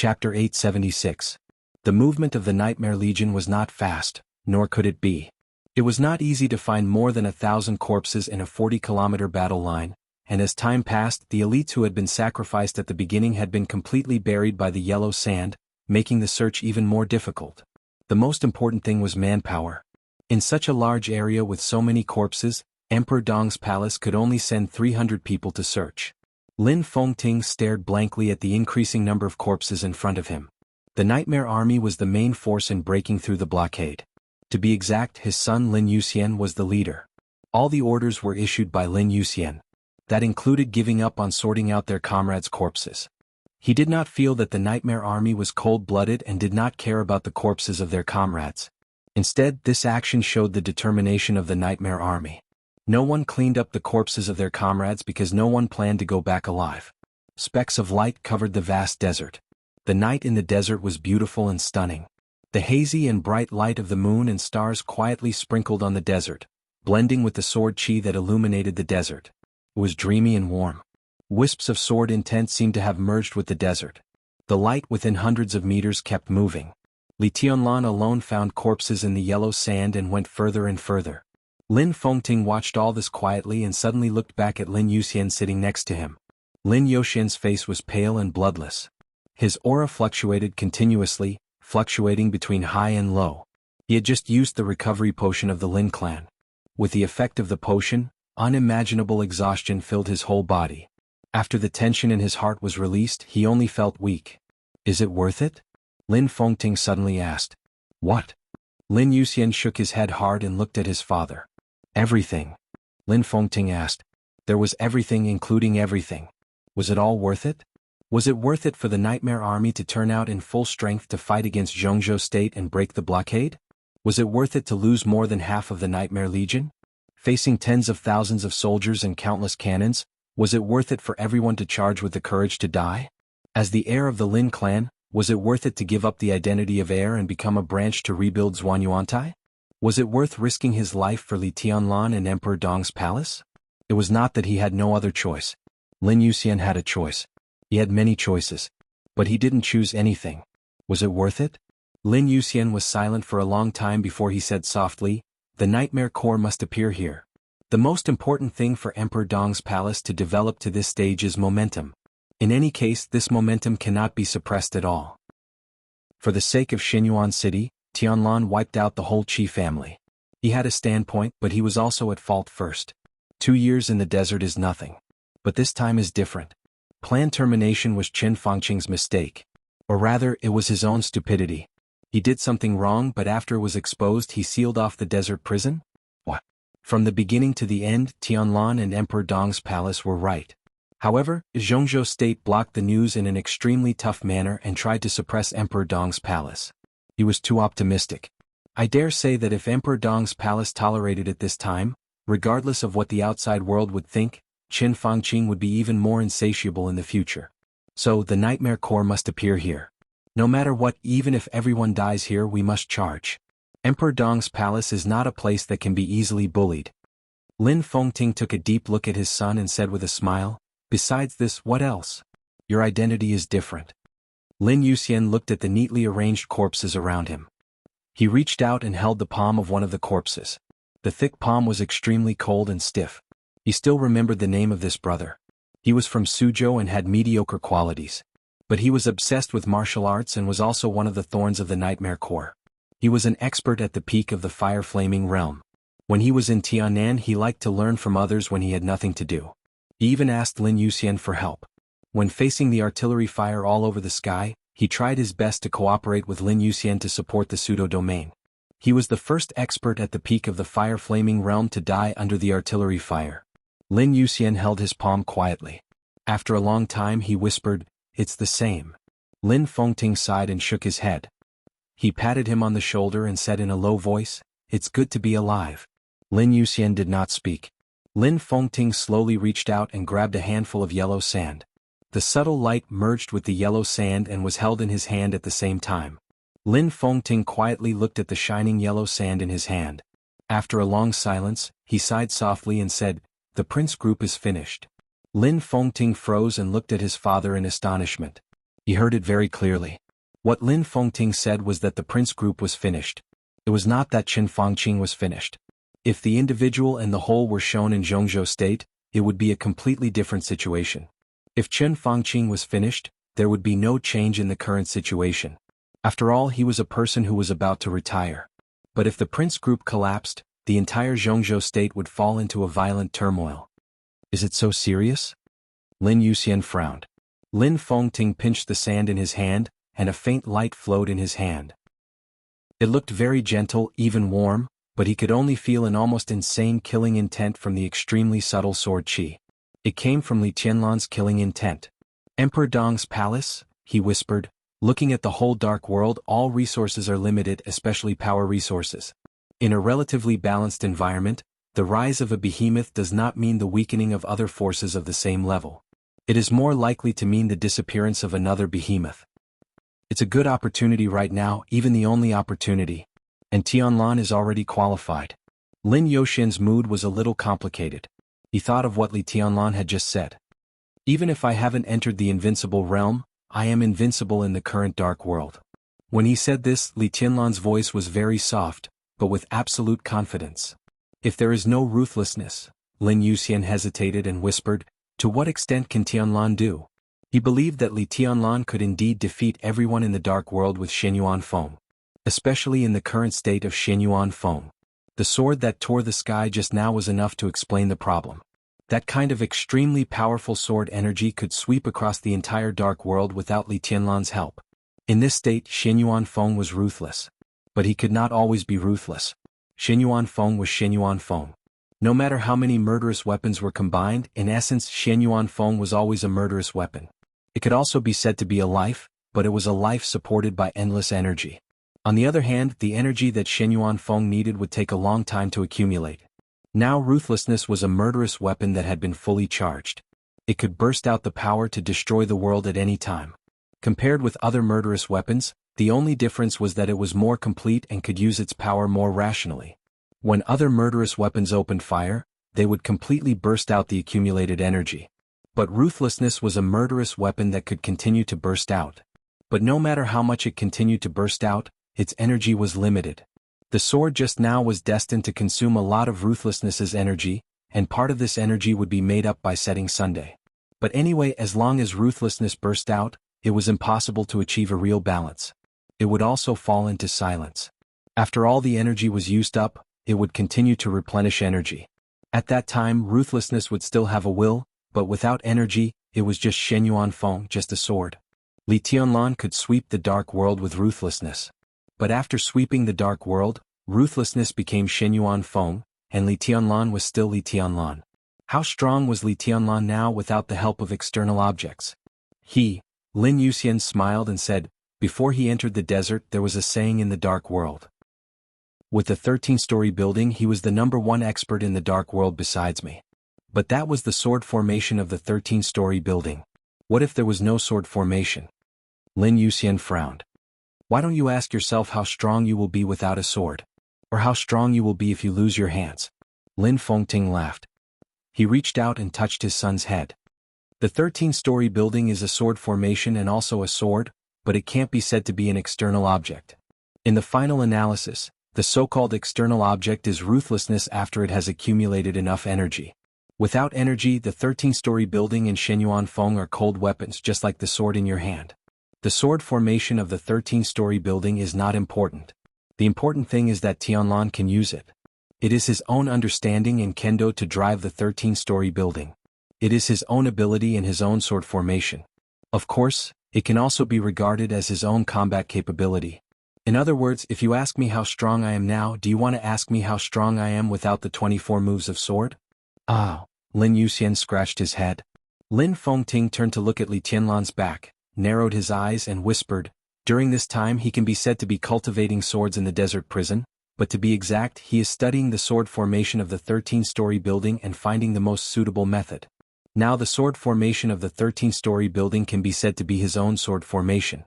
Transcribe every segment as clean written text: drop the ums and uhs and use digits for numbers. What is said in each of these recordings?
Chapter 876. The movement of the Nightmare Legion was not fast, nor could it be. It was not easy to find more than 1,000 corpses in a 40-kilometer battle line, and as time passed, the elites who had been sacrificed at the beginning had been completely buried by the yellow sand, making the search even more difficult. The most important thing was manpower. In such a large area with so many corpses, Emperor Dong's palace could only send 300 people to search. Lin Fengting stared blankly at the increasing number of corpses in front of him. The Nightmare Army was the main force in breaking through the blockade. To be exact, his son Lin Yuxian was the leader. All the orders were issued by Lin Yuxian. That included giving up on sorting out their comrades' corpses. He did not feel that the Nightmare Army was cold-blooded and did not care about the corpses of their comrades. Instead, this action showed the determination of the Nightmare Army. No one cleaned up the corpses of their comrades because no one planned to go back alive. Specks of light covered the vast desert. The night in the desert was beautiful and stunning. The hazy and bright light of the moon and stars quietly sprinkled on the desert, blending with the sword chi that illuminated the desert. It was dreamy and warm. Wisps of sword intent seemed to have merged with the desert. The light within hundreds of meters kept moving. Li Tianlan alone found corpses in the yellow sand and went further and further. Lin Fengting watched all this quietly and suddenly looked back at Lin Yuxian sitting next to him. Lin Yuxian's face was pale and bloodless. His aura fluctuated continuously, fluctuating between high and low. He had just used the recovery potion of the Lin clan. With the effect of the potion, unimaginable exhaustion filled his whole body. After the tension in his heart was released, he only felt weak. "Is it worth it?" Lin Fengting suddenly asked. "What?" Lin Yuxian shook his head hard and looked at his father. "Everything." Lin Fengting asked. "There was everything, including everything. Was it all worth it? Was it worth it for the Nightmare Army to turn out in full strength to fight against Jianghu State and break the blockade? Was it worth it to lose more than half of the Nightmare Legion? Facing tens of thousands of soldiers and countless cannons, was it worth it for everyone to charge with the courage to die? As the heir of the Lin clan, was it worth it to give up the identity of heir and become a branch to rebuild Zhuanyuantai? Was it worth risking his life for Li Tianlan and Emperor Dong's palace? It was not that he had no other choice. Lin Yuxian had a choice. He had many choices. But he didn't choose anything. Was it worth it? Lin Yuxian was silent for a long time before he said softly, "The Nightmare Core must appear here. The most important thing for Emperor Dong's palace to develop to this stage is momentum. In any case, this momentum cannot be suppressed at all." For the sake of Xinyuan City, Tianlan wiped out the whole Qi family. He had a standpoint, but he was also at fault first. 2 years in the desert is nothing. But this time is different. Planned termination was Qin Fangqing's mistake. Or rather, it was his own stupidity. He did something wrong, but after it was exposed he sealed off the desert prison? What? From the beginning to the end, Tianlan and Emperor Dong's palace were right. However, Jianghu State blocked the news in an extremely tough manner and tried to suppress Emperor Dong's palace. He was too optimistic. I dare say that if Emperor Dong's palace tolerated it this time, regardless of what the outside world would think, Qin Fangqing would be even more insatiable in the future. So, the Nightmare Core must appear here. No matter what, even if everyone dies here, we must charge. Emperor Dong's palace is not a place that can be easily bullied. Lin Fengting took a deep look at his son and said with a smile, "Besides this, what else? Your identity is different." Lin Yuxian looked at the neatly arranged corpses around him. He reached out and held the palm of one of the corpses. The thick palm was extremely cold and stiff. He still remembered the name of this brother. He was from Suzhou and had mediocre qualities. But he was obsessed with martial arts and was also one of the thorns of the Nightmare Core. He was an expert at the peak of the fire-flaming realm. When he was in Tianan, he liked to learn from others when he had nothing to do. He even asked Lin Yuxian for help. When facing the artillery fire all over the sky, he tried his best to cooperate with Lin Yuxian to support the pseudo-domain. He was the first expert at the peak of the fire-flaming realm to die under the artillery fire. Lin Yuxian held his palm quietly. After a long time he whispered, "It's the same." Lin Fengting sighed and shook his head. He patted him on the shoulder and said in a low voice, "It's good to be alive." Lin Yuxian did not speak. Lin Fengting slowly reached out and grabbed a handful of yellow sand. The subtle light merged with the yellow sand and was held in his hand at the same time. Lin Fengting quietly looked at the shining yellow sand in his hand. After a long silence, he sighed softly and said, "The prince group is finished." Lin Fengting froze and looked at his father in astonishment. He heard it very clearly. What Lin Fengting said was that the prince group was finished. It was not that Chen Fangqing was finished. If the individual and the whole were shown in Zhongzhou state, it would be a completely different situation. If Chen Fangqing was finished, there would be no change in the current situation. After all, he was a person who was about to retire. But if the prince group collapsed, the entire Zhongzhou state would fall into a violent turmoil. Is it so serious? Lin Yuxian frowned. Lin Fengting pinched the sand in his hand, and a faint light flowed in his hand. It looked very gentle, even warm, but he could only feel an almost insane killing intent from the extremely subtle sword qi. It came from Li Tianlan's killing intent. Emperor Dong's palace, he whispered, looking at the whole dark world, all resources are limited, especially power resources. In a relatively balanced environment, the rise of a behemoth does not mean the weakening of other forces of the same level. It is more likely to mean the disappearance of another behemoth. It's a good opportunity right now, even the only opportunity. And Tianlan is already qualified. Lin Yuxian's mood was a little complicated. He thought of what Li Tianlan had just said. Even if I haven't entered the invincible realm, I am invincible in the current dark world. When he said this, Li Tianlan's voice was very soft, but with absolute confidence. If there is no ruthlessness, Lin Yuxian hesitated and whispered, to what extent can Tianlan do? He believed that Li Tianlan could indeed defeat everyone in the dark world with Shenyuan Feng. Especially in the current state of Shenyuan Feng. The sword that tore the sky just now was enough to explain the problem. That kind of extremely powerful sword energy could sweep across the entire dark world without Li Tianlan's help. In this state, Shenyuan Feng was ruthless. But he could not always be ruthless. Shenyuan Feng was Shenyuan Feng. No matter how many murderous weapons were combined, in essence Shenyuan Feng was always a murderous weapon. It could also be said to be a life, but it was a life supported by endless energy. On the other hand, the energy that Shenyuan Feng needed would take a long time to accumulate. Now ruthlessness was a murderous weapon that had been fully charged. It could burst out the power to destroy the world at any time. Compared with other murderous weapons, the only difference was that it was more complete and could use its power more rationally. When other murderous weapons opened fire, they would completely burst out the accumulated energy. But ruthlessness was a murderous weapon that could continue to burst out. But no matter how much it continued to burst out, its energy was limited. The sword just now was destined to consume a lot of ruthlessness's energy, and part of this energy would be made up by setting Sunday. But anyway, as long as ruthlessness burst out, it was impossible to achieve a real balance. It would also fall into silence. After all the energy was used up, it would continue to replenish energy. At that time, ruthlessness would still have a will, but without energy, it was just Shenyuan Feng, just a sword. Li Tianlan could sweep the dark world with ruthlessness. But after sweeping the dark world, ruthlessness became Shenyuan Feng, and Li Tianlan was still Li Tianlan. How strong was Li Tianlan now without the help of external objects? Lin Yuxian smiled and said, before he entered the desert there was a saying in the dark world. With the 13-story building he was the #1 expert in the dark world besides me. But that was the sword formation of the 13-story building. What if there was no sword formation? Lin Yuxian frowned. Why don't you ask yourself how strong you will be without a sword? Or how strong you will be if you lose your hands? Lin Fengting laughed. He reached out and touched his son's head. The 13-story building is a sword formation and also a sword, but it can't be said to be an external object. In the final analysis, the so-called external object is ruthlessness after it has accumulated enough energy. Without energy, the 13-story building and Shenyuan Feng are cold weapons just like the sword in your hand. The sword formation of the 13-story building is not important. The important thing is that Tianlan can use it. It is his own understanding and kendo to drive the 13-story building. It is his own ability and his own sword formation. Of course, it can also be regarded as his own combat capability. In other words, if you ask me how strong I am now, do you want to ask me how strong I am without the 24 moves of sword? Ah, Lin Yuxian scratched his head. Lin Fengting turned to look at Li Tianlan's back, narrowed his eyes and whispered, during this time he can be said to be cultivating swords in the desert prison, but to be exact he is studying the sword formation of the 13-story building and finding the most suitable method. Now the sword formation of the 13-story building can be said to be his own sword formation.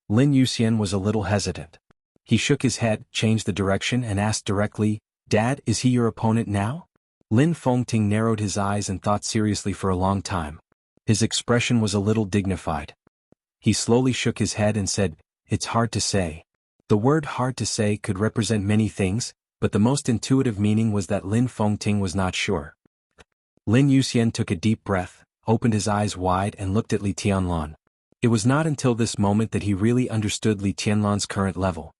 Lin Yuxian was a little hesitant. He shook his head, changed the direction and asked directly, Dad, is he your opponent now? Lin Fengting narrowed his eyes and thought seriously for a long time. His expression was a little dignified. He slowly shook his head and said, "It's hard to say." The word hard to say could represent many things, but the most intuitive meaning was that Lin Fengting was not sure. Lin Yuxian took a deep breath, opened his eyes wide and looked at Li Tianlan. It was not until this moment that he really understood Li Tianlan's current level.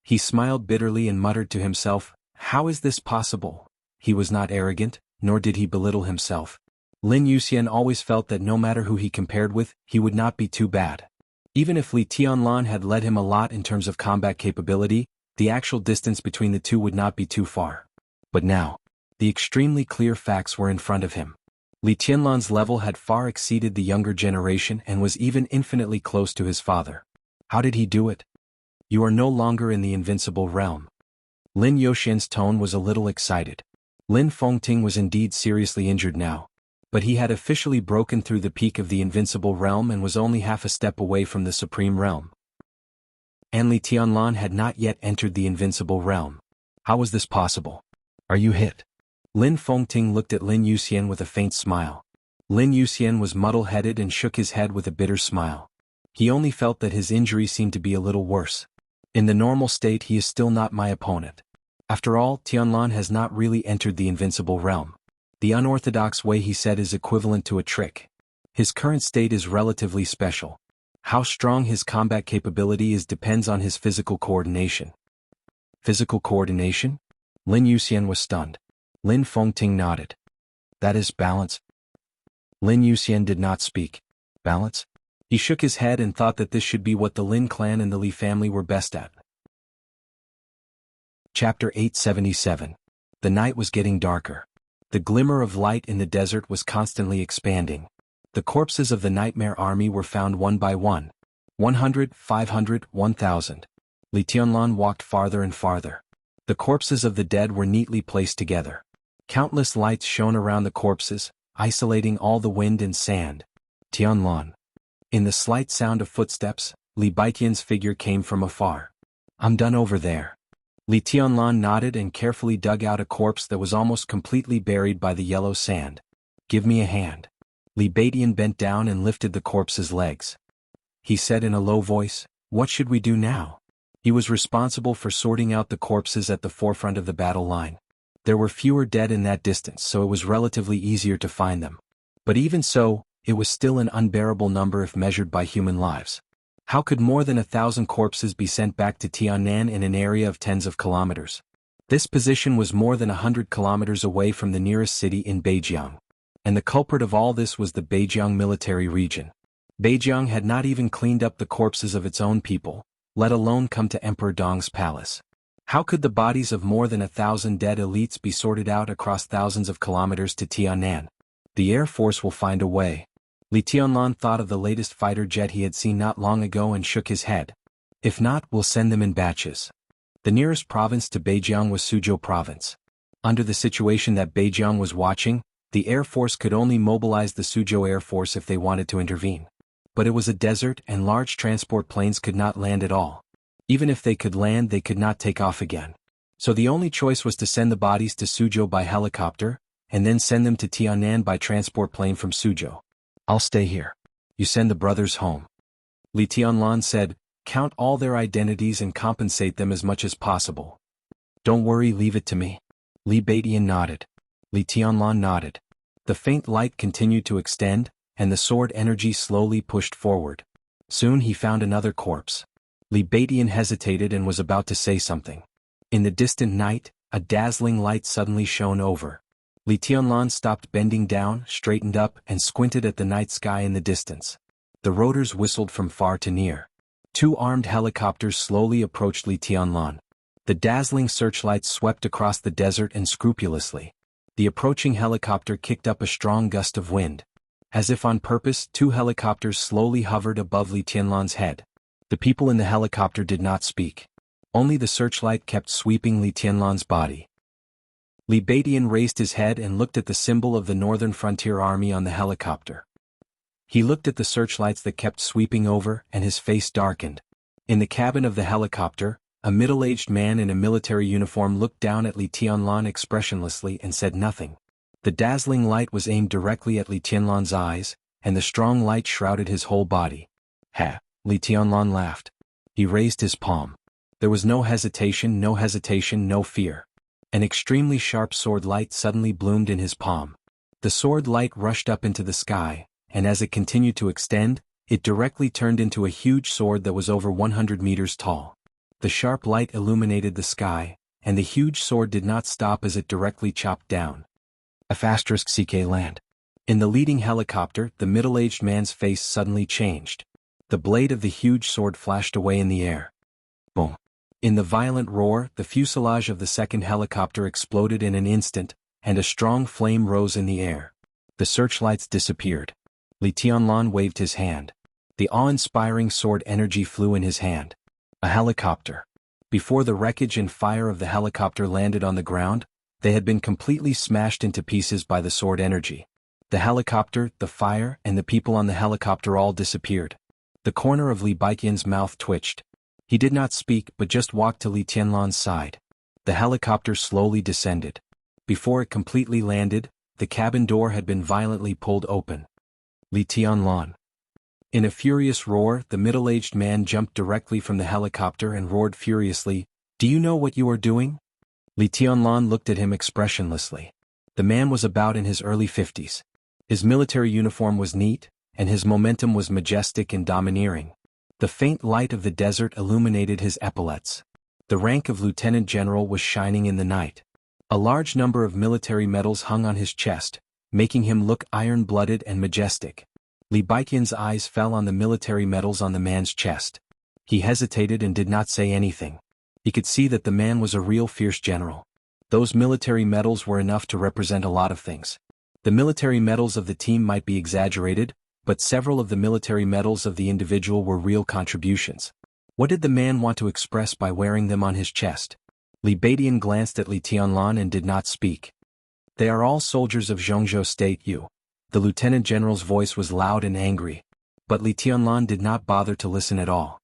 He smiled bitterly and muttered to himself, "How is this possible?" He was not arrogant, nor did he belittle himself. Lin Yuxian always felt that no matter who he compared with, he would not be too bad. Even if Li Tianlan had led him a lot in terms of combat capability, the actual distance between the two would not be too far. But now, the extremely clear facts were in front of him. Li Tianlan's level had far exceeded the younger generation and was even infinitely close to his father. How did he do it? "You are no longer in the invincible realm." Lin Yuxian's tone was a little excited. Lin Fengting was indeed seriously injured now, but he had officially broken through the peak of the invincible realm and was only half a step away from the supreme realm. And Li Tianlan had not yet entered the invincible realm. How was this possible? "Are you hit?" Lin Fengting looked at Lin Yuxian with a faint smile. Lin Yuxian was muddle-headed and shook his head with a bitter smile. He only felt that his injury seemed to be a little worse. In the normal state he is still not my opponent. After all, Tianlan has not really entered the invincible realm. The unorthodox way he said is equivalent to a trick. His current state is relatively special. How strong his combat capability is depends on his physical coordination. Physical coordination? Lin Yuxian was stunned. Lin Fengting nodded. "That is balance." Lin Yuxian did not speak. Balance? He shook his head and thought that this should be what the Lin clan and the Li family were best at. Chapter 877. The night was getting darker. The glimmer of light in the desert was constantly expanding. The corpses of the nightmare army were found one by one. 100, 500, 1,000. Li Tianlan walked farther and farther. The corpses of the dead were neatly placed together. Countless lights shone around the corpses, isolating all the wind and sand. Tianlan. In the slight sound of footsteps, Li Baitian's figure came from afar. "I'm done over there." Li Tianlan nodded and carefully dug out a corpse that was almost completely buried by the yellow sand. "Give me a hand." Li Baitian bent down and lifted the corpse's legs. He said in a low voice, "What should we do now?" He was responsible for sorting out the corpses at the forefront of the battle line. There were fewer dead in that distance, so it was relatively easier to find them. But even so, it was still an unbearable number if measured by human lives. How could more than 1,000 corpses be sent back to Tiannan in an area of tens of kilometers? This position was more than 100 kilometers away from the nearest city in Beijiang. And the culprit of all this was the Beijiang military region. Beijiang had not even cleaned up the corpses of its own people, let alone come to Emperor Dong's palace. How could the bodies of more than 1,000 dead elites be sorted out across thousands of kilometers to Tiannan? The Air Force will find a way. Li Tianlan thought of the latest fighter jet he had seen not long ago and shook his head. If not, we'll send them in batches. The nearest province to Beijiang was Suzhou province. Under the situation that Beijiang was watching, the Air Force could only mobilize the Suzhou Air Force if they wanted to intervene. But it was a desert and large transport planes could not land at all. Even if they could land, they could not take off again. So the only choice was to send the bodies to Suzhou by helicopter, and then send them to Tiannan by transport plane from Suzhou. "I'll stay here. You send the brothers home." Li Tianlan said, "Count all their identities and compensate them as much as possible." "Don't worry, leave it to me." Li Baitian nodded. Li Tianlan nodded. The faint light continued to extend, and the sword energy slowly pushed forward. Soon he found another corpse. Li Baitian hesitated and was about to say something. In the distant night, a dazzling light suddenly shone over. Li Tianlan stopped bending down, straightened up, and squinted at the night sky in the distance. The rotors whistled from far to near. 2 armed helicopters slowly approached Li Tianlan. The dazzling searchlights swept across the desert and scrupulously. The approaching helicopter kicked up a strong gust of wind. As if on purpose, 2 helicopters slowly hovered above Li Tianlan's head. The people in the helicopter did not speak. Only the searchlight kept sweeping Li Tianlan's body. Li Baitian raised his head and looked at the symbol of the Northern Frontier Army on the helicopter. He looked at the searchlights that kept sweeping over, and his face darkened. In the cabin of the helicopter, a middle-aged man in a military uniform looked down at Li Tianlan expressionlessly and said nothing. The dazzling light was aimed directly at Li Tianlan's eyes, and the strong light shrouded his whole body. Ha! Li Tianlan laughed. He raised his palm. There was no hesitation, no fear. An extremely sharp sword light suddenly bloomed in his palm. The sword light rushed up into the sky, and as it continued to extend, it directly turned into a huge sword that was over 100 meters tall. The sharp light illuminated the sky, and the huge sword did not stop as it directly chopped down. *CK land. In the leading helicopter, the middle-aged man's face suddenly changed. The blade of the huge sword flashed away in the air. Boom. In the violent roar, the fuselage of the second helicopter exploded in an instant, and a strong flame rose in the air. The searchlights disappeared. Li Tianlan waved his hand. The awe-inspiring sword energy flew in his hand. A helicopter. Before the wreckage and fire of the helicopter landed on the ground, they had been completely smashed into pieces by the sword energy. The helicopter, the fire, and the people on the helicopter all disappeared. The corner of Li Baiqian's mouth twitched. He did not speak but just walked to Li Tianlan's side. The helicopter slowly descended. Before it completely landed, the cabin door had been violently pulled open. Li Tianlan. In a furious roar, the middle-aged man jumped directly from the helicopter and roared furiously, "Do you know what you are doing?" Li Tianlan looked at him expressionlessly. The man was about in his early 50s. His military uniform was neat, and his momentum was majestic and domineering. The faint light of the desert illuminated his epaulets. The rank of lieutenant general was shining in the night. A large number of military medals hung on his chest, making him look iron-blooded and majestic. Li Baiqian's eyes fell on the military medals on the man's chest. He hesitated and did not say anything. He could see that the man was a real fierce general. Those military medals were enough to represent a lot of things. The military medals of the team might be exaggerated, but several of the military medals of the individual were real contributions. What did the man want to express by wearing them on his chest? Li Baiqian glanced at Li Tianlan and did not speak. "They are all soldiers of Jianghu State U." The lieutenant general's voice was loud and angry. But Li Tianlan did not bother to listen at all.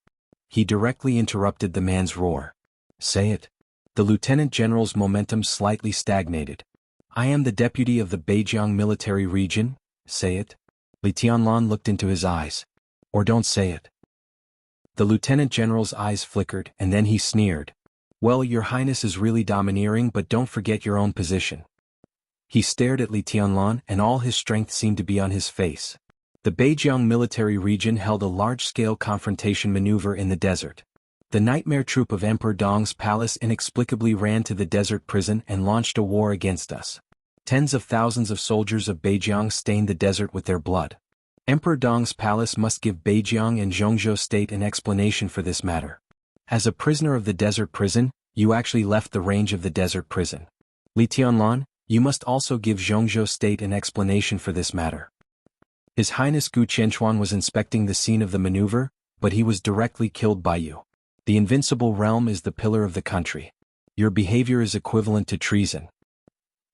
He directly interrupted the man's roar. "Say it." The lieutenant general's momentum slightly stagnated. "I am the deputy of the Beijiang military region, say it." Li Tianlan looked into his eyes. "Or don't say it." The lieutenant general's eyes flickered and then he sneered. "Well, your highness is really domineering, but don't forget your own position." He stared at Li Tianlan and all his strength seemed to be on his face. The Beijiang military region held a large-scale confrontation maneuver in the desert. The nightmare troop of Emperor Dong's palace inexplicably ran to the desert prison and launched a war against us. Tens of thousands of soldiers of Beijiang stained the desert with their blood. Emperor Dong's palace must give Beijiang and Jianghu State an explanation for this matter. As a prisoner of the desert prison, you actually left the range of the desert prison. Li Tianlan, you must also give Jianghu State an explanation for this matter. His Highness Gu Qianchuan was inspecting the scene of the maneuver, but he was directly killed by you. The invincible realm is the pillar of the country. Your behavior is equivalent to treason.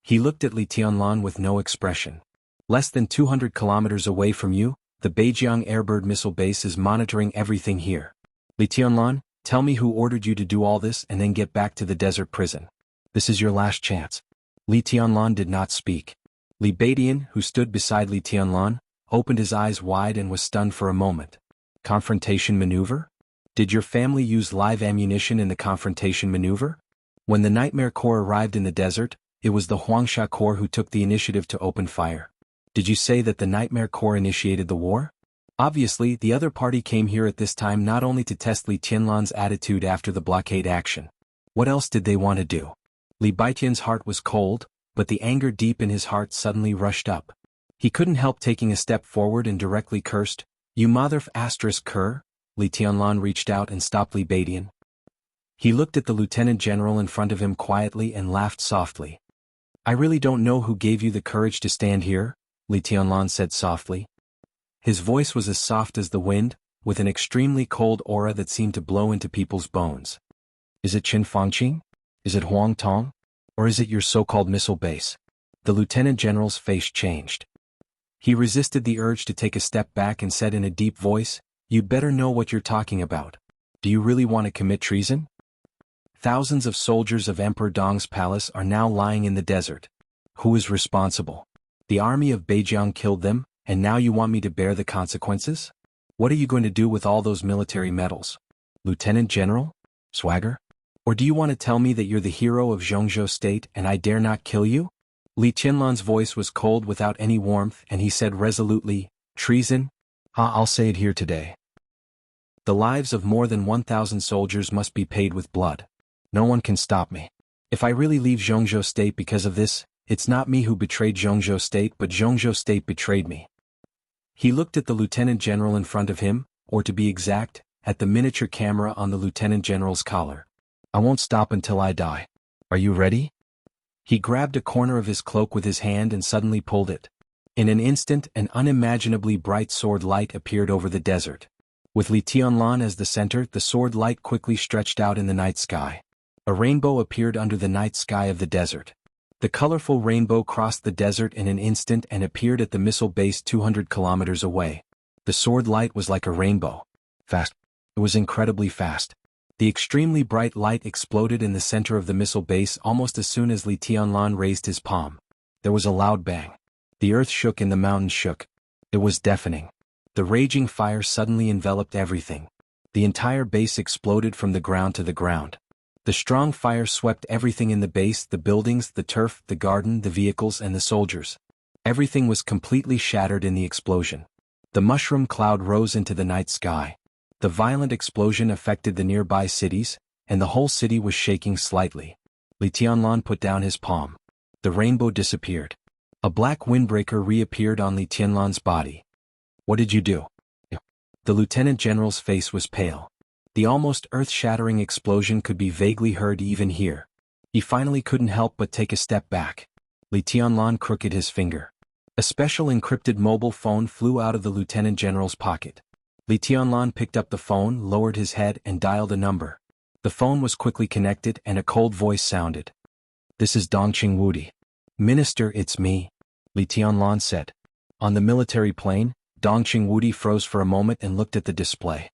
He looked at Li Tianlan with no expression. Less than 200 kilometers away from you, the Beijiang Airbird missile base is monitoring everything here. Li Tianlan, tell me who ordered you to do all this and then get back to the desert prison. This is your last chance. Li Tianlan did not speak. Li Baiqian, who stood beside Li Tianlan, opened his eyes wide and was stunned for a moment. Confrontation maneuver? Did your family use live ammunition in the confrontation maneuver? When the Nightmare Corps arrived in the desert, it was the Huangsha Corps who took the initiative to open fire. Did you say that the Nightmare Corps initiated the war? Obviously, the other party came here at this time not only to test Li Tianlan's attitude after the blockade action. What else did they want to do? Li Baiqian's heart was cold, but the anger deep in his heart suddenly rushed up. He couldn't help taking a step forward and directly cursed, "You mother****cur!" Li Tianlan reached out and stopped Li Baiqian. He looked at the lieutenant general in front of him quietly and laughed softly. "I really don't know who gave you the courage to stand here," Li Tianlan said softly. His voice was as soft as the wind, with an extremely cold aura that seemed to blow into people's bones. "Is it Qin Fangqing? Is it Huang Tong? Or is it your so-called missile base?" The lieutenant general's face changed. He resisted the urge to take a step back and said in a deep voice, "You'd better know what you're talking about. Do you really want to commit treason? Thousands of soldiers of Emperor Dong's palace are now lying in the desert. Who is responsible? The army of Beijiang killed them, and now you want me to bear the consequences?" What are you going to do with all those military medals? Lieutenant General? Swagger? Or do you want to tell me that you're the hero of Jianghu State and I dare not kill you? Li Qianlan's voice was cold without any warmth and he said resolutely, treason? I'll say it here today. The lives of more than 1,000 soldiers must be paid with blood. No one can stop me. If I really leave Jianghu State because of this, it's not me who betrayed Jianghu State but Jianghu State betrayed me. He looked at the lieutenant general in front of him, or to be exact, at the miniature camera on the lieutenant general's collar. I won't stop until I die. Are you ready? He grabbed a corner of his cloak with his hand and suddenly pulled it. In an instant, an unimaginably bright sword light appeared over the desert. With Li Tianlan as the center, the sword light quickly stretched out in the night sky. A rainbow appeared under the night sky of the desert. The colorful rainbow crossed the desert in an instant and appeared at the missile base 200 kilometers away. The sword light was like a rainbow. Fast. It was incredibly fast. The extremely bright light exploded in the center of the missile base almost as soon as Li Tianlan raised his palm. There was a loud bang. The earth shook and the mountains shook. It was deafening. The raging fire suddenly enveloped everything. The entire base exploded from the ground to the ground. The strong fire swept everything in the base, the buildings, the turf, the garden, the vehicles, and the soldiers. Everything was completely shattered in the explosion. The mushroom cloud rose into the night sky. The violent explosion affected the nearby cities, and the whole city was shaking slightly. Li Tianlan put down his palm. The rainbow disappeared. A black windbreaker reappeared on Li Tianlan's body. What did you do? The lieutenant general's face was pale. The almost earth-shattering explosion could be vaguely heard even here. He finally couldn't help but take a step back. Li Tianlan crooked his finger. A special encrypted mobile phone flew out of the lieutenant general's pocket. Li Tianlan picked up the phone, lowered his head, and dialed a number. The phone was quickly connected and a cold voice sounded. This is Dongqing Wudi. Minister, it's me, Li Tianlan said. On the military plane, Dongqing Wudi froze for a moment and looked at the display.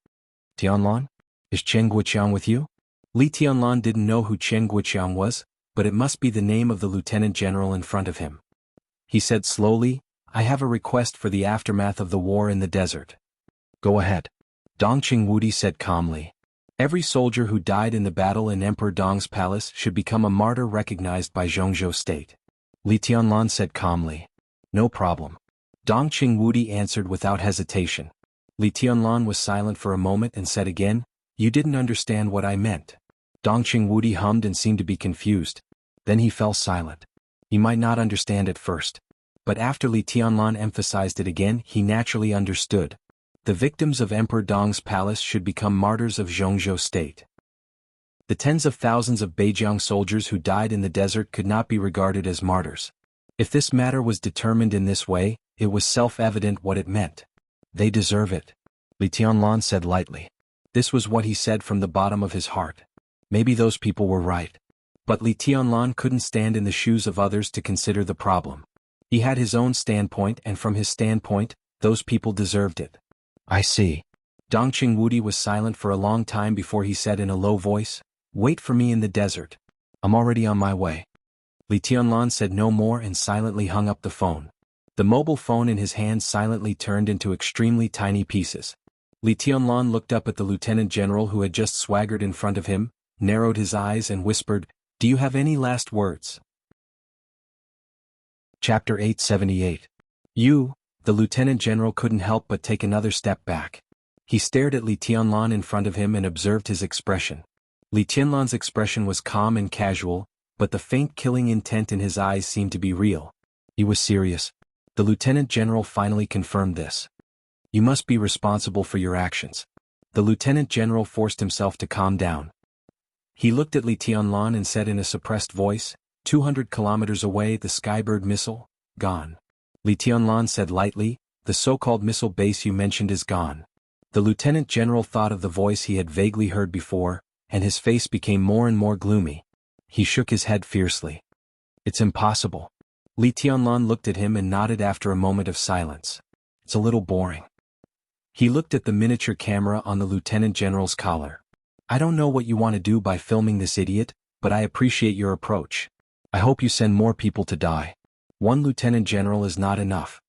Tianlan? Is Chen Guoqiang with you? Li Tianlan didn't know who Chen Guoqiang was, but it must be the name of the lieutenant general in front of him. He said slowly, I have a request for the aftermath of the war in the desert. Go ahead. Dongqing Wudi said calmly. Every soldier who died in the battle in Emperor Dong's palace should become a martyr recognized by Jianghu State. Li Tianlan said calmly. No problem. Dongqing Wudi answered without hesitation. Li Tianlan was silent for a moment and said again, You didn't understand what I meant. Dongqing Wudi hummed and seemed to be confused. Then he fell silent. He might not understand at first. But after Li Tianlan emphasized it again, he naturally understood. The victims of Emperor Dong's palace should become martyrs of Jianghu State. The tens of thousands of Beijiang soldiers who died in the desert could not be regarded as martyrs. If this matter was determined in this way, it was self-evident what it meant. They deserve it, Li Tianlan said lightly. This was what he said from the bottom of his heart. Maybe those people were right. But Li Tianlan couldn't stand in the shoes of others to consider the problem. He had his own standpoint and from his standpoint, those people deserved it. I see. Dongqing Wudi was silent for a long time before he said in a low voice, Wait for me in the desert. I'm already on my way. Li Tianlan said no more and silently hung up the phone. The mobile phone in his hand silently turned into extremely tiny pieces. Li Tianlan looked up at the lieutenant general who had just swaggered in front of him, narrowed his eyes and whispered, Do you have any last words? Chapter 878. The lieutenant general couldn't help but take another step back. He stared at Li Tianlan in front of him and observed his expression. Li Tianlan's expression was calm and casual, but the faint killing intent in his eyes seemed to be real. He was serious. The lieutenant general finally confirmed this. You must be responsible for your actions. The lieutenant general forced himself to calm down. He looked at Li Tianlan and said in a suppressed voice, 200 kilometers away, the Skybird missile, gone. Li Tianlan said lightly, The so-called missile base you mentioned is gone. The lieutenant general thought of the voice he had vaguely heard before, and his face became more and more gloomy. He shook his head fiercely. It's impossible. Li Tianlan looked at him and nodded after a moment of silence. It's a little boring. He looked at the miniature camera on the lieutenant general's collar. I don't know what you want to do by filming this idiot, but I appreciate your approach. I hope you send more people to die. One lieutenant general is not enough.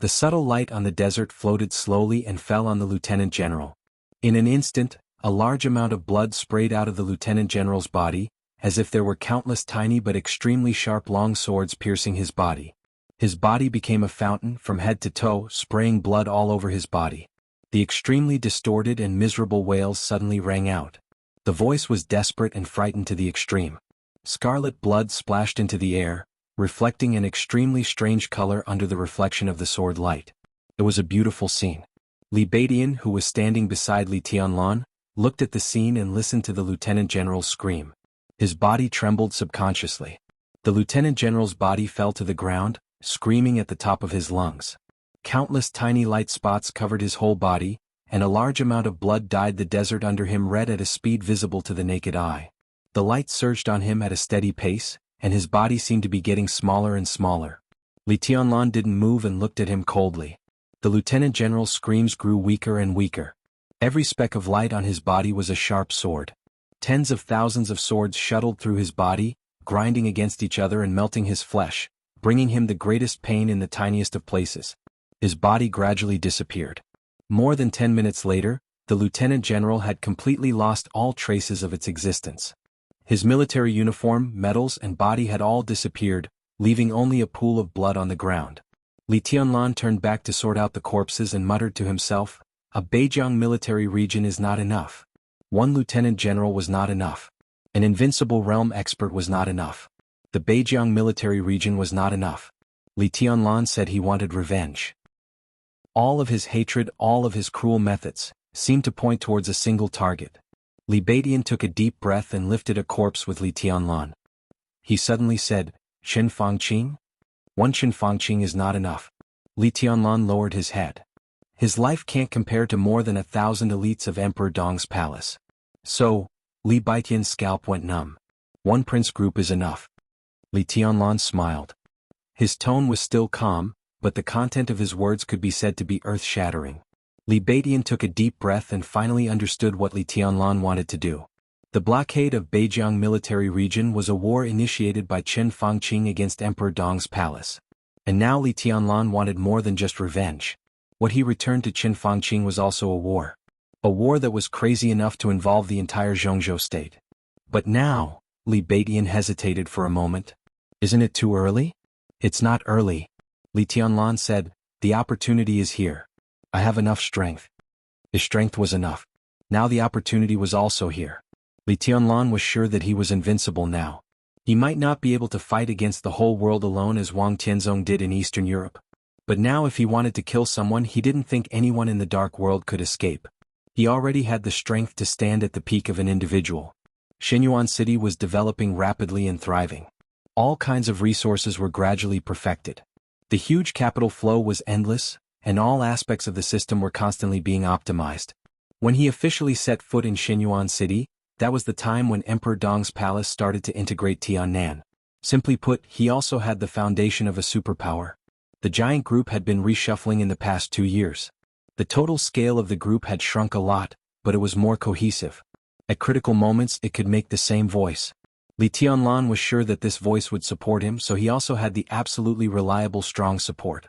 The subtle light on the desert floated slowly and fell on the lieutenant general. In an instant, a large amount of blood sprayed out of the lieutenant general's body, as if there were countless tiny but extremely sharp long swords piercing his body. His body became a fountain from head to toe, spraying blood all over his body. The extremely distorted and miserable wails suddenly rang out. The voice was desperate and frightened to the extreme. Scarlet blood splashed into the air, reflecting an extremely strange color under the reflection of the sword light. It was a beautiful scene. Li Beidian, who was standing beside Li Tianlan, looked at the scene and listened to the lieutenant general's scream. His body trembled subconsciously. The lieutenant general's body fell to the ground, screaming at the top of his lungs. Countless tiny light spots covered his whole body, and a large amount of blood dyed the desert under him red at a speed visible to the naked eye. The light surged on him at a steady pace, and his body seemed to be getting smaller and smaller. Li Tianlan didn't move and looked at him coldly. The lieutenant general's screams grew weaker and weaker. Every speck of light on his body was a sharp sword. Tens of thousands of swords shuttled through his body, grinding against each other and melting his flesh, bringing him the greatest pain in the tiniest of places. His body gradually disappeared. More than 10 minutes later, the lieutenant general had completely lost all traces of its existence. His military uniform, medals, and body had all disappeared, leaving only a pool of blood on the ground. Li Tianlan turned back to sort out the corpses and muttered to himself, "A Beijiang military region is not enough. One lieutenant general was not enough. An invincible realm expert was not enough. The Beijiang military region was not enough." Li Tianlan said he wanted revenge. All of his hatred, all of his cruel methods, seemed to point towards a single target. Li Beidian took a deep breath and lifted a corpse with Li Tianlan. He suddenly said, "Chen Fangqing? One Chen Fangqing is not enough." Li Tianlan lowered his head. His life can't compare to more than 1,000 elites of Emperor Dong's palace. So, Li Beidian's scalp went numb. "One prince group is enough." Li Tianlan smiled. His tone was still calm, but the content of his words could be said to be earth-shattering. Li Beidian took a deep breath and finally understood what Li Tianlan wanted to do. The blockade of Beijiang military region was a war initiated by Chen Fangqing against Emperor Dong's palace. And now Li Tianlan wanted more than just revenge. What he returned to Chen Fangqing was also a war. A war that was crazy enough to involve the entire Jianghu state. But now, Li Beidian hesitated for a moment. "Isn't it too early?" "It's not early," Li Tianlan said. "The opportunity is here. I have enough strength." His strength was enough. Now the opportunity was also here. Li Tianlan was sure that he was invincible now. He might not be able to fight against the whole world alone as Wang Tianzong did in Eastern Europe. But now if he wanted to kill someone, he didn't think anyone in the dark world could escape. He already had the strength to stand at the peak of an individual. Shenyuan City was developing rapidly and thriving. All kinds of resources were gradually perfected. The huge capital flow was endless, and all aspects of the system were constantly being optimized. When he officially set foot in Shenyuan City, that was the time when Emperor Dong's palace started to integrate Tiannan. Simply put, he also had the foundation of a superpower. The giant group had been reshuffling in the past 2 years. The total scale of the group had shrunk a lot, but it was more cohesive. At critical moments it could make the same voice. Li Tianlan was sure that this voice would support him, so he also had the absolutely reliable strong support.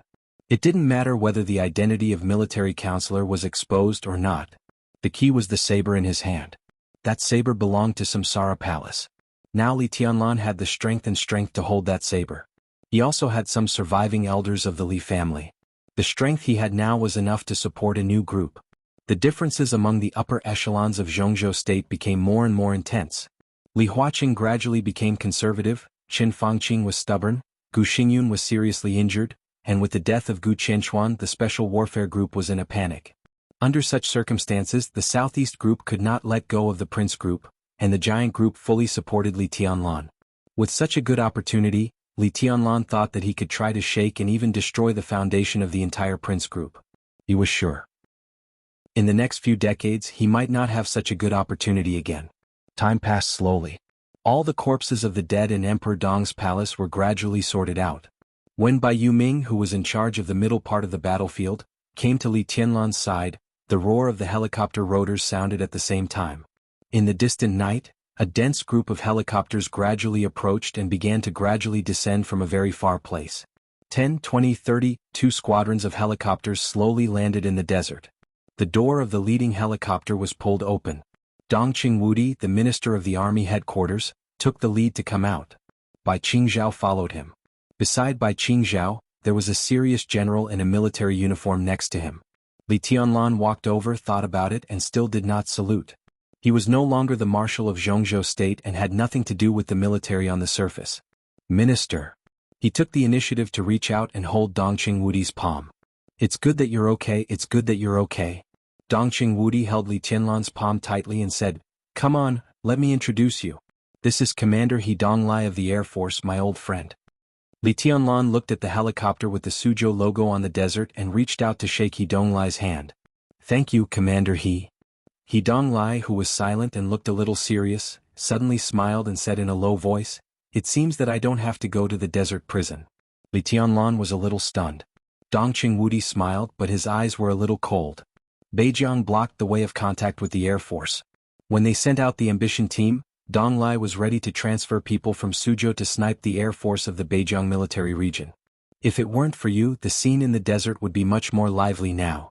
It didn't matter whether the identity of military counselor was exposed or not. The key was the saber in his hand. That saber belonged to Samsara Palace. Now Li Tianlan had the strength to hold that saber. He also had some surviving elders of the Li family. The strength he had now was enough to support a new group. The differences among the upper echelons of Zhongzhou state became more and more intense. Li Huaqing gradually became conservative, Chen Fangqing was stubborn, Gu Xingyun was seriously injured, and with the death of Gu Qianchuan the special warfare group was in a panic. Under such circumstances the southeast group could not let go of the prince group, and the giant group fully supported Li Tianlan. With such a good opportunity, Li Tianlan thought that he could try to shake and even destroy the foundation of the entire prince group. He was sure. In the next few decades he might not have such a good opportunity again. Time passed slowly. All the corpses of the dead in Emperor Dong's palace were gradually sorted out. When Bai Yuming, who was in charge of the middle part of the battlefield, came to Li Tianlan's side, the roar of the helicopter rotors sounded at the same time. In the distant night, a dense group of helicopters gradually approached and began to gradually descend from a very far place. 10, 20, 30, 2 squadrons of helicopters slowly landed in the desert. The door of the leading helicopter was pulled open. Dongqing Wudi, the minister of the army headquarters, took the lead to come out. Bai Qingzhao followed him. Beside Bai Qingzhao, there was a serious general in a military uniform next to him. Li Tianlan walked over, thought about it, and still did not salute. He was no longer the marshal of Jianghu state and had nothing to do with the military on the surface. Minister. He took the initiative to reach out and hold Dongqing Wudi's palm. It's good that you're okay, it's good that you're okay. Dongqing Wudi held Li Tianlan's palm tightly and said, "Come on, let me introduce you. This is Commander He Donglai of the Air Force, my old friend." Li Tianlan looked at the helicopter with the Suzhou logo on the desert and reached out to shake He Donglai's hand. "Thank you, Commander He." He Donglai, who was silent and looked a little serious, suddenly smiled and said in a low voice, "It seems that I don't have to go to the desert prison." Li Tianlan was a little stunned. Dongqing Wudi smiled, but his eyes were a little cold. Beijiang blocked the way of contact with the Air Force. When they sent out the Ambition team, Donglai was ready to transfer people from Suzhou to snipe the Air Force of the Beijiang military region. If it weren't for you, the scene in the desert would be much more lively now.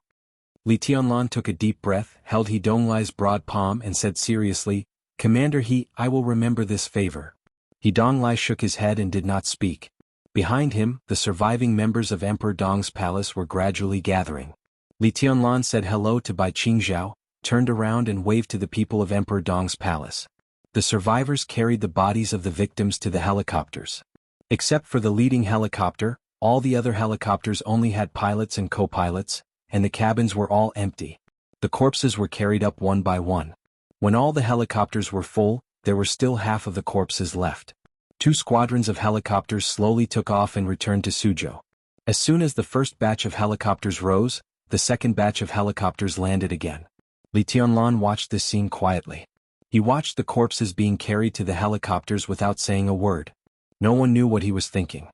Li Tianlan took a deep breath, held He Donglai's broad palm and said seriously, "Commander He, I will remember this favor." He Donglai shook his head and did not speak. Behind him, the surviving members of Emperor Dong's palace were gradually gathering. Li Tianlan said hello to Bai Qingzhao, turned around and waved to the people of Emperor Dong's palace. The survivors carried the bodies of the victims to the helicopters. Except for the leading helicopter, all the other helicopters only had pilots and co-pilots, and the cabins were all empty. The corpses were carried up one by one. When all the helicopters were full, there were still half of the corpses left. 2 squadrons of helicopters slowly took off and returned to Suzhou. As soon as the first batch of helicopters rose, the second batch of helicopters landed again. Li Tianlan watched this scene quietly. He watched the corpses being carried to the helicopters without saying a word. No one knew what he was thinking.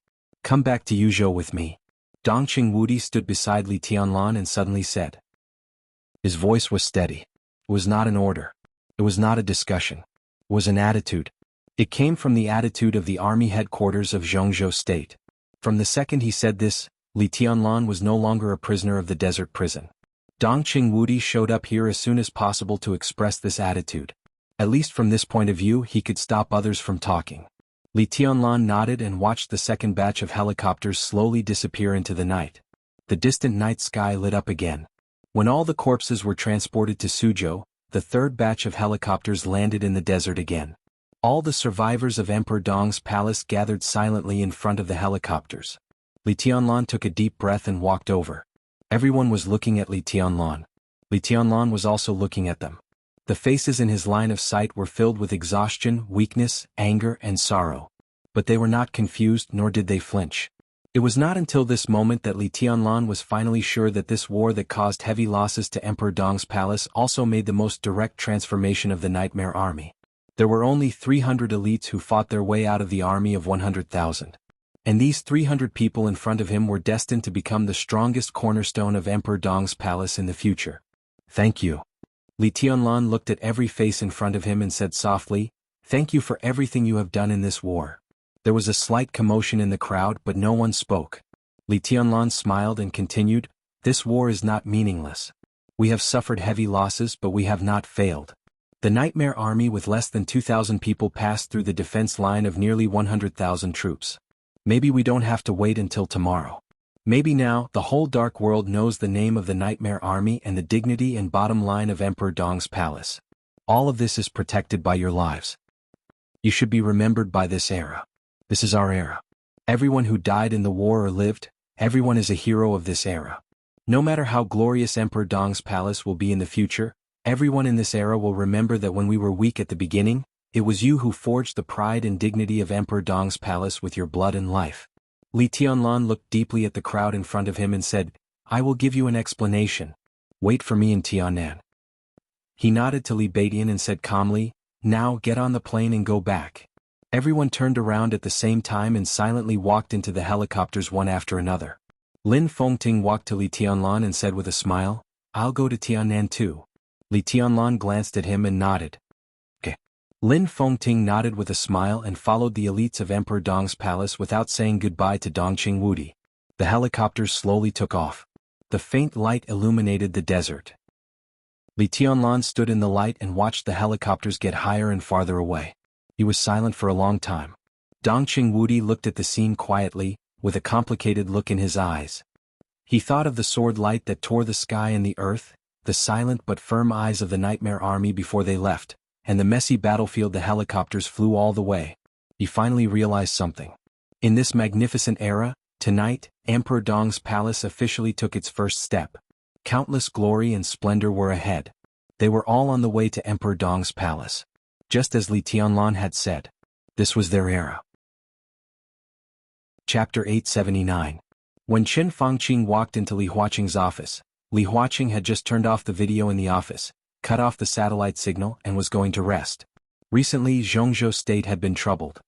"Come back to Yuzhou with me." Dongqing Wudi stood beside Li Tianlan and suddenly said. His voice was steady. It was not an order. It was not a discussion. It was an attitude. It came from the attitude of the army headquarters of Jianghu state. From the second he said this, Li Tianlan was no longer a prisoner of the desert prison. Dongqing Wudi showed up here as soon as possible to express this attitude. At least from this point of view, he could stop others from talking. Li Tianlan nodded and watched the second batch of helicopters slowly disappear into the night. The distant night sky lit up again. When all the corpses were transported to Suzhou, the third batch of helicopters landed in the desert again. All the survivors of Emperor Dong's palace gathered silently in front of the helicopters. Li Tianlan took a deep breath and walked over. Everyone was looking at Li Tianlan. Li Tianlan was also looking at them. The faces in his line of sight were filled with exhaustion, weakness, anger, and sorrow. But they were not confused, nor did they flinch. It was not until this moment that Li Tianlan was finally sure that this war that caused heavy losses to Emperor Dong's palace also made the most direct transformation of the Nightmare Army. There were only 300 elites who fought their way out of the army of 100,000. And these 300 people in front of him were destined to become the strongest cornerstone of Emperor Dong's palace in the future. "Thank you." Li Tianlan looked at every face in front of him and said softly, "Thank you for everything you have done in this war." There was a slight commotion in the crowd, but no one spoke. Li Tianlan smiled and continued, "This war is not meaningless. We have suffered heavy losses, but we have not failed. The Nightmare Army with less than 2,000 people passed through the defense line of nearly 100,000 troops. Maybe we don't have to wait until tomorrow. Maybe now, the whole dark world knows the name of the Nightmare Army and the dignity and bottom line of Emperor Dong's palace. All of this is protected by your lives. You should be remembered by this era. This is our era. Everyone who died in the war or lived, everyone is a hero of this era. No matter how glorious Emperor Dong's palace will be in the future, everyone in this era will remember that when we were weak at the beginning, it was you who forged the pride and dignity of Emperor Dong's palace with your blood and life." Li Tianlan looked deeply at the crowd in front of him and said, "I will give you an explanation. Wait for me in Tianan." He nodded to Li Beidian and said calmly, "Now get on the plane and go back." Everyone turned around at the same time and silently walked into the helicopters one after another. Lin Fengting walked to Li Tianlan and said with a smile, "I'll go to Tianan too." Li Tianlan glanced at him and nodded. "Okay." Lin Fengting nodded with a smile and followed the elites of Emperor Dong's palace without saying goodbye to Dongqing Wudi. The helicopters slowly took off. The faint light illuminated the desert. Li Tianlan stood in the light and watched the helicopters get higher and farther away. He was silent for a long time. Dongqing Wudi looked at the scene quietly, with a complicated look in his eyes. He thought of the sword light that tore the sky and the earth, the silent but firm eyes of the Nightmare Army before they left, and the messy battlefield the helicopters flew all the way. He finally realized something. In this magnificent era, tonight, Emperor Dong's palace officially took its first step. Countless glory and splendor were ahead. They were all on the way to Emperor Dong's palace. Just as Li Tianlan had said. This was their era. Chapter 879. When Qin Fangqing walked into Li Huaqing's office, Li Huaqing had just turned off the video in the office, cut off the satellite signal and was going to rest. Recently Jianghu state had been troubled.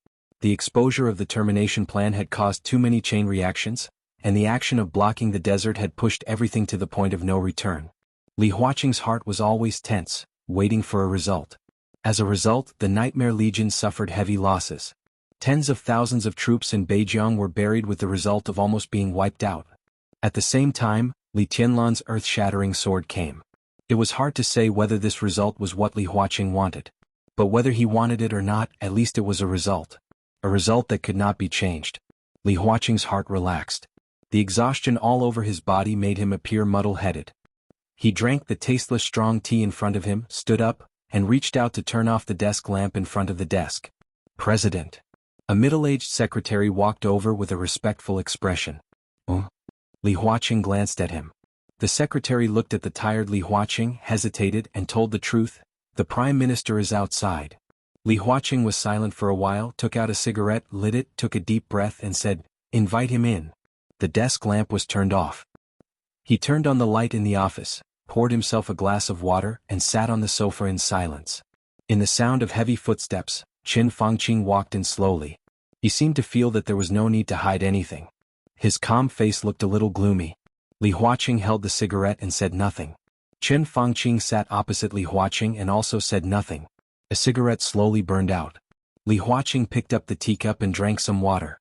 The exposure of the termination plan had caused too many chain reactions, and the action of blocking the desert had pushed everything to the point of no return. Li Huaqing's heart was always tense, waiting for a result. As a result, the Nightmare Legion suffered heavy losses. Tens of thousands of troops in Beijing were buried with the result of almost being wiped out. At the same time, Li Tianlan's earth-shattering sword came. It was hard to say whether this result was what Li Huaqing wanted. But whether he wanted it or not, at least it was a result. A result that could not be changed. Li Huaqing's heart relaxed. The exhaustion all over his body made him appear muddle-headed. He drank the tasteless strong tea in front of him, stood up, and reached out to turn off the desk lamp in front of the desk. President. A middle-aged secretary walked over with a respectful expression. Li Huaqing glanced at him. The secretary looked at the tired Li Huaqing, hesitated, and told the truth. The Prime Minister is outside. Li Huaqing was silent for a while, took out a cigarette, lit it, took a deep breath and said, "Invite him in." The desk lamp was turned off. He turned on the light in the office, poured himself a glass of water, and sat on the sofa in silence. In the sound of heavy footsteps, Qin Fangqing walked in slowly. He seemed to feel that there was no need to hide anything. His calm face looked a little gloomy. Li Huaqing held the cigarette and said nothing. Qin Fangqing sat opposite Li Huaqing and also said nothing. A cigarette slowly burned out. Li Huaqing picked up the teacup and drank some water.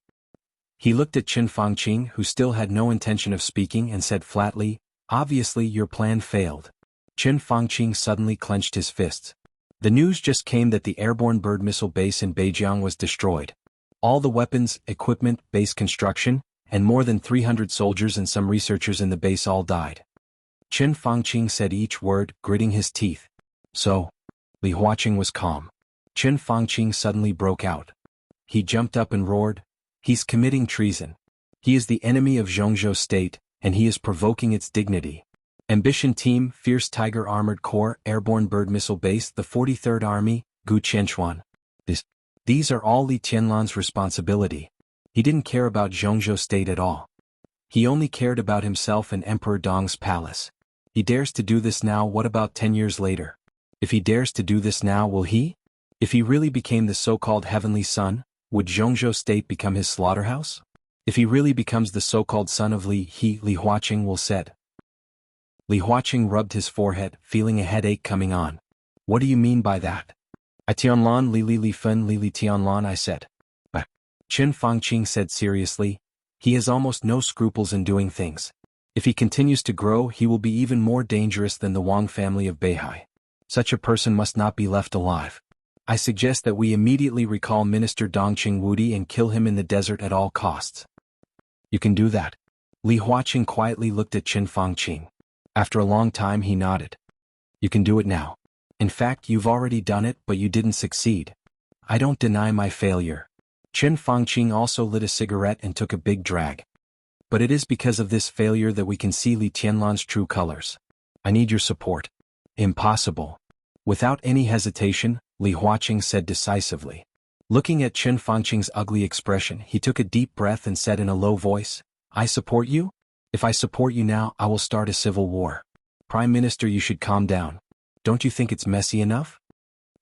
He looked at Qin Fangqing, who still had no intention of speaking, and said flatly, "Obviously your plan failed." Qin Fangqing suddenly clenched his fists. The news just came that the airborne bird missile base in Beijing was destroyed. All the weapons, equipment, base construction, and more than 300 soldiers and some researchers in the base all died. Qin Fangqing said each word, gritting his teeth. So? Li Huaqing was calm. Qin Fangqing suddenly broke out. He jumped up and roared, "He's committing treason. He is the enemy of Jianghu state, and he is provoking its dignity. Ambition Team, Fierce Tiger Armored Corps, Airborne Bird Missile Base, the 43rd Army, Gu Qianchuan. These are all Li Tianlan's responsibility. He didn't care about Jianghu state at all. He only cared about himself and Emperor Dong's palace. He dares to do this now. What about 10 years later? If he dares to do this now, will he? If he really became the so-called Heavenly Son, would Jianghu state become his slaughterhouse? If he really becomes the so-called son of Li Huaqing will said. Li Huaqing rubbed his forehead, feeling a headache coming on. What do you mean by that? I Tianlan Li Fen Li Tianlan, I said. But Qin Fangqing said seriously, he has almost no scruples in doing things. If he continues to grow, he will be even more dangerous than the Wang family of Beihai. Such a person must not be left alive. I suggest that we immediately recall Minister Dongqing Wudi and kill him in the desert at all costs. You can do that. Li Huaqing quietly looked at Qin Fangqing. After a long time he nodded. You can do it now. In fact, you've already done it, but you didn't succeed. I don't deny my failure. Qin Fangqing also lit a cigarette and took a big drag. But it is because of this failure that we can see Li Tianlan's true colors. I need your support. Impossible. Without any hesitation, Li Huaqing said decisively. Looking at Qin Fangqing's ugly expression, he took a deep breath and said in a low voice, I support you? If I support you now, I will start a civil war. Prime Minister, you should calm down. Don't you think it's messy enough?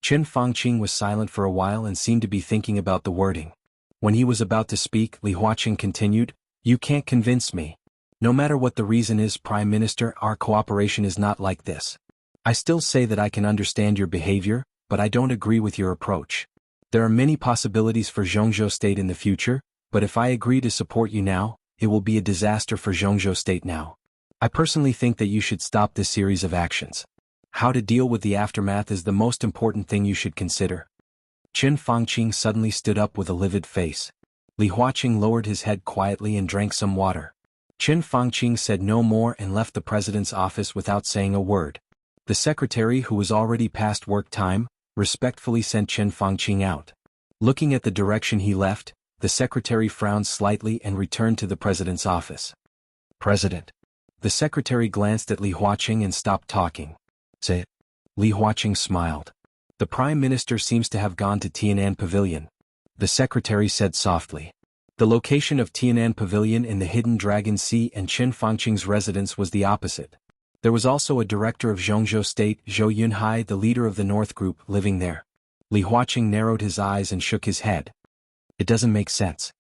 Qin Fangqing was silent for a while and seemed to be thinking about the wording. When he was about to speak, Li Huaqing continued, You can't convince me. No matter what the reason is, Prime Minister, our cooperation is not like this. I still say that I can understand your behavior, but I don't agree with your approach. There are many possibilities for Jianghu state in the future, but if I agree to support you now, it will be a disaster for Jianghu state now. I personally think that you should stop this series of actions. How to deal with the aftermath is the most important thing you should consider. Qin Fangqing suddenly stood up with a livid face. Li Huaqing lowered his head quietly and drank some water. Qin Fangqing said no more and left the president's office without saying a word. The secretary, who was already past work time, respectfully sent Qin Fangqing out. Looking at the direction he left, the secretary frowned slightly and returned to the president's office. President. The secretary glanced at Li Huaqing and stopped talking. Say it. Li Huaqing smiled. The prime minister seems to have gone to Tianan Pavilion. The secretary said softly. The location of Tianan Pavilion in the Hidden Dragon Sea and Qin Fangqing's residence was the opposite. There was also a director of Jianghu State, Zhou Yunhai, the leader of the North Group, living there. Li Huaqing narrowed his eyes and shook his head. It doesn't make sense.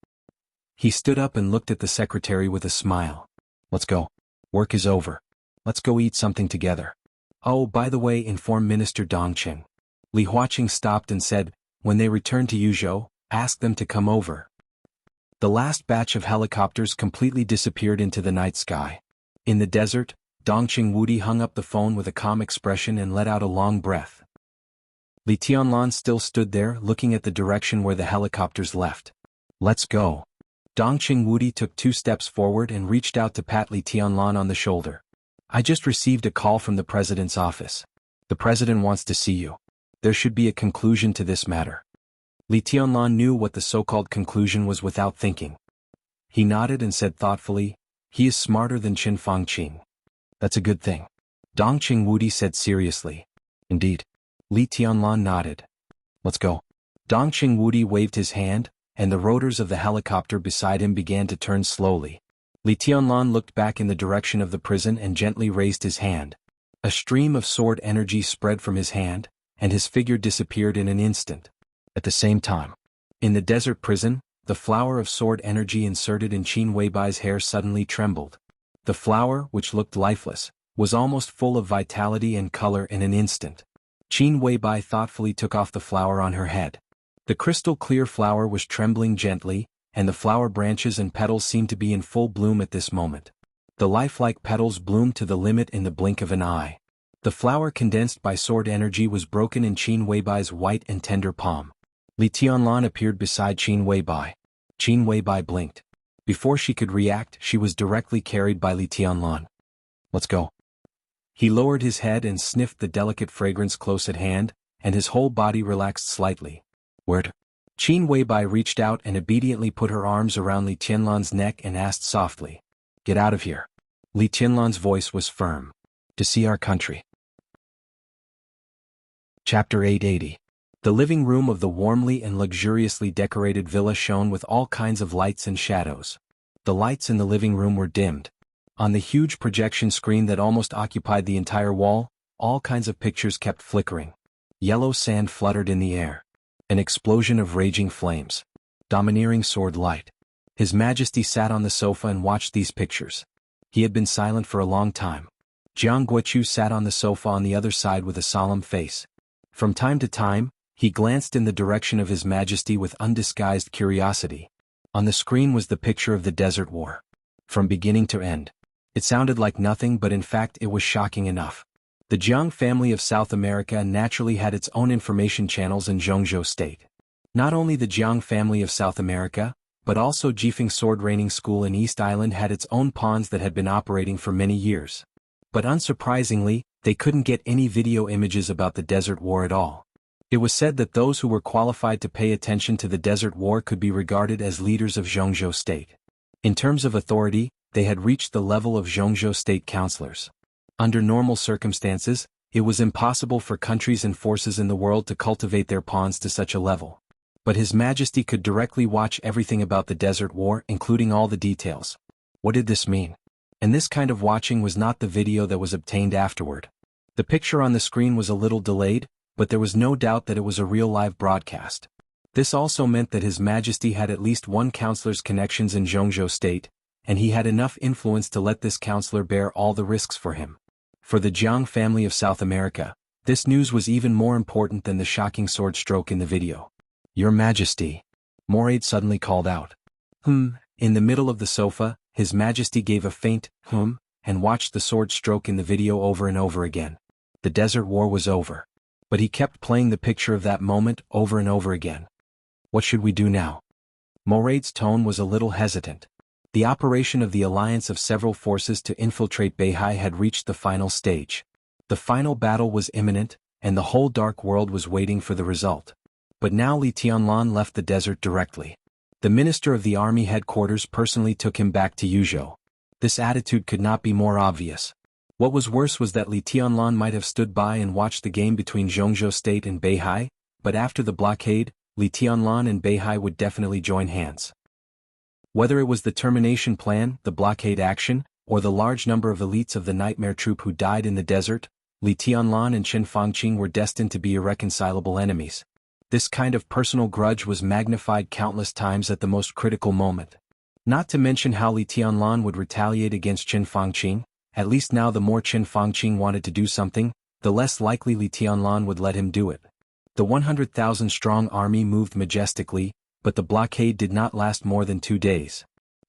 He stood up and looked at the secretary with a smile. Let's go. Work is over. Let's go eat something together. Oh, by the way, inform Minister Dongqing. Li Huaqing stopped and said, when they return to Yuzhou, ask them to come over. The last batch of helicopters completely disappeared into the night sky. In the desert, Dongqing Wudi hung up the phone with a calm expression and let out a long breath. Li Tianlan still stood there, looking at the direction where the helicopters left. Let's go. Dongqing Wudi took 2 steps forward and reached out to pat Li Tianlan on the shoulder. I just received a call from the president's office. The president wants to see you. There should be a conclusion to this matter. Li Tianlan knew what the so-called conclusion was without thinking. He nodded and said thoughtfully, he is smarter than Qin Fangqing. That's a good thing. Dongqing Wudi said seriously. Indeed. Li Tianlan nodded. Let's go. Dongqing Wudi waved his hand, and the rotors of the helicopter beside him began to turn slowly. Li Tianlan looked back in the direction of the prison and gently raised his hand. A stream of sword energy spread from his hand, and his figure disappeared in an instant. At the same time, in the desert prison, the flower of sword energy inserted in Qin Weibai's hair suddenly trembled. The flower, which looked lifeless, was almost full of vitality and color in an instant. Qin Weibai thoughtfully took off the flower on her head. The crystal-clear flower was trembling gently, and the flower branches and petals seemed to be in full bloom at this moment. The lifelike petals bloomed to the limit in the blink of an eye. The flower condensed by sword energy was broken in Qin Weibai's white and tender palm. Li Tianlan appeared beside Qin Weibai. Qin Weibai blinked. Before she could react, she was directly carried by Li Tianlan. Let's go. He lowered his head and sniffed the delicate fragrance close at hand, and his whole body relaxed slightly. Where to? Qin Weibai reached out and obediently put her arms around Li Tianlan's neck and asked softly. Get out of here. Li Tianlan's voice was firm. To see our country. Chapter 880. The living room of the warmly and luxuriously decorated villa shone with all kinds of lights and shadows. The lights in the living room were dimmed. On the huge projection screen that almost occupied the entire wall, all kinds of pictures kept flickering. Yellow sand fluttered in the air. An explosion of raging flames. Domineering sword light. His Majesty sat on the sofa and watched these pictures. He had been silent for a long time. Jianghu sat on the sofa on the other side with a solemn face. From time to time, he glanced in the direction of His Majesty with undisguised curiosity. On the screen was the picture of the Desert War. From beginning to end. It sounded like nothing, but in fact it was shocking enough. The Jiang family of South America naturally had its own information channels in Jianghu State. Not only the Jiang family of South America, but also Jifeng Sword Training School in East Island had its own pawns that had been operating for many years. But unsurprisingly, they couldn't get any video images about the Desert War at all. It was said that those who were qualified to pay attention to the Desert War could be regarded as leaders of Jianghu State. In terms of authority, they had reached the level of Jianghu State councillors. Under normal circumstances, it was impossible for countries and forces in the world to cultivate their pawns to such a level. But His Majesty could directly watch everything about the Desert War, including all the details. What did this mean? And this kind of watching was not the video that was obtained afterward. The picture on the screen was a little delayed, but there was no doubt that it was a real live broadcast. This also meant that His Majesty had at least one councillor's connections in Jianghu State, and he had enough influence to let this councillor bear all the risks for him. For the Jiang family of South America, this news was even more important than the shocking sword stroke in the video. Your Majesty, Moraid suddenly called out. In the middle of the sofa, His Majesty gave a faint and watched the sword stroke in the video over and over again. The desert war was over. But he kept playing the picture of that moment over and over again. What should we do now? Moraid's tone was a little hesitant. The operation of the alliance of several forces to infiltrate Beihai had reached the final stage. The final battle was imminent, and the whole dark world was waiting for the result. But now Li Tianlan left the desert directly. The minister of the army headquarters personally took him back to Yuzhou. This attitude could not be more obvious. What was worse was that Li Tianlan might have stood by and watched the game between Zhongzhou State and Beihai, but after the blockade, Li Tianlan and Beihai would definitely join hands. Whether it was the termination plan, the blockade action, or the large number of elites of the Nightmare Troop who died in the desert, Li Tianlan and Chen Fangqing were destined to be irreconcilable enemies. This kind of personal grudge was magnified countless times at the most critical moment. Not to mention how Li Tianlan would retaliate against Chen Fangqing. At least now the more Chen Fangqing wanted to do something, the less likely Li Tianlan would let him do it. The 100,000-strong army moved majestically, but the blockade did not last more than 2 days.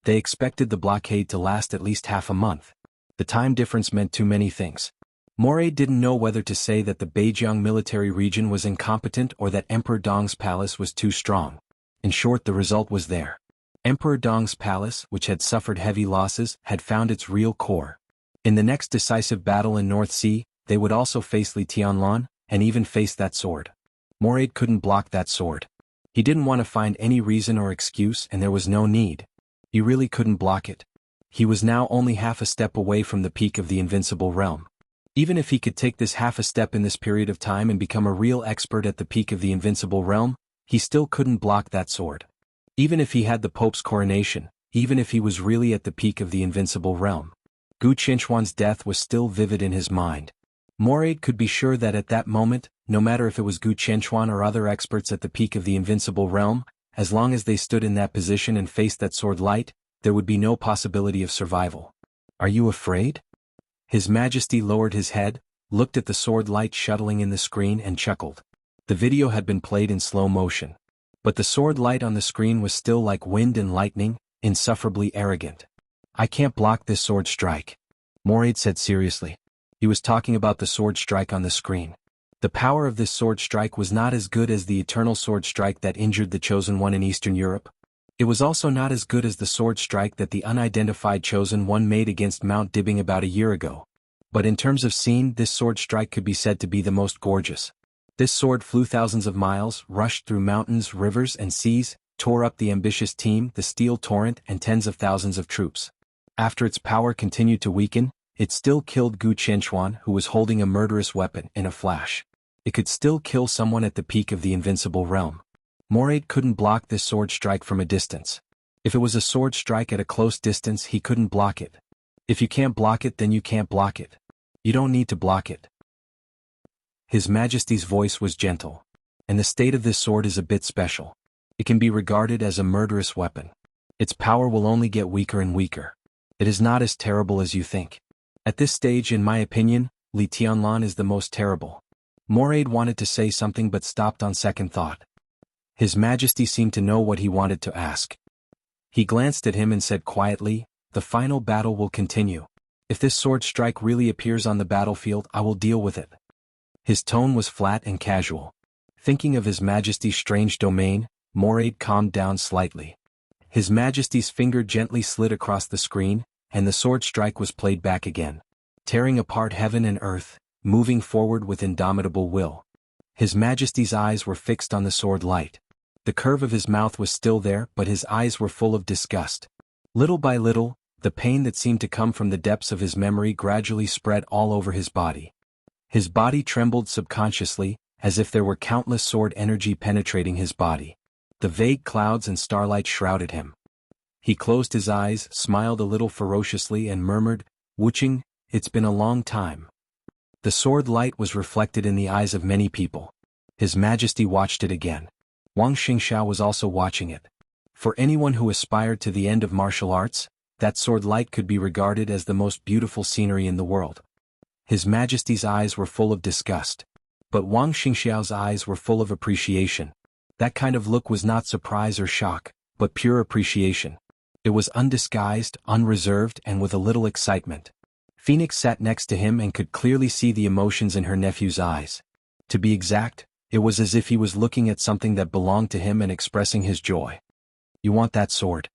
They expected the blockade to last at least half a month. The time difference meant too many things. Moraid didn't know whether to say that the Beijiang military region was incompetent or that Emperor Dong's palace was too strong. In short, the result was there. Emperor Dong's palace, which had suffered heavy losses, had found its real core. In the next decisive battle in North Sea, they would also face Li Tianlan, and even face that sword. Moraid couldn't block that sword. He didn't want to find any reason or excuse, and there was no need. He really couldn't block it. He was now only half a step away from the peak of the invincible realm. Even if he could take this half a step in this period of time and become a real expert at the peak of the invincible realm, he still couldn't block that sword. Even if he had the Pope's coronation, even if he was really at the peak of the invincible realm. Gu Qianchuan's death was still vivid in his mind. Moraid could be sure that at that moment, no matter if it was Gu Qianchuan or other experts at the peak of the invincible realm, as long as they stood in that position and faced that sword light, there would be no possibility of survival. Are you afraid? His Majesty lowered his head, looked at the sword light shuttling in the screen and chuckled. The video had been played in slow motion. But the sword light on the screen was still like wind and lightning, insufferably arrogant. I can't block this sword strike. Moraid said seriously. He was talking about the sword strike on the screen. The power of this sword strike was not as good as the eternal sword strike that injured the Chosen One in Eastern Europe. It was also not as good as the sword strike that the unidentified Chosen One made against Mount Dibbing about a year ago. But in terms of scene, this sword strike could be said to be the most gorgeous. This sword flew thousands of miles, rushed through mountains, rivers, and seas, tore up the ambitious team, the steel torrent, and tens of thousands of troops. After its power continued to weaken, it still killed Gu Qianchuan, who was holding a murderous weapon, in a flash. It could still kill someone at the peak of the invincible realm. Moraid couldn't block this sword strike from a distance. If it was a sword strike at a close distance, he couldn't block it. If you can't block it, then you can't block it. You don't need to block it. His Majesty's voice was gentle. And the state of this sword is a bit special. It can be regarded as a murderous weapon. Its power will only get weaker and weaker. It is not as terrible as you think. At this stage, in my opinion, Li Tianlan is the most terrible. Moraid wanted to say something but stopped on second thought. His Majesty seemed to know what he wanted to ask. He glanced at him and said quietly, "The final battle will continue. If this sword strike really appears on the battlefield, I will deal with it." His tone was flat and casual. Thinking of His Majesty's strange domain, Moraid calmed down slightly. His Majesty's finger gently slid across the screen, and the sword strike was played back again. Tearing apart heaven and earth, moving forward with indomitable will. His Majesty's eyes were fixed on the sword light. The curve of his mouth was still there, but his eyes were full of disgust. Little by little, the pain that seemed to come from the depths of his memory gradually spread all over his body. His body trembled subconsciously, as if there were countless sword energy penetrating his body. The vague clouds and starlight shrouded him. He closed his eyes, smiled a little ferociously and murmured, "Wuxia, it's been a long time." The sword light was reflected in the eyes of many people. His Majesty watched it again. Wang Xingxiao was also watching it. For anyone who aspired to the end of martial arts, that sword light could be regarded as the most beautiful scenery in the world. His Majesty's eyes were full of disgust. But Wang Xingxiao's eyes were full of appreciation. That kind of look was not surprise or shock, but pure appreciation. It was undisguised, unreserved, and with a little excitement. Phoenix sat next to him and could clearly see the emotions in her nephew's eyes. To be exact, it was as if he was looking at something that belonged to him and expressing his joy. "You want that sword?"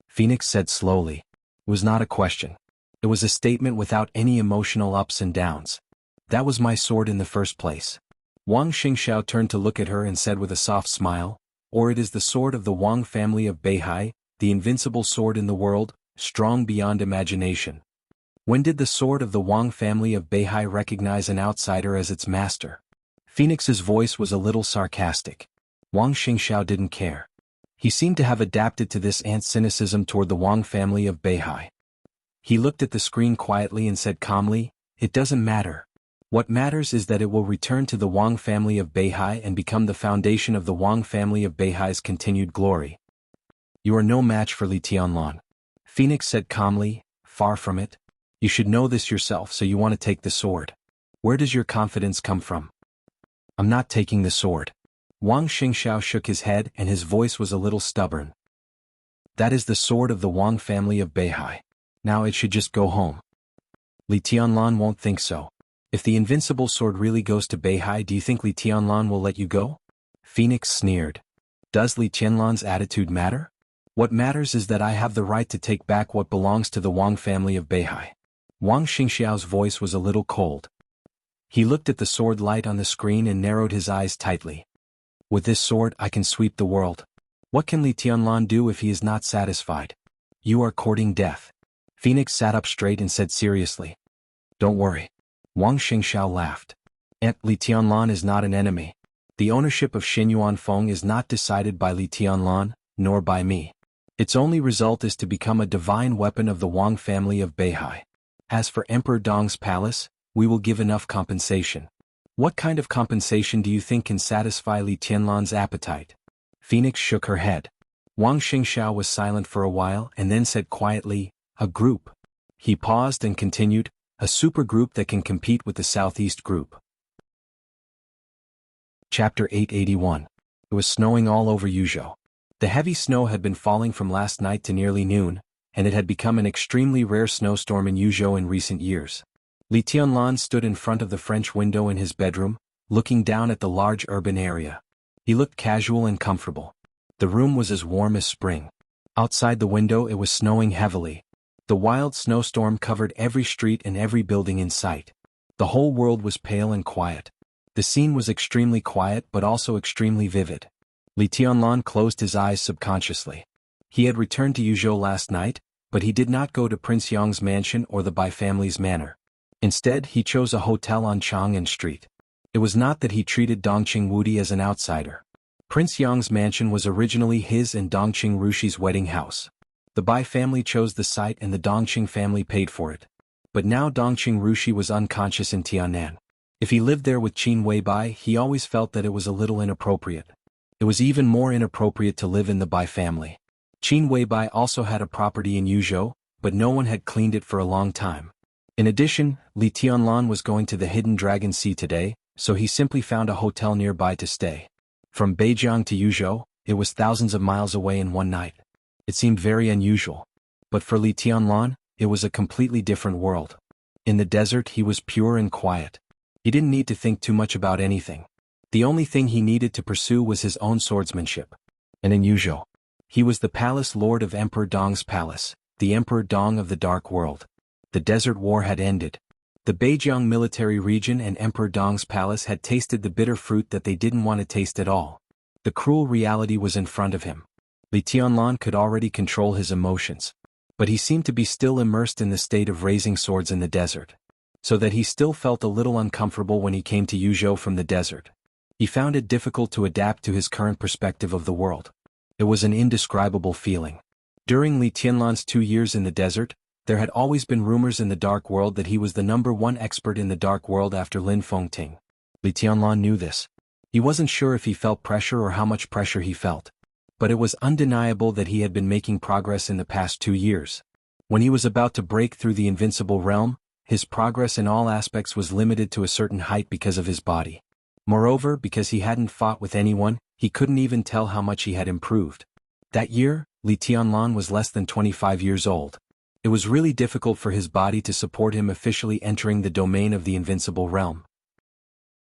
Phoenix said slowly. It was not a question. It was a statement without any emotional ups and downs. "That was my sword in the first place." Wang Xingxiao turned to look at her and said with a soft smile, "Or it is the sword of the Wang family of Beihai, the invincible sword in the world, strong beyond imagination." When did the sword of the Wang family of Beihai recognize an outsider as its master? Phoenix's voice was a little sarcastic. Wang Xingxiao didn't care. He seemed to have adapted to this aunt's cynicism toward the Wang family of Beihai. He looked at the screen quietly and said calmly, "It doesn't matter. What matters is that it will return to the Wang family of Beihai and become the foundation of the Wang family of Beihai's continued glory." "You are no match for Li Tianlan," Phoenix said calmly. "Far from it. You should know this yourself, so you want to take the sword. Where does your confidence come from?" "I'm not taking the sword." Wang Xingxiao shook his head and his voice was a little stubborn. "That is the sword of the Wang family of Beihai. Now it should just go home." "Li Tianlan won't think so. If the invincible sword really goes to Beihai, do you think Li Tianlan will let you go?" Phoenix sneered. "Does Li Tianlan's attitude matter? What matters is that I have the right to take back what belongs to the Wang family of Beihai." Wang Xingxiao's voice was a little cold. He looked at the sword light on the screen and narrowed his eyes tightly. "With this sword I can sweep the world. What can Li Tianlan do if he is not satisfied?" "You are courting death." Phoenix sat up straight and said seriously. "Don't worry." Wang Xingxiao laughed. "Aunt, Li Tianlan is not an enemy. The ownership of Xinyuan Feng is not decided by Li Tianlan, nor by me. Its only result is to become a divine weapon of the Wang family of Beihai. As for Emperor Dong's palace, we will give enough compensation." "What kind of compensation do you think can satisfy Li Tianlan's appetite?" Phoenix shook her head. Wang Xingxiao was silent for a while and then said quietly, "A group." He paused and continued, "A supergroup that can compete with the Southeast Group." Chapter 881. It was snowing all over Yuzhou. The heavy snow had been falling from last night to nearly noon, and it had become an extremely rare snowstorm in Yuzhou in recent years. Li Tianlan stood in front of the French window in his bedroom, looking down at the large urban area. He looked casual and comfortable. The room was as warm as spring. Outside the window it was snowing heavily. The wild snowstorm covered every street and every building in sight. The whole world was pale and quiet. The scene was extremely quiet but also extremely vivid. Li Tianlan closed his eyes subconsciously. He had returned to Yuzhou last night, but he did not go to Prince Yang's mansion or the Bai family's manor. Instead, he chose a hotel on Chang'an Street. It was not that he treated Dongqing Wudi as an outsider. Prince Yang's mansion was originally his and Dongqing Rushi's wedding house. The Bai family chose the site and the Dongqing family paid for it. But now Dongqing Rushi was unconscious in Tianan. If he lived there with Qin Weibai, he always felt that it was a little inappropriate. It was even more inappropriate to live in the Bai family. Qin Weibai also had a property in Yuzhou, but no one had cleaned it for a long time. In addition, Li Tianlan was going to the Hidden Dragon Sea today, so he simply found a hotel nearby to stay. From Beijiang to Yuzhou, it was thousands of miles away in one night. It seemed very unusual. But for Li Tianlan, it was a completely different world. In the desert he was pure and quiet. He didn't need to think too much about anything. The only thing he needed to pursue was his own swordsmanship. And in Yuzhou, he was the palace lord of Emperor Dong's palace, the Emperor Dong of the Dark World. The Desert War had ended. The Beijiang military region and Emperor Dong's palace had tasted the bitter fruit that they didn't want to taste at all. The cruel reality was in front of him. Li Tianlan could already control his emotions. But he seemed to be still immersed in the state of raising swords in the desert. So that he still felt a little uncomfortable when he came to Yuzhou from the desert. He found it difficult to adapt to his current perspective of the world. It was an indescribable feeling. During Li Tianlan's 2 years in the desert, there had always been rumors in the Dark World that he was the #1 expert in the Dark World after Lin Fengting. Li Tianlan knew this. He wasn't sure if he felt pressure or how much pressure he felt. But it was undeniable that he had been making progress in the past 2 years. When he was about to break through the invincible realm, his progress in all aspects was limited to a certain height because of his body. Moreover, because he hadn't fought with anyone, he couldn't even tell how much he had improved. That year, Li Tianlan was less than 25 years old. It was really difficult for his body to support him officially entering the domain of the invincible realm.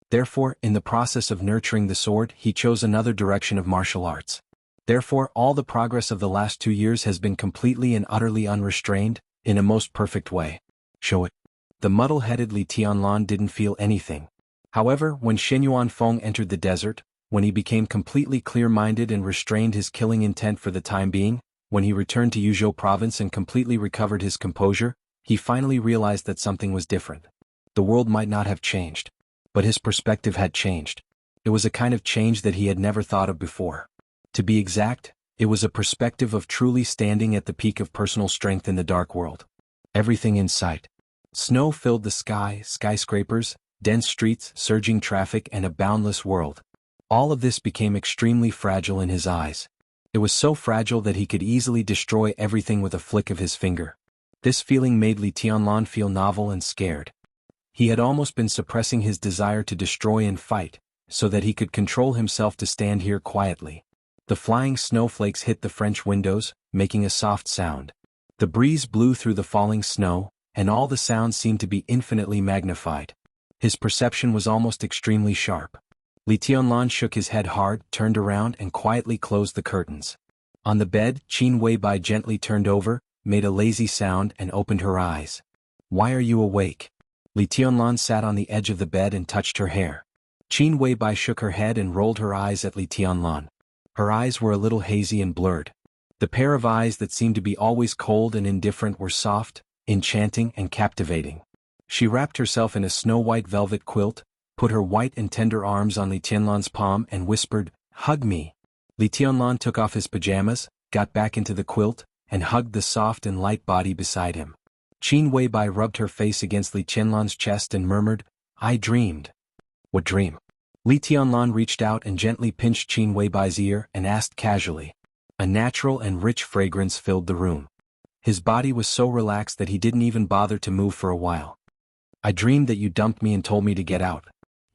Therefore, in the process of nurturing the sword, he chose another direction of martial arts. Therefore, all the progress of the last 2 years has been completely and utterly unrestrained, in a most perfect way. Show it. The muddle-headed Li Tianlan didn't feel anything. However, when Shen Yuanfeng entered the desert, when he became completely clear-minded and restrained his killing intent for the time being, when he returned to Yuzhou province and completely recovered his composure, he finally realized that something was different. The world might not have changed, but his perspective had changed. It was a kind of change that he had never thought of before. To be exact, it was a perspective of truly standing at the peak of personal strength in the dark world. Everything in sight. Snow filled the sky, skyscrapers, dense streets, surging traffic, and a boundless world. All of this became extremely fragile in his eyes. It was so fragile that he could easily destroy everything with a flick of his finger. This feeling made Li Tianlan feel novel and scared. He had almost been suppressing his desire to destroy and fight, so that he could control himself to stand here quietly. The flying snowflakes hit the French windows, making a soft sound. The breeze blew through the falling snow, and all the sounds seemed to be infinitely magnified. His perception was almost extremely sharp. Li Tianlan shook his head hard, turned around, and quietly closed the curtains. On the bed, Qin Weibai gently turned over, made a lazy sound, and opened her eyes. "Why are you awake?" Li Tianlan sat on the edge of the bed and touched her hair. Qin Weibai shook her head and rolled her eyes at Li Tianlan. Her eyes were a little hazy and blurred. The pair of eyes that seemed to be always cold and indifferent were soft, enchanting, and captivating. She wrapped herself in a snow-white velvet quilt, put her white and tender arms on Li Tianlan's palm and whispered, "Hug me." Li Tianlan took off his pajamas, got back into the quilt, and hugged the soft and light body beside him. Qin Weibai rubbed her face against Li Tianlan's chest and murmured, "I dreamed." "What dream?" Li Tianlan reached out and gently pinched Qin Weibai's ear and asked casually. A natural and rich fragrance filled the room. His body was so relaxed that he didn't even bother to move for a while. "I dreamed that you dumped me and told me to get out.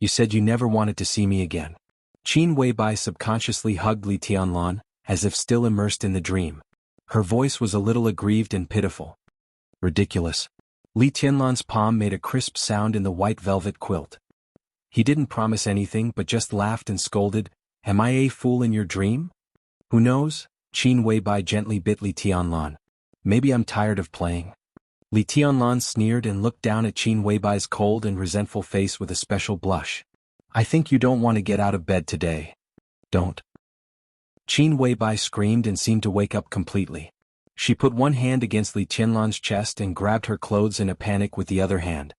You said you never wanted to see me again." Qin Weibai subconsciously hugged Li Tianlan, as if still immersed in the dream. Her voice was a little aggrieved and pitiful. "Ridiculous." Li Tianlan's palm made a crisp sound in the white velvet quilt. He didn't promise anything but just laughed and scolded, "Am I a fool in your dream?" "Who knows?" Qin Weibai gently bit Li Tianlan. "Maybe I'm tired of playing." Li Tianlan sneered and looked down at Qin Weibai's cold and resentful face with a special blush. "I think you don't want to get out of bed today." "Don't." Qin Weibai screamed and seemed to wake up completely. She put one hand against Li Tianlan's chest and grabbed her clothes in a panic with the other hand.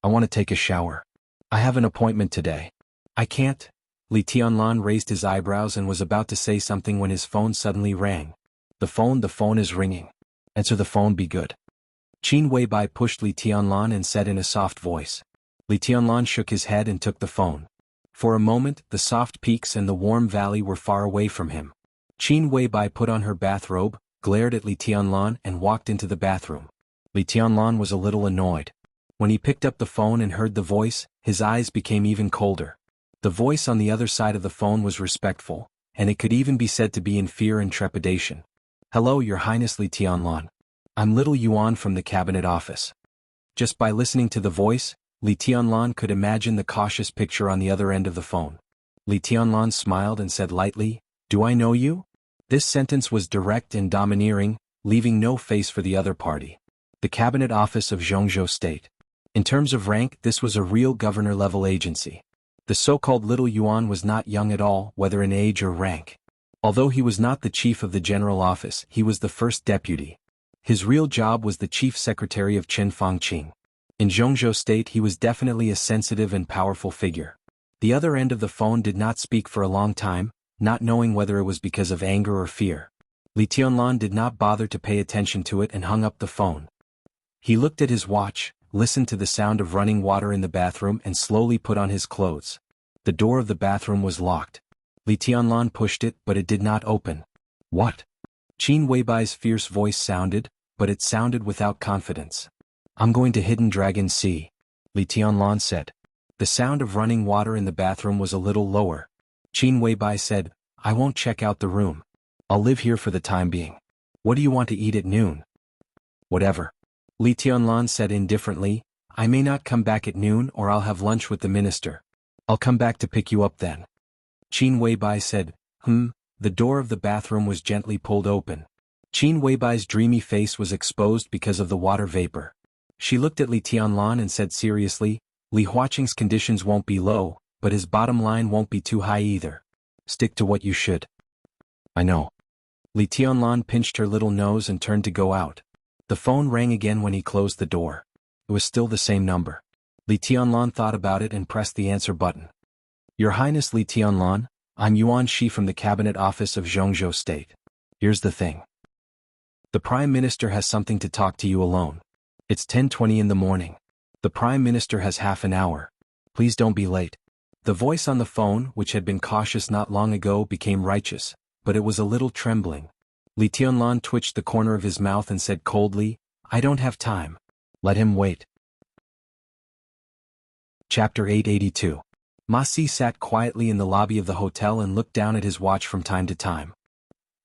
"I want to take a shower. I have an appointment today." "I can't." Li Tianlan raised his eyebrows and was about to say something when his phone suddenly rang. The phone is ringing." "Answer the phone, be good." Qin Weibai pushed Li Tianlan and said in a soft voice. Li Tianlan shook his head and took the phone. For a moment, the soft peaks and the warm valley were far away from him. Qin Weibai put on her bathrobe, glared at Li Tianlan and walked into the bathroom. Li Tianlan was a little annoyed. When he picked up the phone and heard the voice, his eyes became even colder. The voice on the other side of the phone was respectful, and it could even be said to be in fear and trepidation. "Hello, Your Highness Li Tianlan. I'm Little Yuan from the cabinet office." Just by listening to the voice, Li Tianlan could imagine the cautious picture on the other end of the phone. Li Tianlan smiled and said lightly, "Do I know you?" This sentence was direct and domineering, leaving no face for the other party. The cabinet office of Jianghu State. In terms of rank, this was a real governor-level agency. The so-called Little Yuan was not young at all, whether in age or rank. Although he was not the chief of the general office, he was the first deputy. His real job was the chief secretary of Chen Fangqing. In Jianghu State he was definitely a sensitive and powerful figure. The other end of the phone did not speak for a long time, not knowing whether it was because of anger or fear. Li Tianlan did not bother to pay attention to it and hung up the phone. He looked at his watch, listened to the sound of running water in the bathroom and slowly put on his clothes. The door of the bathroom was locked. Li Tianlan pushed it, but it did not open. "What?" Qin Weibai's fierce voice sounded, but it sounded without confidence. "I'm going to Hidden Dragon Sea," Li Tianlan said. The sound of running water in the bathroom was a little lower. Qin Weibai said, "I won't check out the room." I'll live here for the time being. What do you want to eat at noon? Whatever. Li Tianlan said indifferently, I may not come back at noon or I'll have lunch with the minister. I'll come back to pick you up then. Qin Weibai said, The door of the bathroom was gently pulled open. Qin Weibai's dreamy face was exposed because of the water vapor. She looked at Li Tianlan and said seriously, Li Huaqing's conditions won't be low, but his bottom line won't be too high either. Stick to what you should. I know. Li Tianlan pinched her little nose and turned to go out. The phone rang again when he closed the door. It was still the same number. Li Tianlan thought about it and pressed the answer button. Your Highness Li Tianlan, I'm Yuan Shi from the Cabinet Office of Jianghu State. Here's the thing. The Prime Minister has something to talk to you alone. It's 10:20 in the morning. The Prime Minister has half an hour. Please don't be late. The voice on the phone, which had been cautious not long ago, became righteous, but it was a little trembling. Li Tianlan twitched the corner of his mouth and said coldly, I don't have time. Let him wait. Chapter 882. Ma Si sat quietly in the lobby of the hotel and looked down at his watch from time to time.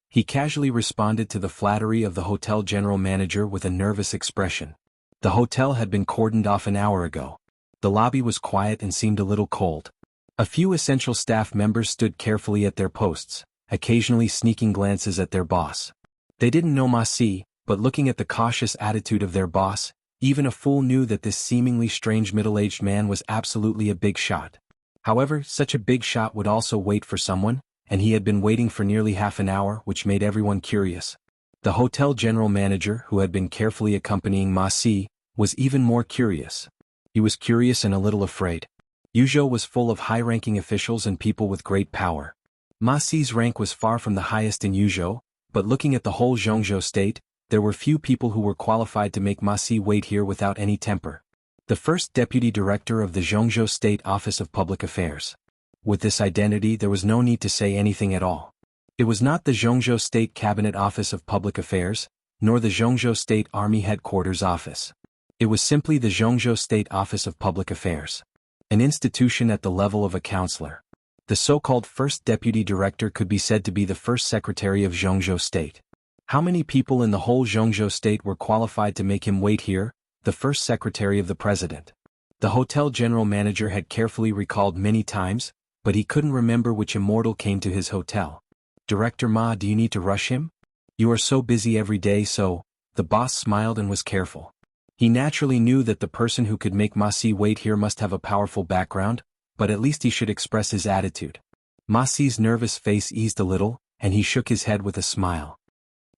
He casually responded to the flattery of the hotel general manager with a nervous expression. The hotel had been cordoned off an hour ago. The lobby was quiet and seemed a little cold. A few essential staff members stood carefully at their posts, occasionally sneaking glances at their boss. They didn't know Ma Si, but looking at the cautious attitude of their boss, even a fool knew that this seemingly strange middle-aged man was absolutely a big shot. However, such a big shot would also wait for someone, and he had been waiting for nearly half an hour, which made everyone curious. The hotel general manager, who had been carefully accompanying Ma Si, was even more curious. He was curious and a little afraid. Yuzhou was full of high-ranking officials and people with great power. Ma Si's rank was far from the highest in Yuzhou, but looking at the whole Jianghu state, there were few people who were qualified to make Ma Si wait here without any temper. The first deputy director of the Jianghu State Office of Public Affairs. With this identity there was no need to say anything at all. It was not the Jianghu State Cabinet Office of Public Affairs, nor the Jianghu State Army Headquarters Office. It was simply the Jianghu State Office of Public Affairs. An institution at the level of a counselor. The so-called first deputy director could be said to be the first secretary of Jianghu State. How many people in the whole Jianghu State were qualified to make him wait here? The first secretary of the president. The hotel general manager had carefully recalled many times, but he couldn't remember which immortal came to his hotel. Director Ma, do you need to rush him? You are so busy every day, so. The boss smiled and was careful. He naturally knew that the person who could make Ma Si wait here must have a powerful background, but at least he should express his attitude. Ma Si's nervous face eased a little, and he shook his head with a smile.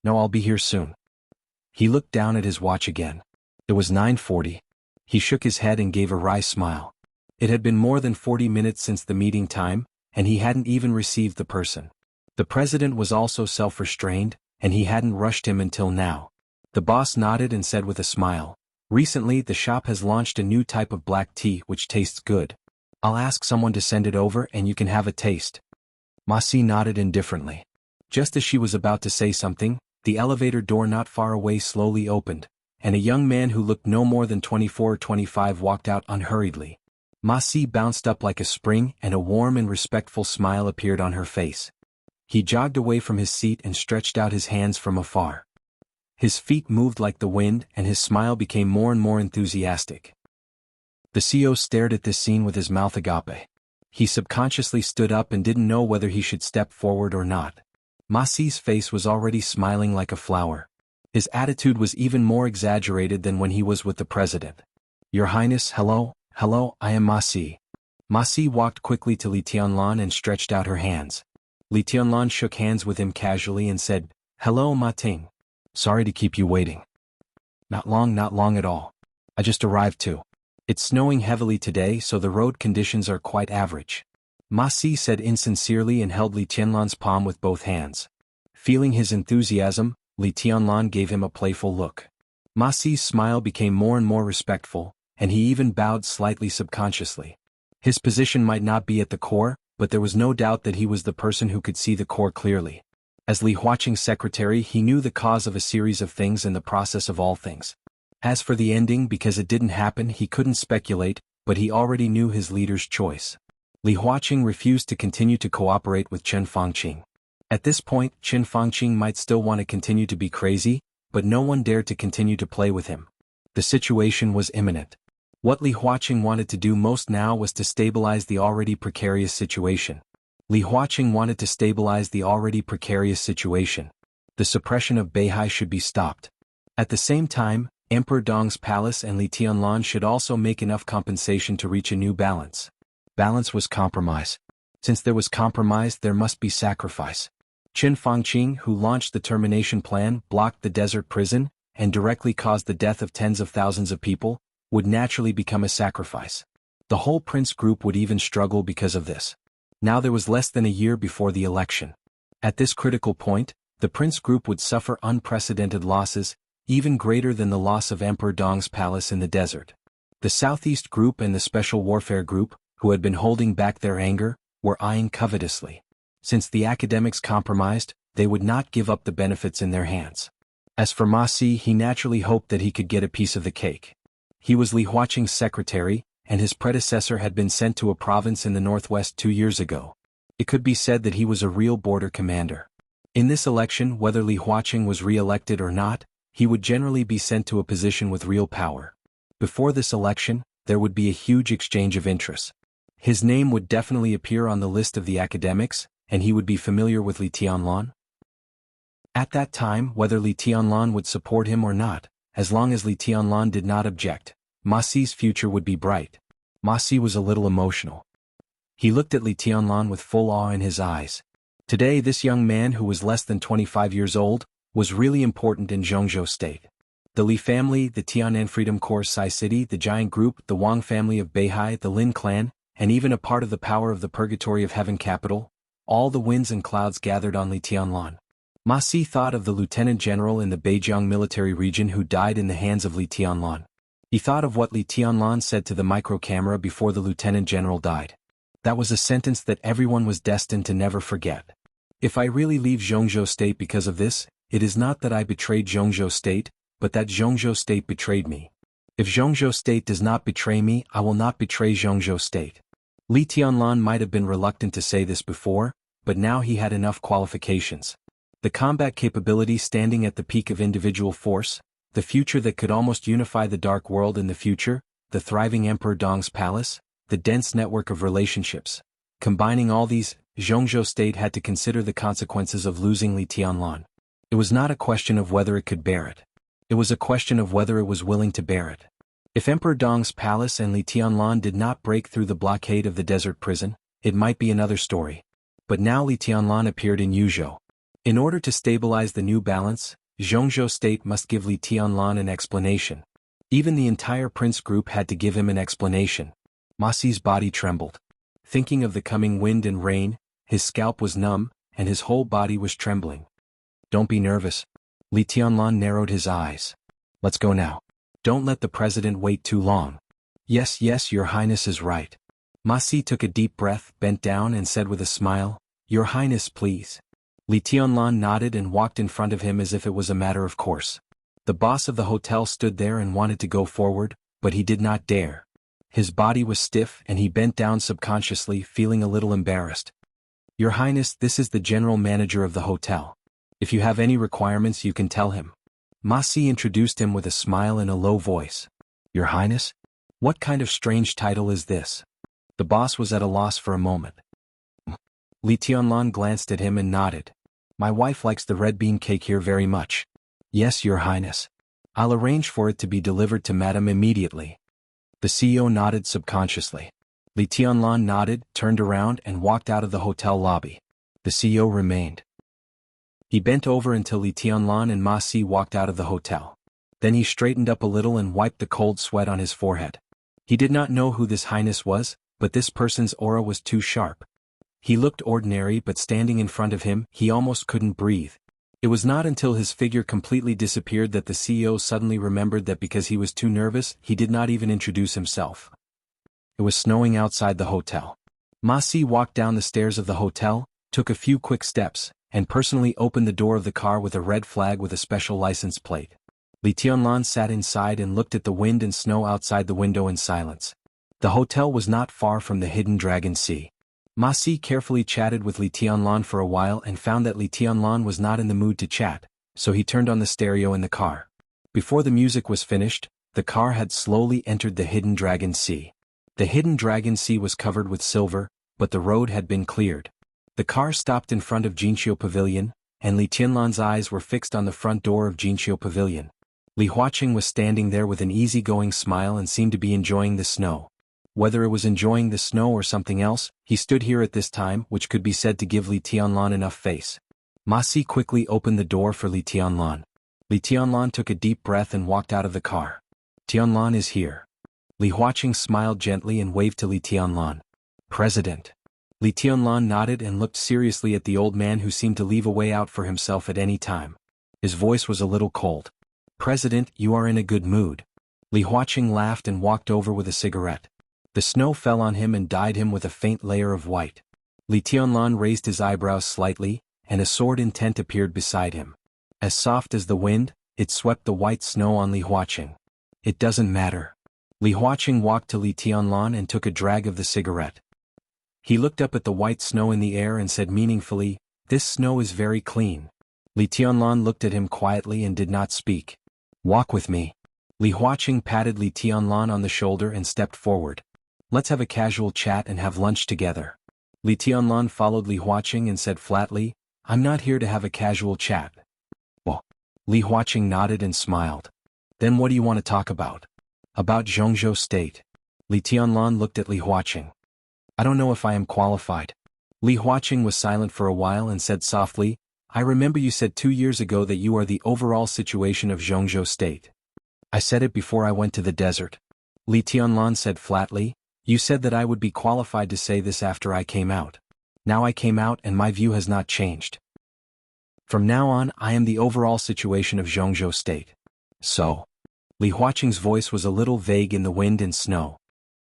No, I'll be here soon. He looked down at his watch again. It was 9:40. He shook his head and gave a wry smile. It had been more than 40 minutes since the meeting time, and he hadn't even received the person. The president was also self-restrained, and he hadn't rushed him until now. The boss nodded and said with a smile, Recently the shop has launched a new type of black tea which tastes good. I'll ask someone to send it over and you can have a taste. Ma Si nodded indifferently. Just as she was about to say something, the elevator door not far away slowly opened, and a young man who looked no more than 24 or 25 walked out unhurriedly. Ma Si bounced up like a spring and a warm and respectful smile appeared on her face. He jogged away from his seat and stretched out his hands from afar. His feet moved like the wind and his smile became more and more enthusiastic. The CEO stared at this scene with his mouth agape. He subconsciously stood up and didn't know whether he should step forward or not. Ma Si's face was already smiling like a flower. His attitude was even more exaggerated than when he was with the president. Your Highness, hello, I am Ma Si. Ma Si walked quickly to Li Tianlan and stretched out her hands. Li Tianlan shook hands with him casually and said, Hello Ma Ting. Sorry to keep you waiting. Not long at all. I just arrived too. It's snowing heavily today so the road conditions are quite average. Ma Si said insincerely and held Li Tianlan's palm with both hands. Feeling his enthusiasm, Li Tianlan gave him a playful look. Ma Si's smile became more and more respectful, and he even bowed slightly subconsciously. His position might not be at the core, but there was no doubt that he was the person who could see the core clearly. As Li Huaqing's secretary, he knew the cause of a series of things and the process of all things. As for the ending, because it didn't happen, he couldn't speculate, but he already knew his leader's choice. Li Huaqing refused to continue to cooperate with Chen Fangqing. At this point, Qin Fangqing might still want to continue to be crazy, but no one dared to continue to play with him. The situation was imminent. What Li Huaqing wanted to do most now was to stabilize the already precarious situation. Li Huaqing wanted to stabilize the already precarious situation. The suppression of Beihai should be stopped. At the same time, Emperor Dong's palace and Li Tianlan should also make enough compensation to reach a new balance. Balance was compromise. Since there was compromise, there must be sacrifice. Qin Fangqing, who launched the termination plan, blocked the desert prison, and directly caused the death of tens of thousands of people, would naturally become a sacrifice. The whole prince group would even struggle because of this. Now there was less than a year before the election. At this critical point, the prince group would suffer unprecedented losses, even greater than the loss of Emperor Dong's palace in the desert. The Southeast Group and the Special Warfare Group, who had been holding back their anger, were eyeing covetously. Since the academics compromised, they would not give up the benefits in their hands. As for Ma Si, he naturally hoped that he could get a piece of the cake. He was Li Huaqing's secretary, and his predecessor had been sent to a province in the northwest 2 years ago. It could be said that he was a real border commander. In this election, whether Li Huaqing was re-elected or not, he would generally be sent to a position with real power. Before this election, there would be a huge exchange of interests. His name would definitely appear on the list of the academics, and he would be familiar with Li Tianlan. At that time, whether Li Tianlan would support him or not, as long as Li Tianlan did not object, Ma Si's future would be bright. Ma Si was a little emotional. He looked at Li Tianlan with full awe in his eyes. Today this young man, who was less than 25 years old, was really important in Jianghu state. The Li family, the Tianan Freedom Corps Sai City, the Giant Group, the Wang family of Beihai, the Lin clan, and even a part of the power of the Purgatory of Heaven capital, all the winds and clouds gathered on Li Tianlan. Ma Si thought of the lieutenant general in the Beijiang military region who died in the hands of Li Tianlan. He thought of what Li Tianlan said to the micro-camera before the lieutenant general died. That was a sentence that everyone was destined to never forget. If I really leave Jianghu state because of this, it is not that I betrayed Jianghu state, but that Jianghu state betrayed me. If Jianghu state does not betray me, I will not betray Jianghu state. Li Tianlan might have been reluctant to say this before, but now he had enough qualifications. The combat capability standing at the peak of individual force, the future that could almost unify the dark world in the future, the thriving Emperor Dong's palace, the dense network of relationships. Combining all these, Jianghu state had to consider the consequences of losing Li Tianlan. It was not a question of whether it could bear it. It was a question of whether it was willing to bear it. If Emperor Dong's palace and Li Tianlan did not break through the blockade of the desert prison, it might be another story. But now Li Tianlan appeared in Yuzhou. In order to stabilize the new balance, Jianghu state must give Li Tianlan an explanation. Even the entire prince group had to give him an explanation. Ma Si's body trembled. Thinking of the coming wind and rain, his scalp was numb, and his whole body was trembling. Don't be nervous. Li Tianlan narrowed his eyes. Let's go now. Don't let the president wait too long. Yes, your highness is right. Ma Si took a deep breath, bent down and said with a smile, Your highness, please. Li Tianlan nodded and walked in front of him as if it was a matter of course. The boss of the hotel stood there and wanted to go forward, but he did not dare. His body was stiff and he bent down subconsciously, feeling a little embarrassed. Your highness, this is the general manager of the hotel. If you have any requirements you can tell him. Ma Si introduced him with a smile in a low voice. Your highness? What kind of strange title is this? The boss was at a loss for a moment. Li Tianlan glanced at him and nodded. My wife likes the red bean cake here very much. Yes, your highness. I'll arrange for it to be delivered to madam immediately. The CEO nodded subconsciously. Li Tianlan nodded, turned around and walked out of the hotel lobby. The CEO remained. He bent over until Li Tianlan and Ma Si walked out of the hotel. Then he straightened up a little and wiped the cold sweat on his forehead. He did not know who this highness was, but this person's aura was too sharp. He looked ordinary, but standing in front of him, he almost couldn't breathe. It was not until his figure completely disappeared that the CEO suddenly remembered that because he was too nervous, he did not even introduce himself. It was snowing outside the hotel. Ma Si walked down the stairs of the hotel, took a few quick steps, and personally opened the door of the car with a red flag with a special license plate. Li Tianlan sat inside and looked at the wind and snow outside the window in silence. The hotel was not far from the hidden Dragon Sea. Ma Si carefully chatted with Li Tianlan for a while and found that Li Tianlan was not in the mood to chat, so he turned on the stereo in the car. Before the music was finished, the car had slowly entered the Hidden Dragon Sea. The Hidden Dragon Sea was covered with silver, but the road had been cleared. The car stopped in front of Jinqiu Pavilion, and Li Tianlan's eyes were fixed on the front door of Jinqiu Pavilion. Li Huaqing was standing there with an easygoing smile and seemed to be enjoying the snow. Whether it was enjoying the snow or something else, he stood here at this time, which could be said to give Li Tianlan enough face. Ma Si quickly opened the door for Li Tianlan. Li Tianlan took a deep breath and walked out of the car. Tianlan is here. Li Huaqing smiled gently and waved to Li Tianlan. President. Li Tianlan nodded and looked seriously at the old man who seemed to leave a way out for himself at any time. His voice was a little cold. President, you are in a good mood. Li Huaqing laughed and walked over with a cigarette. The snow fell on him and dyed him with a faint layer of white. Li Tianlan raised his eyebrows slightly, and a sword in tent appeared beside him. As soft as the wind, it swept the white snow on Li Huaqing. It doesn't matter. Li Huaqing walked to Li Tianlan and took a drag of the cigarette. He looked up at the white snow in the air and said meaningfully, "This snow is very clean." Li Tianlan looked at him quietly and did not speak. "Walk with me." Li Huaqing patted Li Tianlan on the shoulder and stepped forward. "Let's have a casual chat and have lunch together." Li Tianlan followed Li Huaqing and said flatly, "I'm not here to have a casual chat." "Well." Li Huaqing nodded and smiled. "Then what do you want to talk about?" "About Jianghu State." Li Tianlan looked at Li Huaqing. "I don't know if I am qualified." Li Huaqing was silent for a while and said softly, "I remember you said 2 years ago that you are the overall situation of Jianghu State." "I said it before I went to the desert." Li Tianlan said flatly, "You said that I would be qualified to say this after I came out. Now I came out and my view has not changed. From now on I am the overall situation of Jianghu State." "So?" Li Huaqing's voice was a little vague in the wind and snow.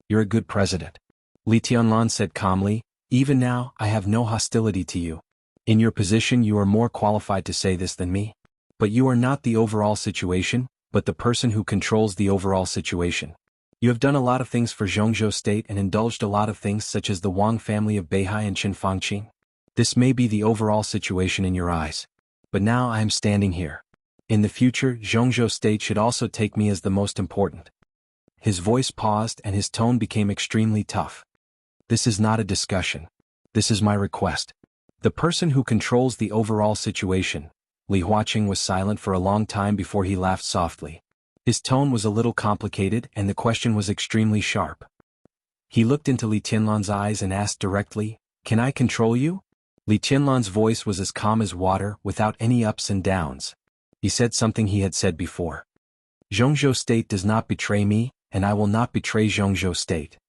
"You're a good president." Li Tianlan said calmly, "Even now I have no hostility to you. In your position you are more qualified to say this than me. But you are not the overall situation, but the person who controls the overall situation. You have done a lot of things for Jianghu State and indulged a lot of things such as the Wang family of Beihai and Qinfangqing. This may be the overall situation in your eyes. But now I am standing here. In the future Jianghu State should also take me as the most important." His voice paused and his tone became extremely tough. "This is not a discussion. This is my request. The person who controls the overall situation." Li Huaqing was silent for a long time before he laughed softly. His tone was a little complicated and the question was extremely sharp. He looked into Li Tianlan's eyes and asked directly, "Can I control you?" Li Tianlan's voice was as calm as water without any ups and downs. He said something he had said before. "Jianghu State does not betray me, and I will not betray Jianghu State."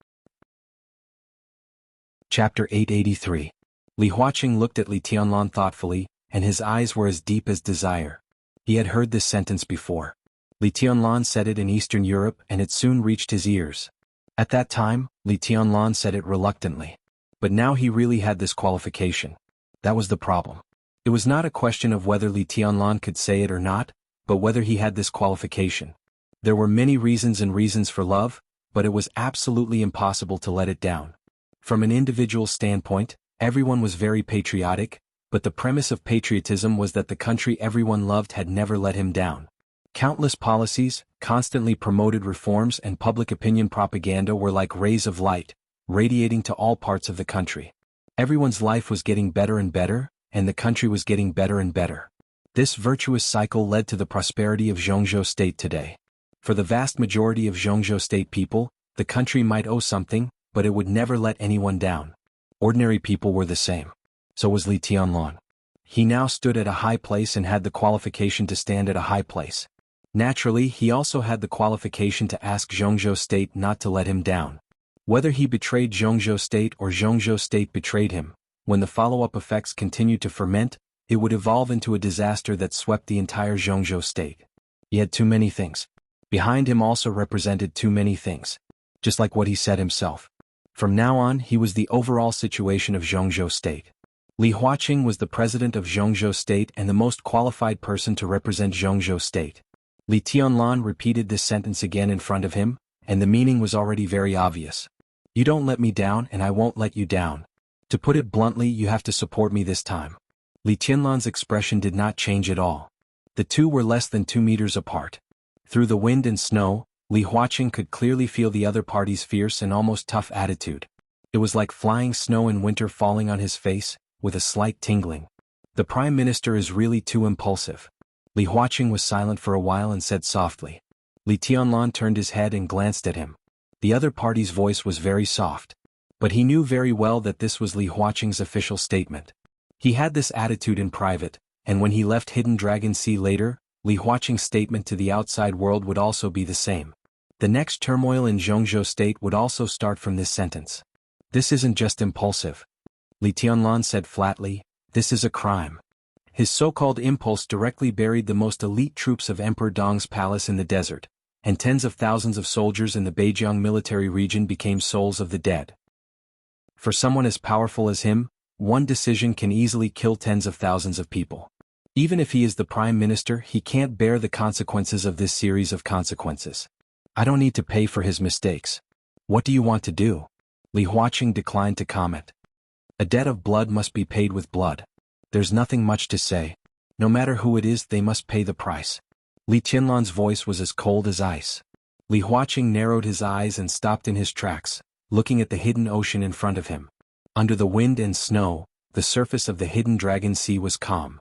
Chapter 883. Li Huaqing looked at Li Tianlan thoughtfully, and his eyes were as deep as desire. He had heard this sentence before. Li Tianlan said it in Eastern Europe and it soon reached his ears. At that time, Li Tianlan said it reluctantly. But now he really had this qualification. That was the problem. It was not a question of whether Li Tianlan could say it or not, but whether he had this qualification. There were many reasons for love, but it was absolutely impossible to let it down. From an individual standpoint, everyone was very patriotic, but the premise of patriotism was that the country everyone loved had never let him down. Countless policies, constantly promoted reforms and public opinion propaganda were like rays of light, radiating to all parts of the country. Everyone's life was getting better and better, and the country was getting better and better. This virtuous cycle led to the prosperity of Jianghu State today. For the vast majority of Jianghu State people, the country might owe something, but it would never let anyone down. Ordinary people were the same. So was Li Tianlan. He now stood at a high place and had the qualification to stand at a high place. Naturally, he also had the qualification to ask Jianghu State not to let him down. Whether he betrayed Jianghu State or Jianghu State betrayed him, when the follow-up effects continued to ferment, it would evolve into a disaster that swept the entire Jianghu State. He had too many things. Behind him also represented too many things. Just like what he said himself. From now on he was the overall situation of Jianghu State. Li Huaqing was the president of Jianghu State and the most qualified person to represent Jianghu State. Li Tianlan repeated this sentence again in front of him, and the meaning was already very obvious. "You don't let me down and I won't let you down." To put it bluntly, you have to support me this time. Li Tianlan's expression did not change at all. The two were less than 2 meters apart. Through the wind and snow, Li Huaqing could clearly feel the other party's fierce and almost tough attitude. It was like flying snow in winter falling on his face, with a slight tingling. The Prime Minister is really too impulsive. Li Huaqing was silent for a while and said softly. Li Tianlan turned his head and glanced at him. The other party's voice was very soft. But he knew very well that this was Li Huaqing's official statement. He had this attitude in private, and when he left Hidden Dragon Sea later, Li Huaqing's statement to the outside world would also be the same. The next turmoil in Jianghu state would also start from this sentence. This isn't just impulsive. Li Tianlan said flatly, this is a crime. His so-called impulse directly buried the most elite troops of Emperor Dong's palace in the desert, and tens of thousands of soldiers in the Beijiang military region became souls of the dead. For someone as powerful as him, one decision can easily kill tens of thousands of people. Even if he is the Prime Minister, he can't bear the consequences of this series of consequences. I don't need to pay for his mistakes. What do you want to do? Li Huaqing declined to comment. A debt of blood must be paid with blood. There's nothing much to say. No matter who it is, they must pay the price. Li Tianlan's voice was as cold as ice. Li Huaqing narrowed his eyes and stopped in his tracks, looking at the hidden ocean in front of him. Under the wind and snow, the surface of the Hidden Dragon Sea was calm.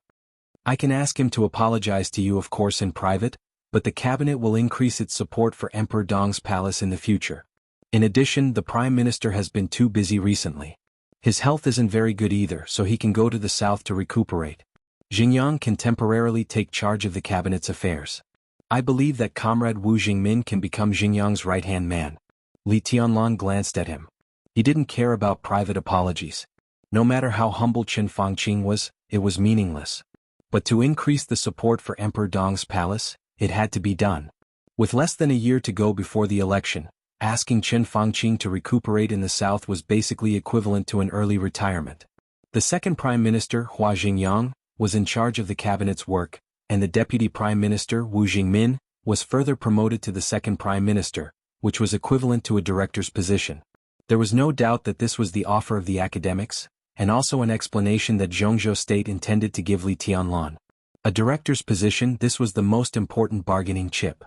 I can ask him to apologize to you, of course, in private, but the cabinet will increase its support for Emperor Dong's palace in the future. In addition, the Prime Minister has been too busy recently. His health isn't very good either, so he can go to the south to recuperate. Xinjiang can temporarily take charge of the cabinet's affairs. I believe that Comrade Wu Jingmin can become Xinjiang's right-hand man. Li Tianlan glanced at him. He didn't care about private apologies. No matter how humble Qin Fangqing was, it was meaningless. But to increase the support for Emperor Dong's palace, it had to be done. With less than a year to go before the election, asking Qin Fangqing to recuperate in the south was basically equivalent to an early retirement. The second Prime Minister, Hua Jingyang, was in charge of the cabinet's work, and the Deputy Prime Minister, Wu Jingmin, was further promoted to the second Prime Minister, which was equivalent to a director's position. There was no doubt that this was the offer of the academics, and also an explanation that Jianghu State intended to give Li Tianlan. A director's position, this was the most important bargaining chip.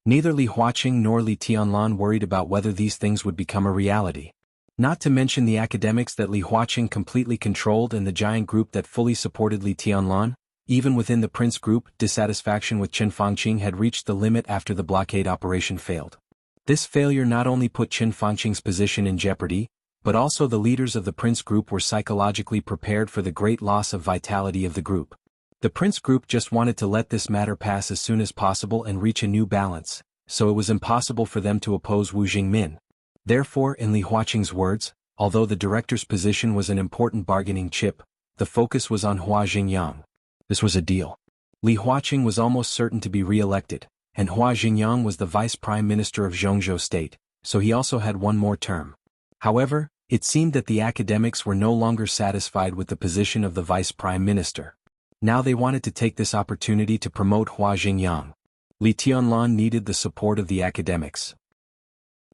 Neither Li Huaqing nor Li Tianlan worried about whether these things would become a reality. Not to mention the academics that Li Huaqing completely controlled and the giant group that fully supported Li Tianlan. Even within the Prince group, dissatisfaction with Qin Fangqing had reached the limit after the blockade operation failed. This failure not only put Qin Fangqing's position in jeopardy, but also the leaders of the Prince group were psychologically prepared for the great loss of vitality of the group. The Prince group just wanted to let this matter pass as soon as possible and reach a new balance, so it was impossible for them to oppose Wu Jingmin. Therefore, in Li Huaqing's words, although the director's position was an important bargaining chip, the focus was on Hua Jingyang. This was a deal. Li Huaqing was almost certain to be re-elected, and Hua Jingyang was the vice prime minister of Jianghu state, so he also had one more term. However, it seemed that the academics were no longer satisfied with the position of the vice prime minister. Now they wanted to take this opportunity to promote Hua Jingyang. Li Tianlan needed the support of the academics.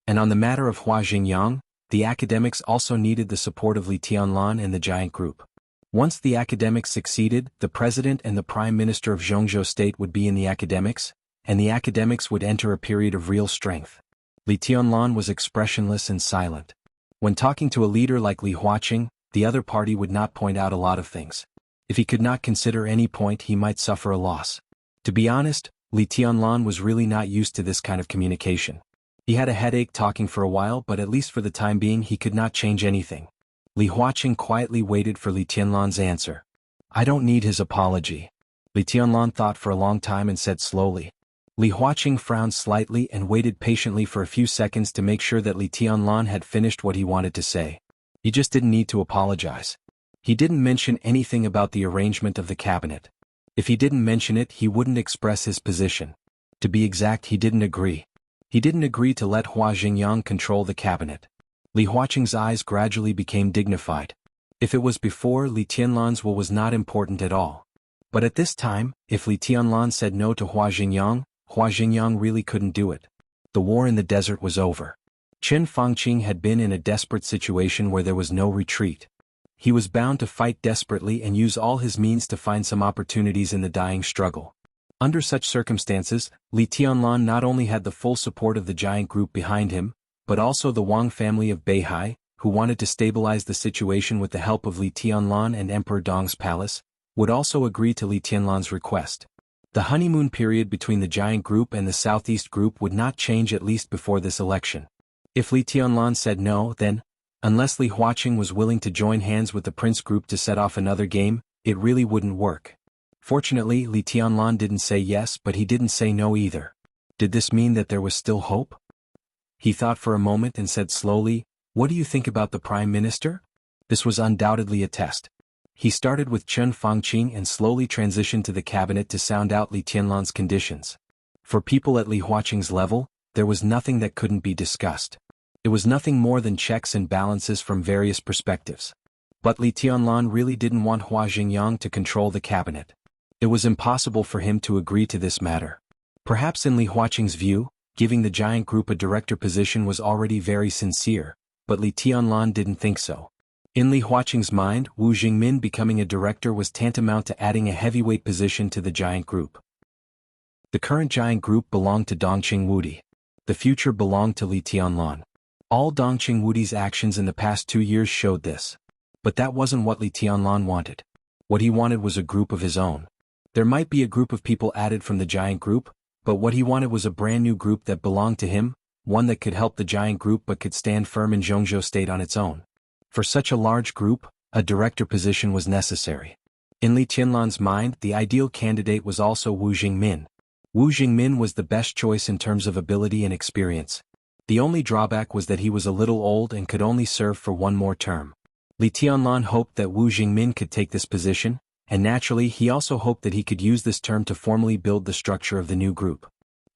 And on the matter of Hua Jingyang, the academics also needed the support of Li Tianlan and the giant group. Once the academics succeeded, the president and the prime minister of Jianghu state would be in the academics, and the academics would enter a period of real strength. Li Tianlan was expressionless and silent. When talking to a leader like Li Huaqing, the other party would not point out a lot of things. If he could not consider any point, he might suffer a loss. To be honest, Li Tianlan was really not used to this kind of communication. He had a headache talking for a while, but at least for the time being he could not change anything. Li Huaqing quietly waited for Li Tianlan's answer. I don't need his apology. Li Tianlan thought for a long time and said slowly. Li Huaqing frowned slightly and waited patiently for a few seconds to make sure that Li Tianlan had finished what he wanted to say. He just didn't need to apologize. He didn't mention anything about the arrangement of the cabinet. If he didn't mention it, he wouldn't express his position. To be exact, he didn't agree. He didn't agree to let Hua Jingyang control the cabinet. Li Huaqing's eyes gradually became dignified. If it was before, Li Tianlan's will was not important at all. But at this time, if Li Tianlan said no to Hua Jingyang really couldn't do it. The war in the desert was over. Qin Fangqing had been in a desperate situation where there was no retreat. He was bound to fight desperately and use all his means to find some opportunities in the dying struggle. Under such circumstances, Li Tianlan not only had the full support of the giant group behind him, but also the Wang family of Beihai, who wanted to stabilize the situation with the help of Li Tianlan and Emperor Dong's palace, would also agree to Li Tianlan's request. The honeymoon period between the giant group and the southeast group would not change at least before this election. If Li Tianlan said no, then, unless Li Huaqing was willing to join hands with the prince group to set off another game, it really wouldn't work. Fortunately, Li Tianlan didn't say yes, but he didn't say no either. Did this mean that there was still hope? He thought for a moment and said slowly, "What do you think about the Prime Minister?" This was undoubtedly a test. He started with Chen Fangqing and slowly transitioned to the cabinet to sound out Li Tianlan's conditions. For people at Li Huaqing's level, there was nothing that couldn't be discussed. It was nothing more than checks and balances from various perspectives. But Li Tianlan really didn't want Hua Jingyang to control the cabinet. It was impossible for him to agree to this matter. Perhaps in Li Huaqing's view, giving the giant group a director position was already very sincere, but Li Tianlan didn't think so. In Li Huaqing's mind, Wu Jingmin becoming a director was tantamount to adding a heavyweight position to the giant group. The current giant group belonged to Dongqing Wudi. The future belonged to Li Tianlan. All Dongqing Wudi's actions in the past 2 years showed this. But that wasn't what Li Tianlan wanted. What he wanted was a group of his own. There might be a group of people added from the giant group, but what he wanted was a brand new group that belonged to him, one that could help the giant group but could stand firm in Zhongzhou state on its own. For such a large group, a director position was necessary. In Li Tianlan's mind, the ideal candidate was also Wu Jingmin. Wu Jingmin was the best choice in terms of ability and experience. The only drawback was that he was a little old and could only serve for one more term. Li Tianlan hoped that Wu Jingmin could take this position, and naturally he also hoped that he could use this term to formally build the structure of the new group.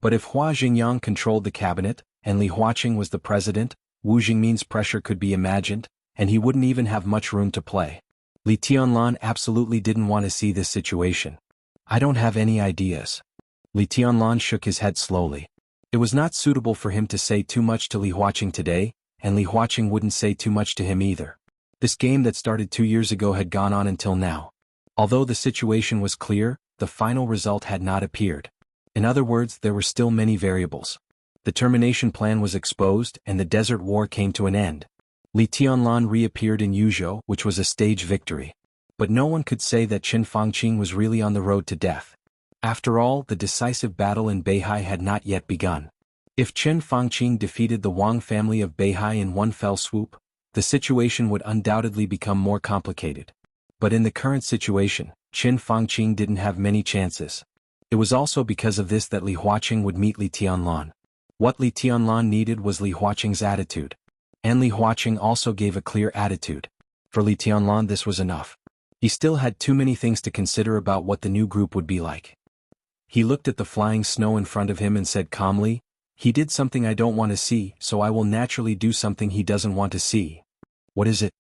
But if Hua Jingyang controlled the cabinet, and Li Huaqing was the president, Wu Jingmin's pressure could be imagined, and he wouldn't even have much room to play. Li Tianlan absolutely didn't want to see this situation. "I don't have any ideas." Li Tianlan shook his head slowly. It was not suitable for him to say too much to Li Huaqing today, and Li Huaqing wouldn't say too much to him either. This game that started 2 years ago had gone on until now. Although the situation was clear, the final result had not appeared. In other words, there were still many variables. The termination plan was exposed and the desert war came to an end. Li Tianlan reappeared in Yuzhou, which was a stage victory. But no one could say that Chen Fangqing was really on the road to death. After all, the decisive battle in Beihai had not yet begun. If Chen Fangqing defeated the Wang family of Beihai in one fell swoop, the situation would undoubtedly become more complicated. But in the current situation, Chen Fangqing didn't have many chances. It was also because of this that Li Huaqing would meet Li Tianlan. What Li Tianlan needed was Li Huaqing's attitude. And Li Huaqing also gave a clear attitude. For Li Tianlan this was enough. He still had too many things to consider about what the new group would be like. He looked at the flying snow in front of him and said calmly, "He did something I don't want to see, so I will naturally do something he doesn't want to see." "What is it?"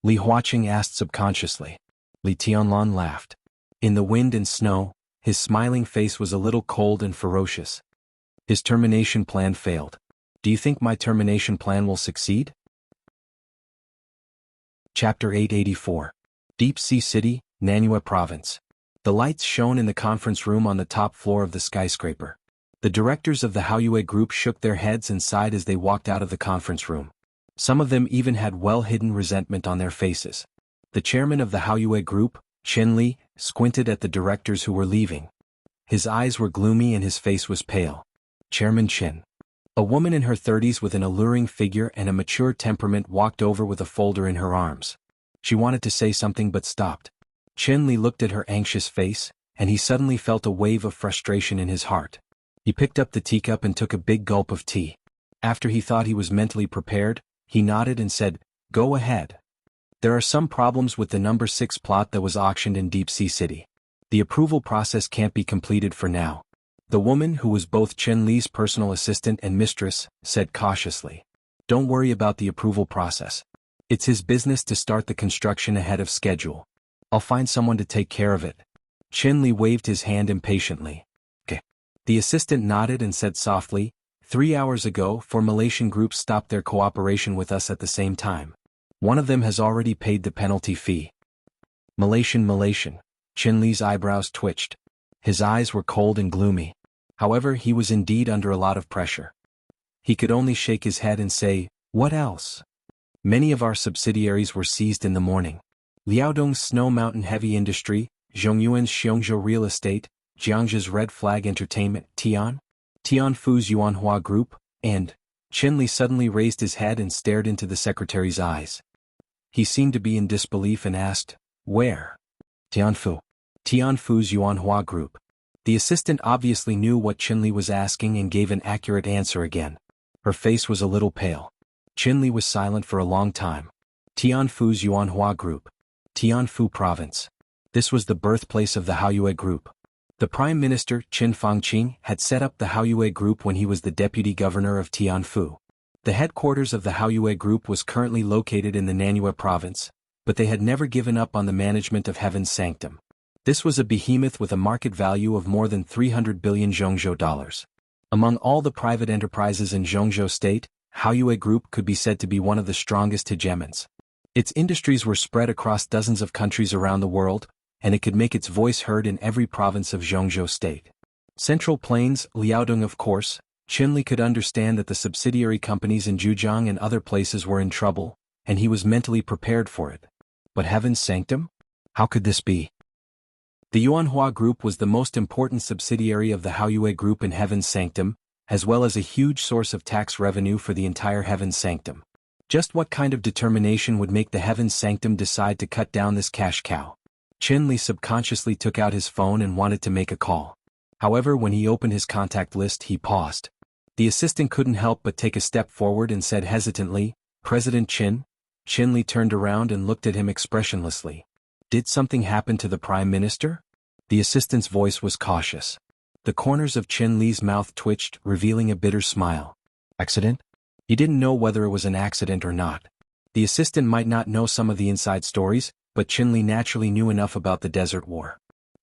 Li Huaqing asked subconsciously. Li Tianlan laughed. In the wind and snow, his smiling face was a little cold and ferocious. His termination plan failed. "Do you think my termination plan will succeed?" Chapter 884. Deep Sea City, Nanyue Province. The lights shone in the conference room on the top floor of the skyscraper. The directors of the Haoyue group shook their heads and sighed as they walked out of the conference room. Some of them even had well-hidden resentment on their faces. The chairman of the Haoyue group, Chen Li, squinted at the directors who were leaving. His eyes were gloomy and his face was pale. "Chairman Chen." A woman in her 30s with an alluring figure and a mature temperament walked over with a folder in her arms. She wanted to say something but stopped. Chen Li looked at her anxious face, and he suddenly felt a wave of frustration in his heart. He picked up the teacup and took a big gulp of tea. After he thought he was mentally prepared, he nodded and said, "Go ahead. There are some problems with the number 6 plot that was auctioned in Deep Sea City. The approval process can't be completed for now." The woman, who was both Chen Li's personal assistant and mistress, said cautiously, "Don't worry about the approval process. It's his business to start the construction ahead of schedule. I'll find someone to take care of it." Chen Li waved his hand impatiently. "Okay." The assistant nodded and said softly, 3 hours ago, 4 Malaysian groups stopped their cooperation with us at the same time. One of them has already paid the penalty fee. Malaysian. Qin Li's eyebrows twitched. His eyes were cold and gloomy. However, he was indeed under a lot of pressure. He could only shake his head and say, "What else?" Many of our subsidiaries were seized in the morning. Liaodong's Snow Mountain Heavy Industry, Zhongyuan's Xiongzhou Real Estate, Jianghu's Red Flag Entertainment, Tianfu's Yuanhua Group, and Qin Li suddenly raised his head and stared into the secretary's eyes. He seemed to be in disbelief and asked, "Where?" Tianfu's Yuanhua Group. The assistant obviously knew what Qin Li was asking and gave an accurate answer again. Her face was a little pale. Qin Li was silent for a long time. Tianfu's Yuanhua Group. Tianfu Province. This was the birthplace of the Haoyue Group. The Prime Minister, Qin Fangqing, had set up the Haoyue Group when he was the deputy governor of Tianfu. The headquarters of the Haoyue Group was currently located in the Nanyue Province, but they had never given up on the management of Heaven's Sanctum. This was a behemoth with a market value of more than 300 billion Zhongzhou dollars. Among all the private enterprises in Zhongzhou State, Haoyue Group could be said to be one of the strongest hegemons. Its industries were spread across dozens of countries around the world, and it could make its voice heard in every province of Zhongzhou State. Central Plains, Liaodong of course. Qin Li could understand that the subsidiary companies in Zhejiang and other places were in trouble, and he was mentally prepared for it. But Heaven's Sanctum? How could this be? The Yuanhua Group was the most important subsidiary of the Haoyue Group in Heaven's Sanctum, as well as a huge source of tax revenue for the entire Heaven's Sanctum. Just what kind of determination would make the Heaven's Sanctum decide to cut down this cash cow? Qin Li subconsciously took out his phone and wanted to make a call. However, when he opened his contact list, he paused. The assistant couldn't help but take a step forward and said hesitantly, "President Qin?" Qin Li turned around and looked at him expressionlessly. "Did something happen to the Prime Minister?" The assistant's voice was cautious. The corners of Qin Li's mouth twitched, revealing a bitter smile. "Accident?" He didn't know whether it was an accident or not. The assistant might not know some of the inside stories, but Qin Li naturally knew enough about the Desert War.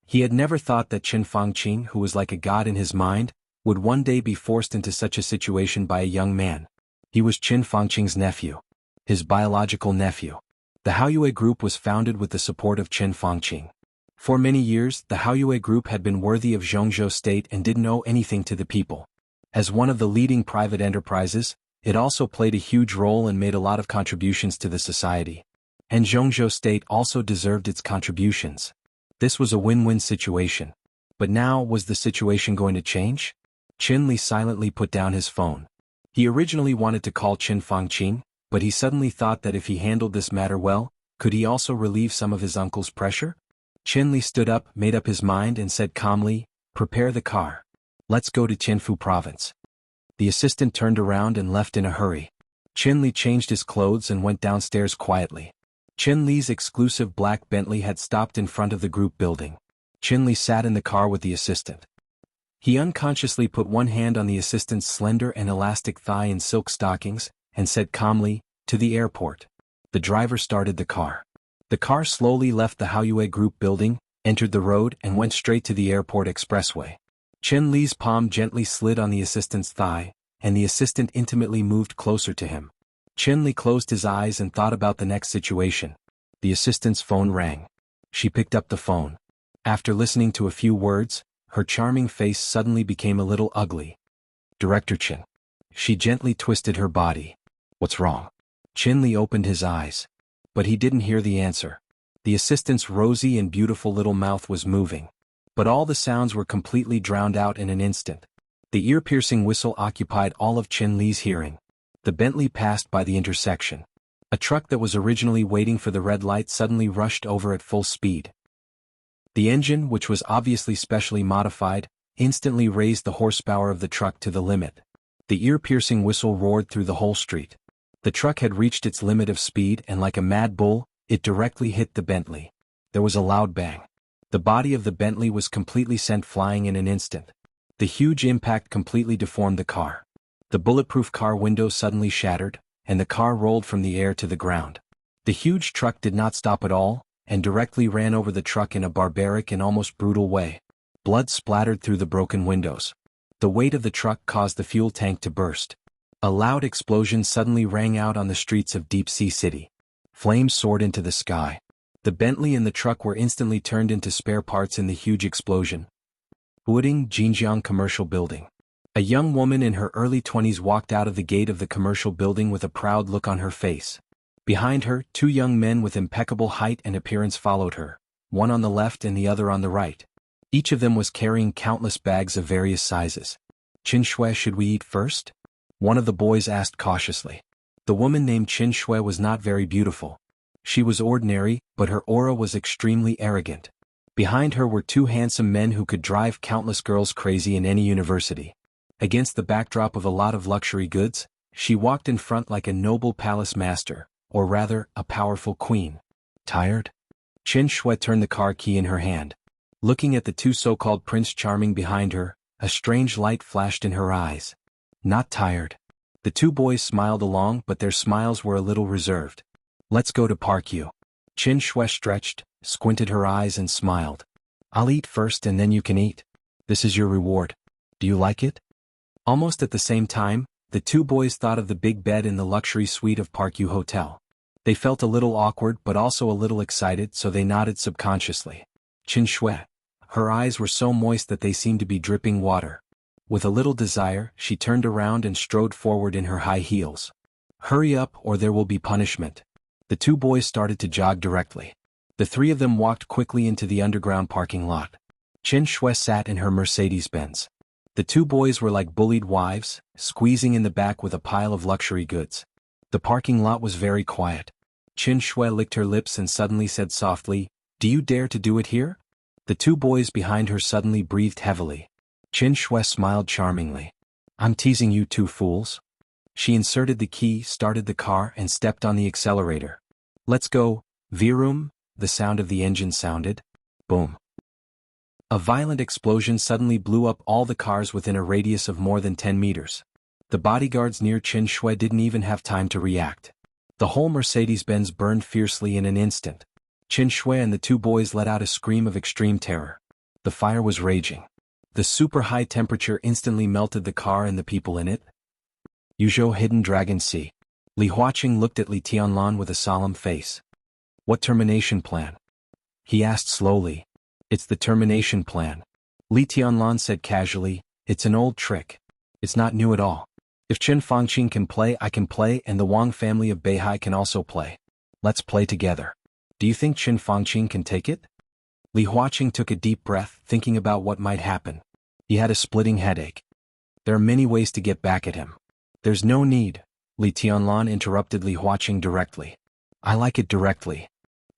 He had never thought that Qin Fangqing, who was like a god in his mind, would one day be forced into such a situation by a young man. He was Qin Fangqing's nephew. His biological nephew. The Haoyue Group was founded with the support of Qin Fangqing. For many years, the Haoyue Group had been worthy of Zhongzhou State and didn't owe anything to the people. As one of the leading private enterprises, it also played a huge role and made a lot of contributions to the society. And Zhongzhou State also deserved its contributions. This was a win-win situation. But now, was the situation going to change? Qin Li silently put down his phone. He originally wanted to call Qin Fangqing, but he suddenly thought that if he handled this matter well, could he also relieve some of his uncle's pressure? Qin Li stood up, made up his mind and said calmly, "Prepare the car. Let's go to Tianfu Province." The assistant turned around and left in a hurry. Qin Li changed his clothes and went downstairs quietly. Qin Li's exclusive black Bentley had stopped in front of the group building. Qin Li sat in the car with the assistant. He unconsciously put one hand on the assistant's slender and elastic thigh in silk stockings, and said calmly, "To the airport." The driver started the car. The car slowly left the Haoyue Group building, entered the road and went straight to the airport expressway. Qin Li's palm gently slid on the assistant's thigh, and the assistant intimately moved closer to him. Qin Li closed his eyes and thought about the next situation. The assistant's phone rang. She picked up the phone. After listening to a few words, her charming face suddenly became a little ugly. "Director Qin." She gently twisted her body. "What's wrong?" Qin Li opened his eyes. But he didn't hear the answer. The assistant's rosy and beautiful little mouth was moving. But all the sounds were completely drowned out in an instant. The ear-piercing whistle occupied all of Qin Li's hearing. The Bentley passed by the intersection. A truck that was originally waiting for the red light suddenly rushed over at full speed. The engine, which was obviously specially modified, instantly raised the horsepower of the truck to the limit. The ear-piercing whistle roared through the whole street. The truck had reached its limit of speed and like a mad bull, it directly hit the Bentley. There was a loud bang. The body of the Bentley was completely sent flying in an instant. The huge impact completely deformed the car. The bulletproof car window suddenly shattered, and the car rolled from the air to the ground. The huge truck did not stop at all, and directly ran over the truck in a barbaric and almost brutal way. Blood splattered through the broken windows. The weight of the truck caused the fuel tank to burst. A loud explosion suddenly rang out on the streets of Deep Sea City. Flames soared into the sky. The Bentley and the truck were instantly turned into spare parts in the huge explosion. Wuding Jinjiang Commercial Building. A young woman in her early 20s walked out of the gate of the commercial building with a proud look on her face. Behind her, two young men with impeccable height and appearance followed her, one on the left and the other on the right. Each of them was carrying countless bags of various sizes. Qin Shui, should we eat first? One of the boys asked cautiously. The woman named Qin Shui was not very beautiful. She was ordinary, but her aura was extremely arrogant. Behind her were two handsome men who could drive countless girls crazy in any university. Against the backdrop of a lot of luxury goods, she walked in front like a noble palace master, or rather, a powerful queen. Tired? Qin Shui turned the car key in her hand. Looking at the two so-called Prince Charming behind her, a strange light flashed in her eyes. Not tired. The two boys smiled along, but their smiles were a little reserved. Let's go to Park U. Qin Shui stretched, squinted her eyes and smiled. I'll eat first and then you can eat. This is your reward. Do you like it? Almost at the same time, the two boys thought of the big bed in the luxury suite of Park U Hotel. They felt a little awkward but also a little excited, so they nodded subconsciously. Qin Shui. Her eyes were so moist that they seemed to be dripping water. With a little desire, she turned around and strode forward in her high heels. Hurry up or there will be punishment. The two boys started to jog directly. The three of them walked quickly into the underground parking lot. Qin Shui sat in her Mercedes-Benz. The two boys were like bullied wives, squeezing in the back with a pile of luxury goods. The parking lot was very quiet. Qin Shui licked her lips and suddenly said softly, "Do you dare to do it here?" The two boys behind her suddenly breathed heavily. Qin Shui smiled charmingly. "I'm teasing you two fools." She inserted the key, started the car and stepped on the accelerator. "Let's go, Virum," the sound of the engine sounded. Boom. A violent explosion suddenly blew up all the cars within a radius of more than 10 meters. The bodyguards near Qin Shui didn't even have time to react. The whole Mercedes-Benz burned fiercely in an instant. Qin Shui and the two boys let out a scream of extreme terror. The fire was raging. The super high temperature instantly melted the car and the people in it. Yuzhou Hidden Dragon Sea. Li Huaqing looked at Li Tianlan with a solemn face. "What termination plan?" he asked slowly. "It's the termination plan." Li Tianlan said casually, "It's an old trick. It's not new at all. If Chen Fangqing can play, I can play, and the Wang family of Beihai can also play. Let's play together. Do you think Chen Fangqing can take it?" Li Huaqing took a deep breath, thinking about what might happen. He had a splitting headache. There are many ways to get back at him. "There's no need," Li Tianlan interrupted Li Huaqing directly. "I like it directly,"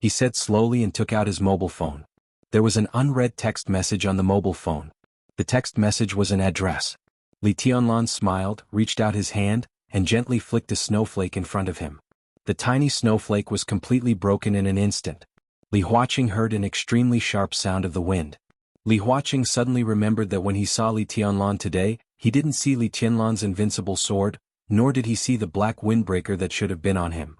he said slowly and took out his mobile phone. There was an unread text message on the mobile phone. The text message was an address. Li Tianlan smiled, reached out his hand, and gently flicked a snowflake in front of him. The tiny snowflake was completely broken in an instant. Li Huaqing heard an extremely sharp sound of the wind. Li Huaqing suddenly remembered that when he saw Li Tianlan today, he didn't see Li Tianlan's invincible sword, nor did he see the black windbreaker that should have been on him.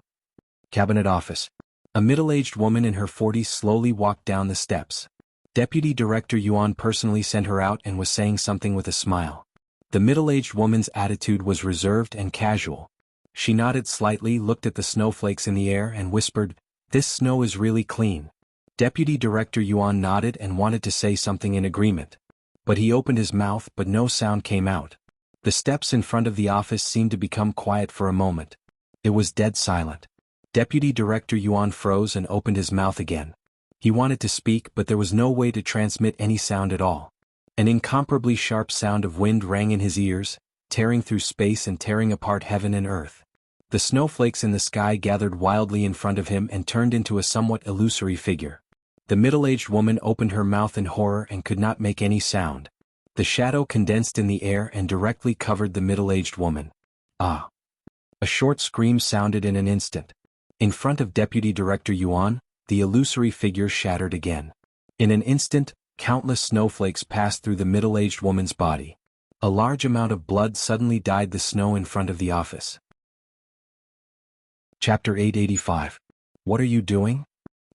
Cabinet Office. A middle-aged woman in her 40s slowly walked down the steps. Deputy Director Yuan personally sent her out and was saying something with a smile. The middle-aged woman's attitude was reserved and casual. She nodded slightly, looked at the snowflakes in the air and whispered, "This snow is really clean." Deputy Director Yuan nodded and wanted to say something in agreement. But he opened his mouth but no sound came out. The steps in front of the office seemed to become quiet for a moment. It was dead silent. Deputy Director Yuan froze and opened his mouth again. He wanted to speak but there was no way to transmit any sound at all. An incomparably sharp sound of wind rang in his ears, tearing through space and tearing apart heaven and earth. The snowflakes in the sky gathered wildly in front of him and turned into a somewhat illusory figure. The middle-aged woman opened her mouth in horror and could not make any sound. The shadow condensed in the air and directly covered the middle-aged woman. "Ah!" A short scream sounded in an instant. In front of Deputy Director Yuan, the illusory figure shattered again. In an instant, countless snowflakes passed through the middle-aged woman's body. A large amount of blood suddenly dyed the snow in front of the office. Chapter 885. What are you doing?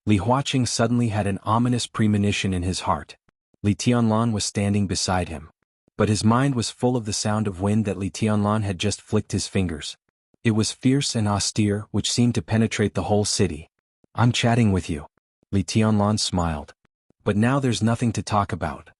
Li Huaqing suddenly had an ominous premonition in his heart. Li Tianlan was standing beside him. But his mind was full of the sound of wind that Li Tianlan had just flicked his fingers. It was fierce and austere, which seemed to penetrate the whole city. "I'm chatting with you." Li Tianlan smiled. "But now there's nothing to talk about."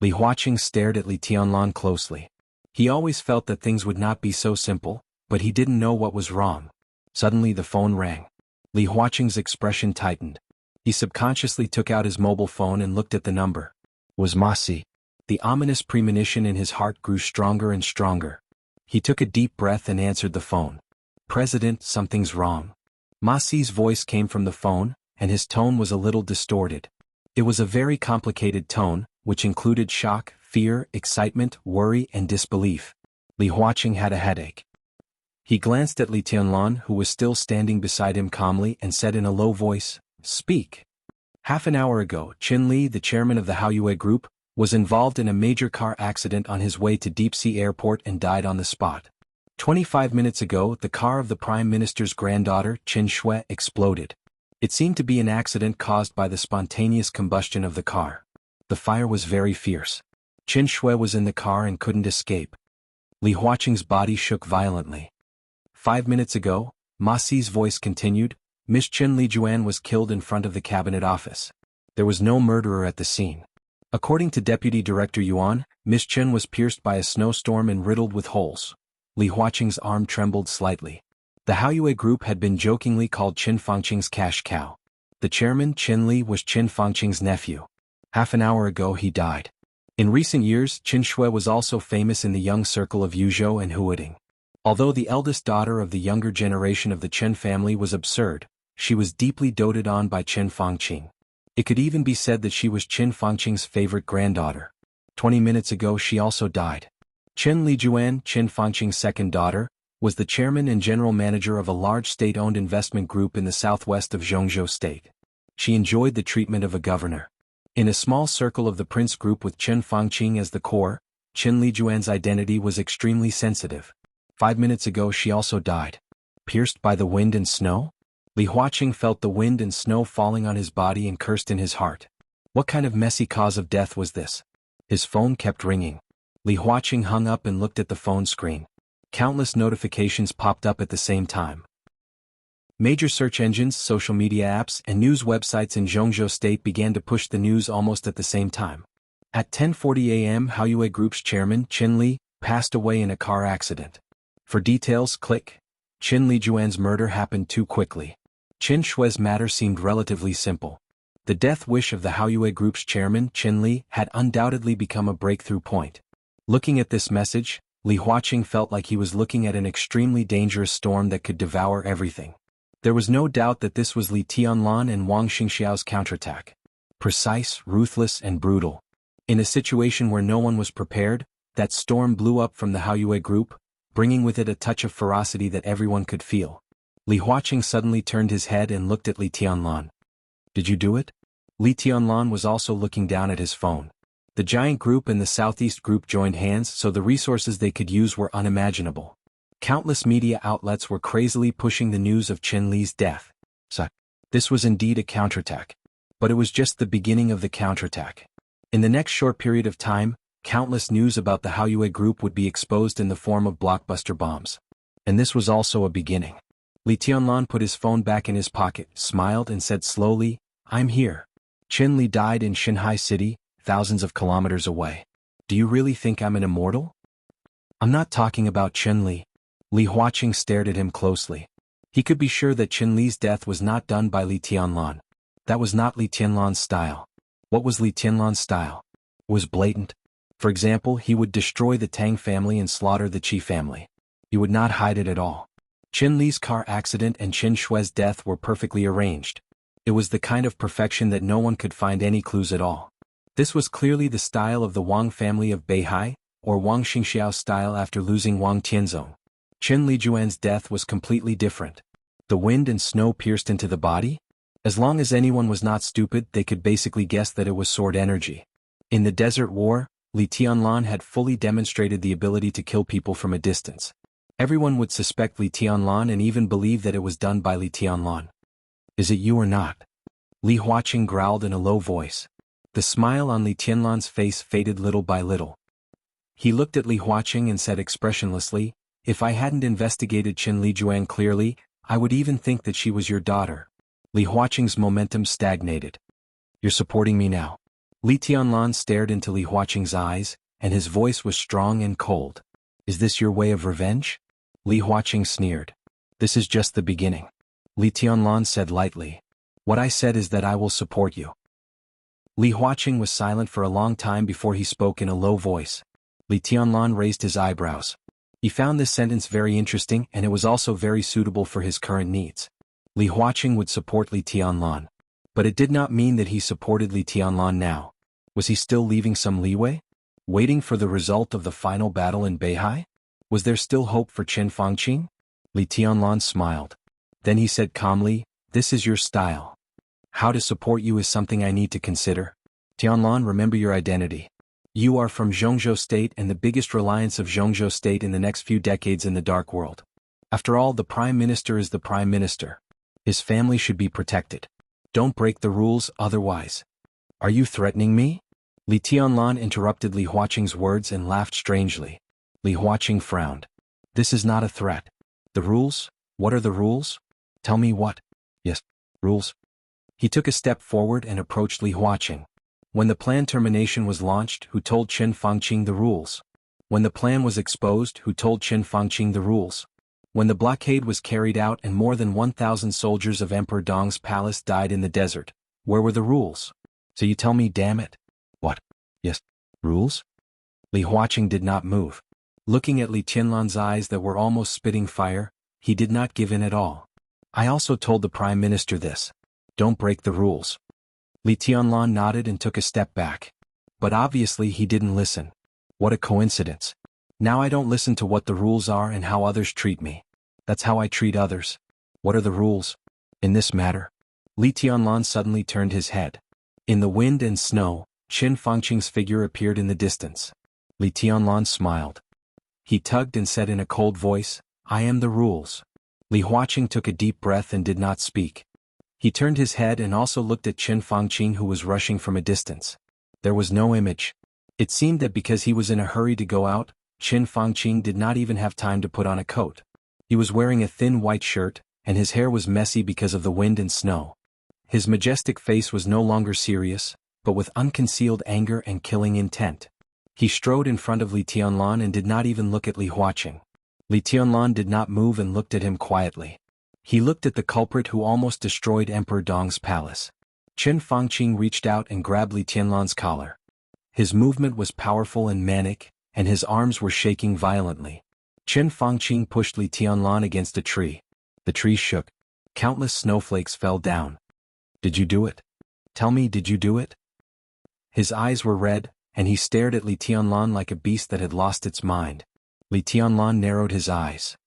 Li Huaqing stared at Li Tianlan closely. He always felt that things would not be so simple, but he didn't know what was wrong. Suddenly the phone rang. Li Huaqing's expression tightened. He subconsciously took out his mobile phone and looked at the number. It was Ma Si. The ominous premonition in his heart grew stronger and stronger. He took a deep breath and answered the phone. "President, something's wrong." Ma Si's voice came from the phone, and his tone was a little distorted. It was a very complicated tone, which included shock, fear, excitement, worry, and disbelief. Li Huaqing had a headache. He glanced at Li Tianlan, who was still standing beside him calmly, and said in a low voice, "Speak." Half an hour ago, Qin Li, the chairman of the Haoyue Group, was involved in a major car accident on his way to Deep-Sea Airport and died on the spot. 25 minutes ago, the car of the Prime Minister's granddaughter, Qin Shui, exploded. It seemed to be an accident caused by the spontaneous combustion of the car. The fire was very fierce. Qin Shui was in the car and couldn't escape. Li Huaqing's body shook violently. 5 minutes ago, Ma Si's voice continued, Miss Qin Li Juan was killed in front of the cabinet office. There was no murderer at the scene. According to Deputy Director Yuan, Miss Qin was pierced by a snowstorm and riddled with holes. Li Huaqing's arm trembled slightly. The Haoyue Group had been jokingly called Qin Fangqing's cash cow. The chairman, Qin Li, was Qin Fangqing's nephew. Half an hour ago he died. In recent years, Qin Shui was also famous in the young circle of Yuzhou and Huading. Although the eldest daughter of the younger generation of the Qin family was absurd, she was deeply doted on by Qin Fangqing. It could even be said that she was Qin Fangqing's favorite granddaughter. 20 minutes ago she also died. Qin Li Juan, Qin Fangqing's second daughter, was the chairman and general manager of a large state-owned investment group in the southwest of Jianghu state. She enjoyed the treatment of a governor. In a small circle of the prince group with Qin Fangqing as the core, Qin Li Juan's identity was extremely sensitive. 5 minutes ago she also died. Pierced by the wind and snow? Li Huaqing felt the wind and snow falling on his body and cursed in his heart. What kind of messy cause of death was this? His phone kept ringing. Li Huaqing hung up and looked at the phone screen. Countless notifications popped up at the same time. Major search engines, social media apps, and news websites in Jianghu State began to push the news almost at the same time. At 10:40 a.m., Haoyue Group's chairman, Qin Li, passed away in a car accident. For details, click. Qin Li Juan's murder happened too quickly. Qin Shui's matter seemed relatively simple. The death wish of the Haoyue Group's chairman, Qin Li, had undoubtedly become a breakthrough point. Looking at this message, Li Huaqing felt like he was looking at an extremely dangerous storm that could devour everything. There was no doubt that this was Li Tianlan and Wang Xingxiao's counterattack. Precise, ruthless, and brutal. In a situation where no one was prepared, that storm blew up from the Haoyue Group, bringing with it a touch of ferocity that everyone could feel. Li Huaqing suddenly turned his head and looked at Li Tianlan. "Did you do it?" Li Tianlan was also looking down at his phone. The giant group and the Southeast Group joined hands, so the resources they could use were unimaginable. Countless media outlets were crazily pushing the news of Qin Li's death. So, this was indeed a counterattack. But it was just the beginning of the counterattack. In the next short period of time, countless news about the Haoyue Group would be exposed in the form of blockbuster bombs. And this was also a beginning. Li Tianlan put his phone back in his pocket, smiled and said slowly, "I'm here." Qin Li died in Shanghai City, thousands of kilometers away. Do you really think I'm an immortal? I'm not talking about Qin Li. Li Huaqing stared at him closely. He could be sure that Qin Li's death was not done by Li Tianlan. That was not Li Tianlan's style. What was Li Tianlan's style? It was blatant. For example, he would destroy the Tang family and slaughter the Qi family. He would not hide it at all. Qin Li's car accident and Qin Shui's death were perfectly arranged. It was the kind of perfection that no one could find any clues at all. This was clearly the style of the Wang family of Beihai, or Wang Xingxiao's style after losing Wang Tianzong. Qin Li Juan's death was completely different. The wind and snow pierced into the body? As long as anyone was not stupid, they could basically guess that it was sword energy. In the Desert War, Li Tianlan had fully demonstrated the ability to kill people from a distance. Everyone would suspect Li Tianlan and even believe that it was done by Li Tianlan. Is it you or not? Li Huaqing growled in a low voice. The smile on Li Tianlan's face faded little by little. He looked at Li Huaqing and said expressionlessly, If I hadn't investigated Qin Lijuang clearly, I would even think that she was your daughter. Li Huaqing's momentum stagnated. You're supporting me now. Li Tianlan stared into Li Huaqing's eyes, and his voice was strong and cold. Is this your way of revenge? Li Huaqing sneered. This is just the beginning. Li Tianlan said lightly. What I said is that I will support you. Li Huaqing was silent for a long time before he spoke in a low voice. Li Tianlan raised his eyebrows. He found this sentence very interesting, and it was also very suitable for his current needs. Li Huaqing would support Li Tianlan. But it did not mean that he supported Li Tianlan now. Was he still leaving some leeway? Waiting for the result of the final battle in Beihai? Was there still hope for Qin Fangqing? Li Tianlan smiled. Then he said calmly, this is your style. How to support you is something I need to consider. Tianlan, remember your identity. You are from Jianghu State and the biggest reliance of Jianghu State in the next few decades in the Dark World. After all, the Prime Minister is the Prime Minister. His family should be protected. Don't break the rules otherwise. Are you threatening me? Li Tianlan interrupted Li Huaqing's words and laughed strangely. Li Huaqing frowned. This is not a threat. The rules? What are the rules? Tell me what? Yes, rules. He took a step forward and approached Li Huaqing. When the plan termination was launched, who told Qin Fangqing the rules? When the plan was exposed, who told Qin Fangqing the rules? When the blockade was carried out and more than 1,000 soldiers of Emperor Dong's palace died in the desert, where were the rules? So you tell me, damn it. What? Yes, rules? Li Huaqing did not move. Looking at Li Tianlan's eyes that were almost spitting fire, he did not give in at all. I also told the Prime Minister this. Don't break the rules. Li Tianlan nodded and took a step back. But obviously he didn't listen. What a coincidence. Now I don't listen to what the rules are and how others treat me. That's how I treat others. What are the rules? In this matter? Li Tianlan suddenly turned his head. In the wind and snow, Qin Fangqing's figure appeared in the distance. Li Tianlan smiled. He tugged and said in a cold voice, I am the rules. Li Huaqing took a deep breath and did not speak. He turned his head and also looked at Qin Fangqing, who was rushing from a distance. There was no image. It seemed that because he was in a hurry to go out, Qin Fangqing did not even have time to put on a coat. He was wearing a thin white shirt, and his hair was messy because of the wind and snow. His majestic face was no longer serious, but with unconcealed anger and killing intent. He strode in front of Li Tianlan and did not even look at Li Huaqing. Li Tianlan did not move and looked at him quietly. He looked at the culprit who almost destroyed Emperor Dong's palace. Qin Fangqing reached out and grabbed Li Tianlan's collar. His movement was powerful and manic, and his arms were shaking violently. Qin Fangqing pushed Li Tianlan against a tree. The tree shook. Countless snowflakes fell down. Did you do it? Tell me, did you do it? His eyes were red, and he stared at Li Tianlan like a beast that had lost its mind. Li Tianlan narrowed his eyes.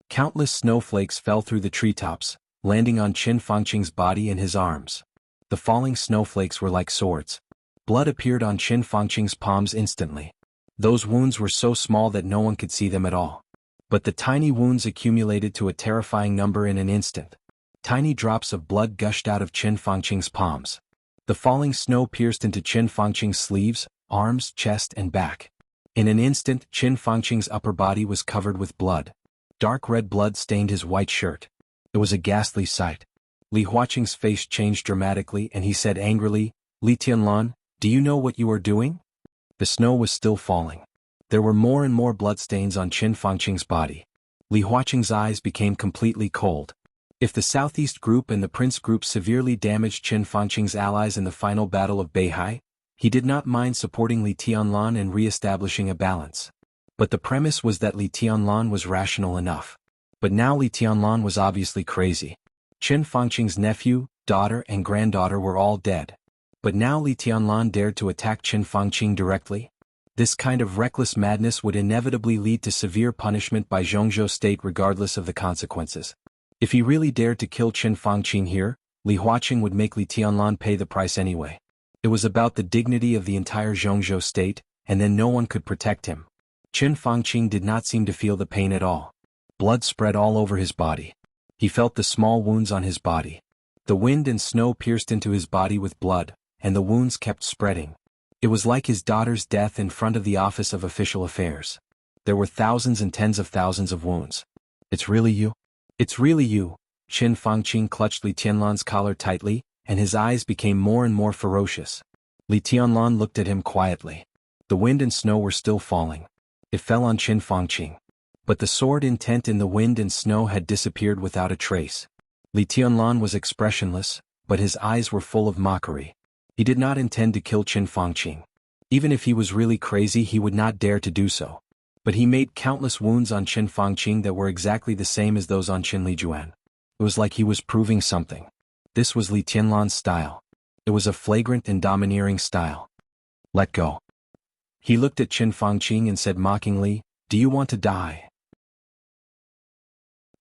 Countless snowflakes fell through the treetops, landing on Qin Fangqing's body and his arms. The falling snowflakes were like swords. Blood appeared on Qin Fangqing's palms instantly. Those wounds were so small that no one could see them at all. But the tiny wounds accumulated to a terrifying number in an instant. Tiny drops of blood gushed out of Qin Fangqing's palms. The falling snow pierced into Qin Fangqing's sleeves, arms, chest, and back. In an instant, Qin Fangqing's upper body was covered with blood. Dark red blood stained his white shirt. It was a ghastly sight. Li Huaqing's face changed dramatically and he said angrily, Li Tianlan, do you know what you are doing? The snow was still falling. There were more and more bloodstains on Qin Fangqing's body. Li Huaqing's eyes became completely cold. If the Southeast Group and the Prince Group severely damaged Qin Fangqing's allies in the final battle of Beihai, he did not mind supporting Li Tianlan and re-establishing a balance. But the premise was that Li Tianlan was rational enough. But now Li Tianlan was obviously crazy. Qin Fangqing's nephew, daughter and granddaughter were all dead. But now Li Tianlan dared to attack Qin Fangqing directly? This kind of reckless madness would inevitably lead to severe punishment by Jianghu State regardless of the consequences. If he really dared to kill Qin Fangqing here, Li Huaqing would make Li Tianlan pay the price anyway. It was about the dignity of the entire Jianghu State, and then no one could protect him. Qin Fangqing did not seem to feel the pain at all. Blood spread all over his body. He felt the small wounds on his body. The wind and snow pierced into his body with blood, and the wounds kept spreading. It was like his daughter's death in front of the Office of Official Affairs. There were thousands and tens of thousands of wounds. It's really you? It's really you. Qin Fangqing clutched Li Tianlan's collar tightly, and his eyes became more and more ferocious. Li Tianlan looked at him quietly. The wind and snow were still falling. It fell on Qin Fangqing. But the sword intent in the wind and snow had disappeared without a trace. Li Tianlan was expressionless, but his eyes were full of mockery. He did not intend to kill Qin Fangqing. Even if he was really crazy, he would not dare to do so. But he made countless wounds on Qin Fangqing that were exactly the same as those on Qin Lijuan. It was like he was proving something. This was Li Tianlan's style. It was a flagrant and domineering style. Let go. He looked at Qin Fangqing and said mockingly, "Do you want to die?"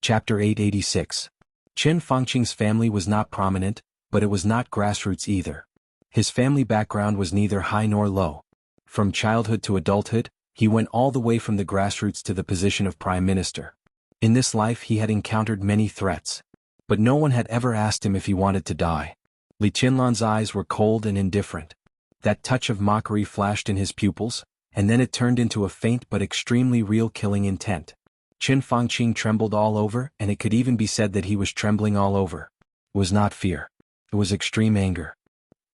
Chapter 886. Qin Fangqing's family was not prominent, but it was not grassroots either. His family background was neither high nor low. From childhood to adulthood, he went all the way from the grassroots to the position of prime minister. In this life he had encountered many threats. But no one had ever asked him if he wanted to die. Li Tianlan's eyes were cold and indifferent. That touch of mockery flashed in his pupils, and then it turned into a faint but extremely real killing intent. Qin Fangqing trembled all over, and it could even be said that he was trembling all over. It was not fear. It was extreme anger.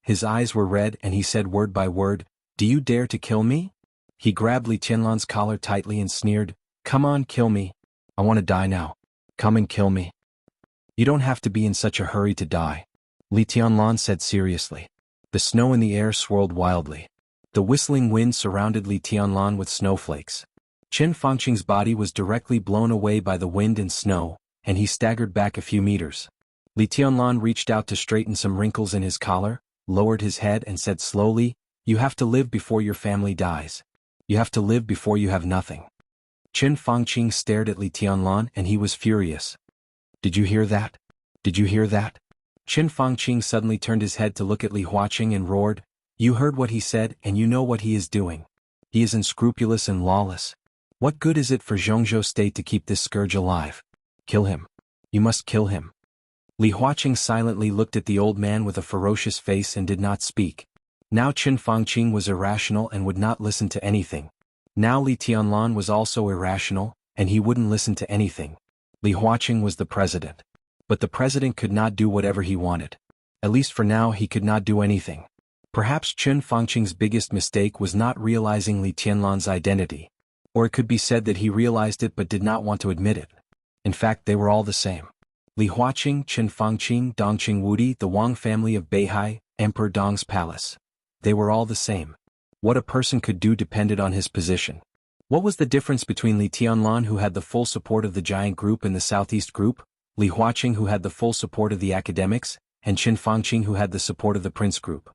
His eyes were red and he said word by word, "Do you dare to kill me?" He grabbed Li Tianlan's collar tightly and sneered, "Come on, kill me. I want to die now. Come and kill me." "You don't have to be in such a hurry to die," Li Tianlan said seriously. The snow in the air swirled wildly. The whistling wind surrounded Li Tianlan with snowflakes. Qin Fangqing's body was directly blown away by the wind and snow, and he staggered back a few meters. Li Tianlan reached out to straighten some wrinkles in his collar, lowered his head and said slowly, "You have to live before your family dies. You have to live before you have nothing." Qin Fangqing stared at Li Tianlan and he was furious. "Did you hear that? Did you hear that?" Qin Fangqing suddenly turned his head to look at Li Huaqing and roared, "You heard what he said and you know what he is doing. He is unscrupulous and lawless. What good is it for Jianghu state to keep this scourge alive? Kill him. You must kill him." Li Huaqing silently looked at the old man with a ferocious face and did not speak. Now Qin Fangqing was irrational and would not listen to anything. Now Li Tianlan was also irrational, and he wouldn't listen to anything. Li Huaqing was the president. But the president could not do whatever he wanted. At least for now he could not do anything. Perhaps Qin Fangqing's biggest mistake was not realizing Li Tianlan's identity. Or it could be said that he realized it but did not want to admit it. In fact, they were all the same. Li Huaqing, Qin Fangqing, Dongqing Wudi, the Wang family of Beihai, Emperor Dong's palace. They were all the same. What a person could do depended on his position. What was the difference between Li Tianlan, who had the full support of the giant group and the southeast group, Li Huaqing, who had the full support of the academics, and Qin Fangqing, who had the support of the prince group?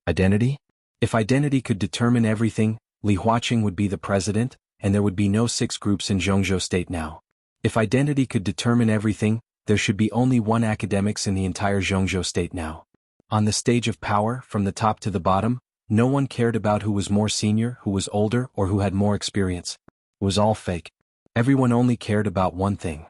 Identity? If identity could determine everything, Li Huaqing would be the president, and there would be no 6 groups in Jianghu state now. If identity could determine everything, there should be only one academics in the entire Jianghu state now. On the stage of power, from the top to the bottom, no one cared about who was more senior, who was older, or who had more experience. It was all fake. Everyone only cared about one thing.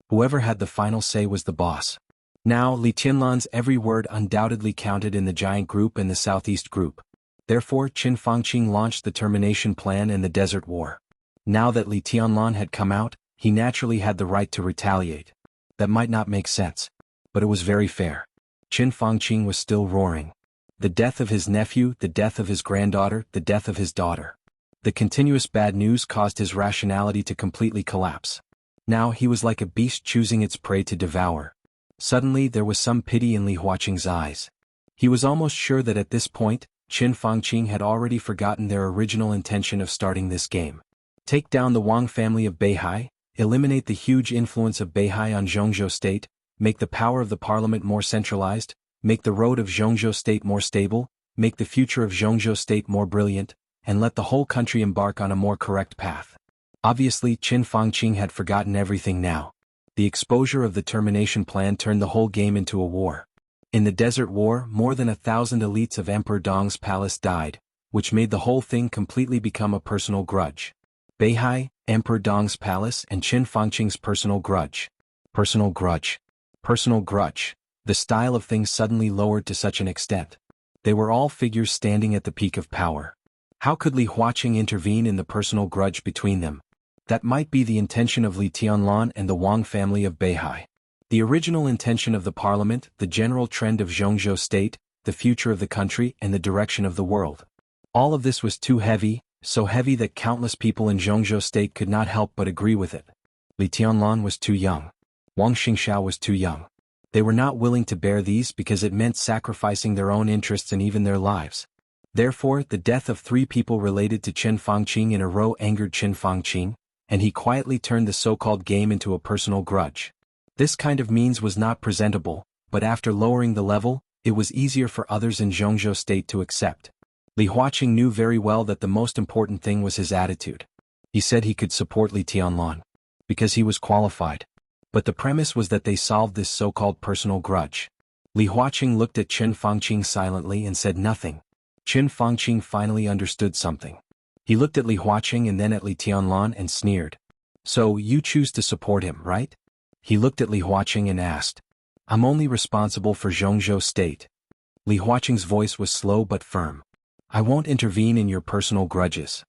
Whoever had the final say was the boss. Now Li Tianlan's every word undoubtedly counted in the giant group and the southeast group. Therefore Qin Fangqing launched the termination plan and the desert war. Now that Li Tianlan had come out, he naturally had the right to retaliate. That might not make sense. But it was very fair. Qin Fangqing was still roaring. The death of his nephew, the death of his granddaughter, the death of his daughter. The continuous bad news caused his rationality to completely collapse. Now he was like a beast choosing its prey to devour. Suddenly there was some pity in Li Huaqing's eyes. He was almost sure that at this point, Qin Fangqing had already forgotten their original intention of starting this game. Take down the Wang family of Beihai, eliminate the huge influence of Beihai on Jianghu state, make the power of the parliament more centralized, make the road of Jianghu state more stable, make the future of Jianghu state more brilliant, and let the whole country embark on a more correct path. Obviously Qin Fangqing had forgotten everything now. The exposure of the termination plan turned the whole game into a war. In the Desert War, more than 1,000 elites of Emperor Dong's palace died, which made the whole thing completely become a personal grudge. Beihai, Emperor Dong's palace, and Qin Fangqing's personal grudge. Personal grudge. Personal grudge. The style of things suddenly lowered to such an extent. They were all figures standing at the peak of power. How could Li Huaqing intervene in the personal grudge between them? That might be the intention of Li Tianlan and the Wang family of Beihai. The original intention of the parliament, the general trend of Jianghu state, the future of the country and the direction of the world. All of this was too heavy, so heavy that countless people in Jianghu state could not help but agree with it. Li Tianlan was too young. Wang Xingxiao was too young. They were not willing to bear these because it meant sacrificing their own interests and even their lives. Therefore, the death of 3 people related to Qin Fangqing in a row angered Qin Fangqing, and he quietly turned the so-called game into a personal grudge. This kind of means was not presentable, but after lowering the level, it was easier for others in Jianghu state to accept. Li Huaqing knew very well that the most important thing was his attitude. He said he could support Li Tianlan because he was qualified. But the premise was that they solved this so-called personal grudge. Li Huaqing looked at Qin Fangqing silently and said nothing. Qin Fangqing finally understood something. He looked at Li Huaqing and then at Li Tianlan and sneered. So, you choose to support him, right? He looked at Li Huaqing and asked. I'm only responsible for Jianghu state. Li Huaqing's voice was slow but firm. I won't intervene in your personal grudges.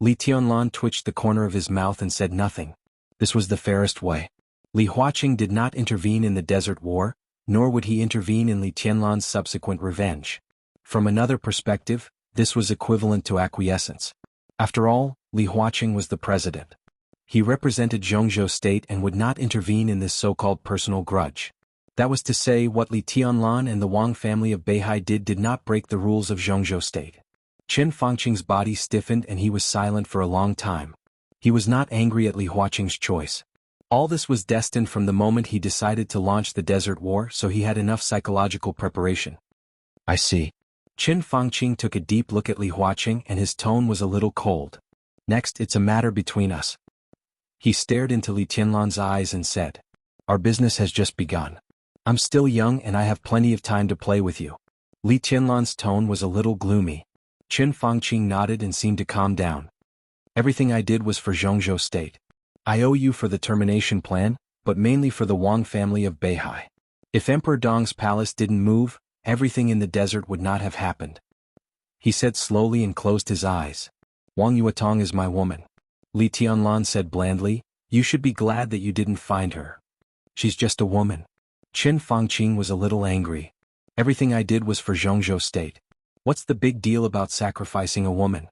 Li Tianlan twitched the corner of his mouth and said nothing. This was the fairest way. Li Huaqing did not intervene in the Desert War, nor would he intervene in Li Tianlan's subsequent revenge. From another perspective, this was equivalent to acquiescence. After all, Li Huaqing was the president. He represented Jianghu state and would not intervene in this so-called personal grudge. That was to say, what Li Tianlan and the Wang family of Beihai did not break the rules of Jianghu state. Qin Fangqing's body stiffened and he was silent for a long time. He was not angry at Li Huaqing's choice. All this was destined from the moment he decided to launch the Desert War, so he had enough psychological preparation. I see. Qin Fangqing took a deep look at Li Huaqing and his tone was a little cold. Next, it's a matter between us. He stared into Li Tianlan's eyes and said, our business has just begun. I'm still young and I have plenty of time to play with you. Li Tianlan's tone was a little gloomy. Qin Fangqing nodded and seemed to calm down. Everything I did was for Jianghu state. I owe you for the termination plan, but mainly for the Wang family of Beihai. If Emperor Dong's palace didn't move, everything in the desert would not have happened. He said slowly and closed his eyes. Wang Yuetong is my woman. Li Tianlan said blandly, you should be glad that you didn't find her. She's just a woman. Qin Fangqing was a little angry. Everything I did was for Jianghu state. What's the big deal about sacrificing a woman?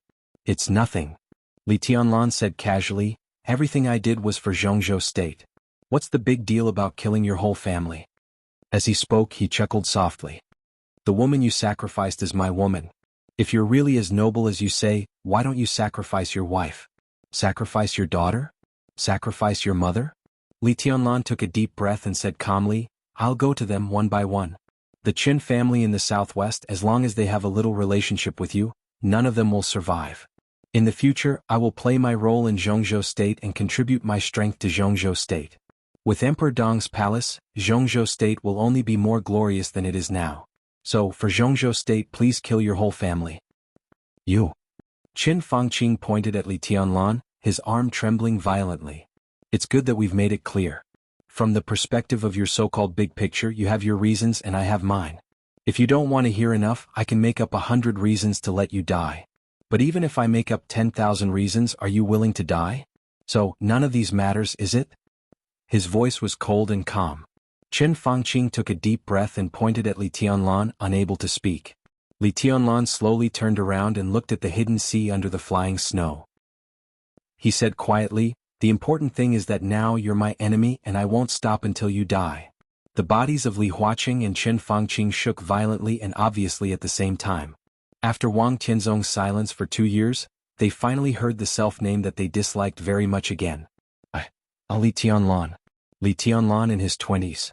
It's nothing. Li Tianlan said casually, everything I did was for Jianghu state. What's the big deal about killing your whole family? As he spoke, he chuckled softly. The woman you sacrificed is my woman. If you're really as noble as you say, why don't you sacrifice your wife? Sacrifice your daughter? Sacrifice your mother? Li Tianlan took a deep breath and said calmly, I'll go to them one by one. The Qin family in the southwest, as long as they have a little relationship with you, none of them will survive. In the future, I will play my role in Jianghu state and contribute my strength to Jianghu state. With Emperor Dong's palace, Jianghu state will only be more glorious than it is now. So, for Jianghu state, please kill your whole family. You. Qin Fangqing pointed at Li Tianlan, his arm trembling violently. It's good that we've made it clear. From the perspective of your so-called big picture, you have your reasons and I have mine. If you don't want to hear enough, I can make up 100 reasons to let you die. But even if I make up 10,000 reasons, are you willing to die? So, none of these matters, is it? His voice was cold and calm. Qin Fangqing took a deep breath and pointed at Li Tianlan, unable to speak. Li Tianlan slowly turned around and looked at the hidden sea under the flying snow. He said quietly, the important thing is that now you're my enemy and I won't stop until you die. The bodies of Li Huaqing and Qin Fangqing shook violently and obviously at the same time. After Wang Tianzong's silence for 2 years, they finally heard the self-name that they disliked very much again. Li Tianlan. Li Tianlan in his 20s.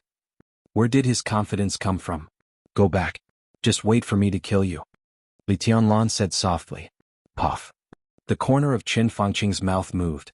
Where did his confidence come from? Go back. Just wait for me to kill you. Li Tianlan said softly. Puff. The corner of Qin Fangqing's mouth moved.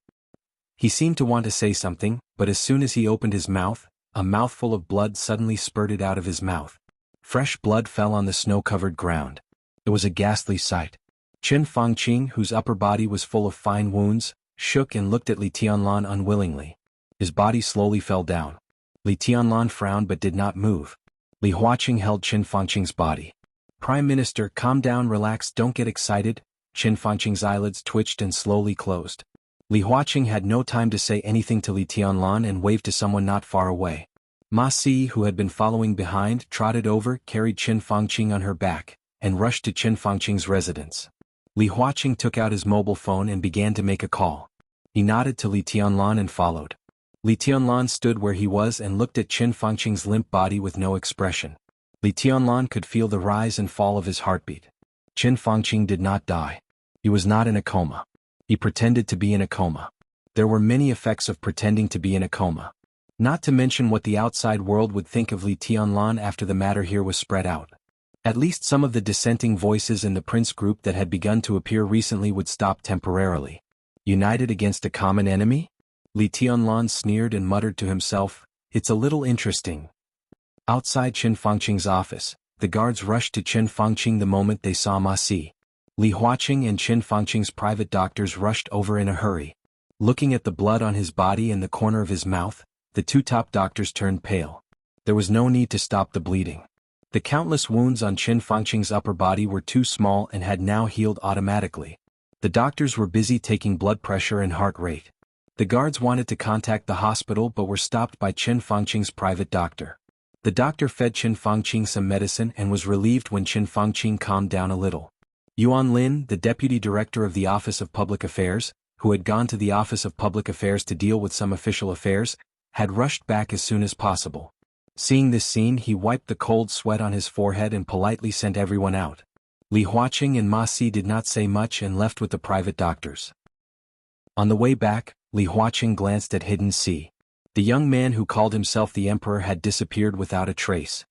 He seemed to want to say something, but as soon as he opened his mouth, a mouthful of blood suddenly spurted out of his mouth. Fresh blood fell on the snow-covered ground. It was a ghastly sight. Qin Fangqing, whose upper body was full of fine wounds, shook and looked at Li Tianlan unwillingly. His body slowly fell down. Li Tianlan frowned but did not move. Li Huaqing held Qin Fangqing's body. Prime Minister, calm down, relax, don't get excited. Qin Fangqing's eyelids twitched and slowly closed. Li Huaqing had no time to say anything to Li Tianlan and waved to someone not far away. Ma Si, who had been following behind, trotted over, carried Qin Fangqing on her back, and rushed to Qin Fangqing's residence. Li Huaqing took out his mobile phone and began to make a call. He nodded to Li Tianlan and followed. Li Tianlan stood where he was and looked at Qin Fangqing's limp body with no expression. Li Tianlan could feel the rise and fall of his heartbeat. Qin Fangqing did not die. He was not in a coma. He pretended to be in a coma. There were many effects of pretending to be in a coma. Not to mention what the outside world would think of Li Tianlan after the matter here was spread out. At least some of the dissenting voices in the prince group that had begun to appear recently would stop temporarily. United against a common enemy? Li Tianlan sneered and muttered to himself, "It's a little interesting." Outside Qin Fangqing's office, the guards rushed to Qin Fangqing the moment they saw Ma Si. Li Huaqing and Qin Fangqing's private doctors rushed over in a hurry. Looking at the blood on his body and the corner of his mouth, the two top doctors turned pale. There was no need to stop the bleeding. The countless wounds on Qin Fangqing's upper body were too small and had now healed automatically. The doctors were busy taking blood pressure and heart rate. The guards wanted to contact the hospital but were stopped by Qin Fangqing's private doctor. The doctor fed Qin Fangqing some medicine and was relieved when Qin Fangqing calmed down a little. Yuan Lin, the deputy director of the Office of Public Affairs, who had gone to the Office of Public Affairs to deal with some official affairs, had rushed back as soon as possible. Seeing this scene, he wiped the cold sweat on his forehead and politely sent everyone out. Li Huaqing and Ma Si did not say much and left with the private doctors. On the way back, Li Huaqing glanced at Hidden Sea. The young man who called himself the Emperor had disappeared without a trace.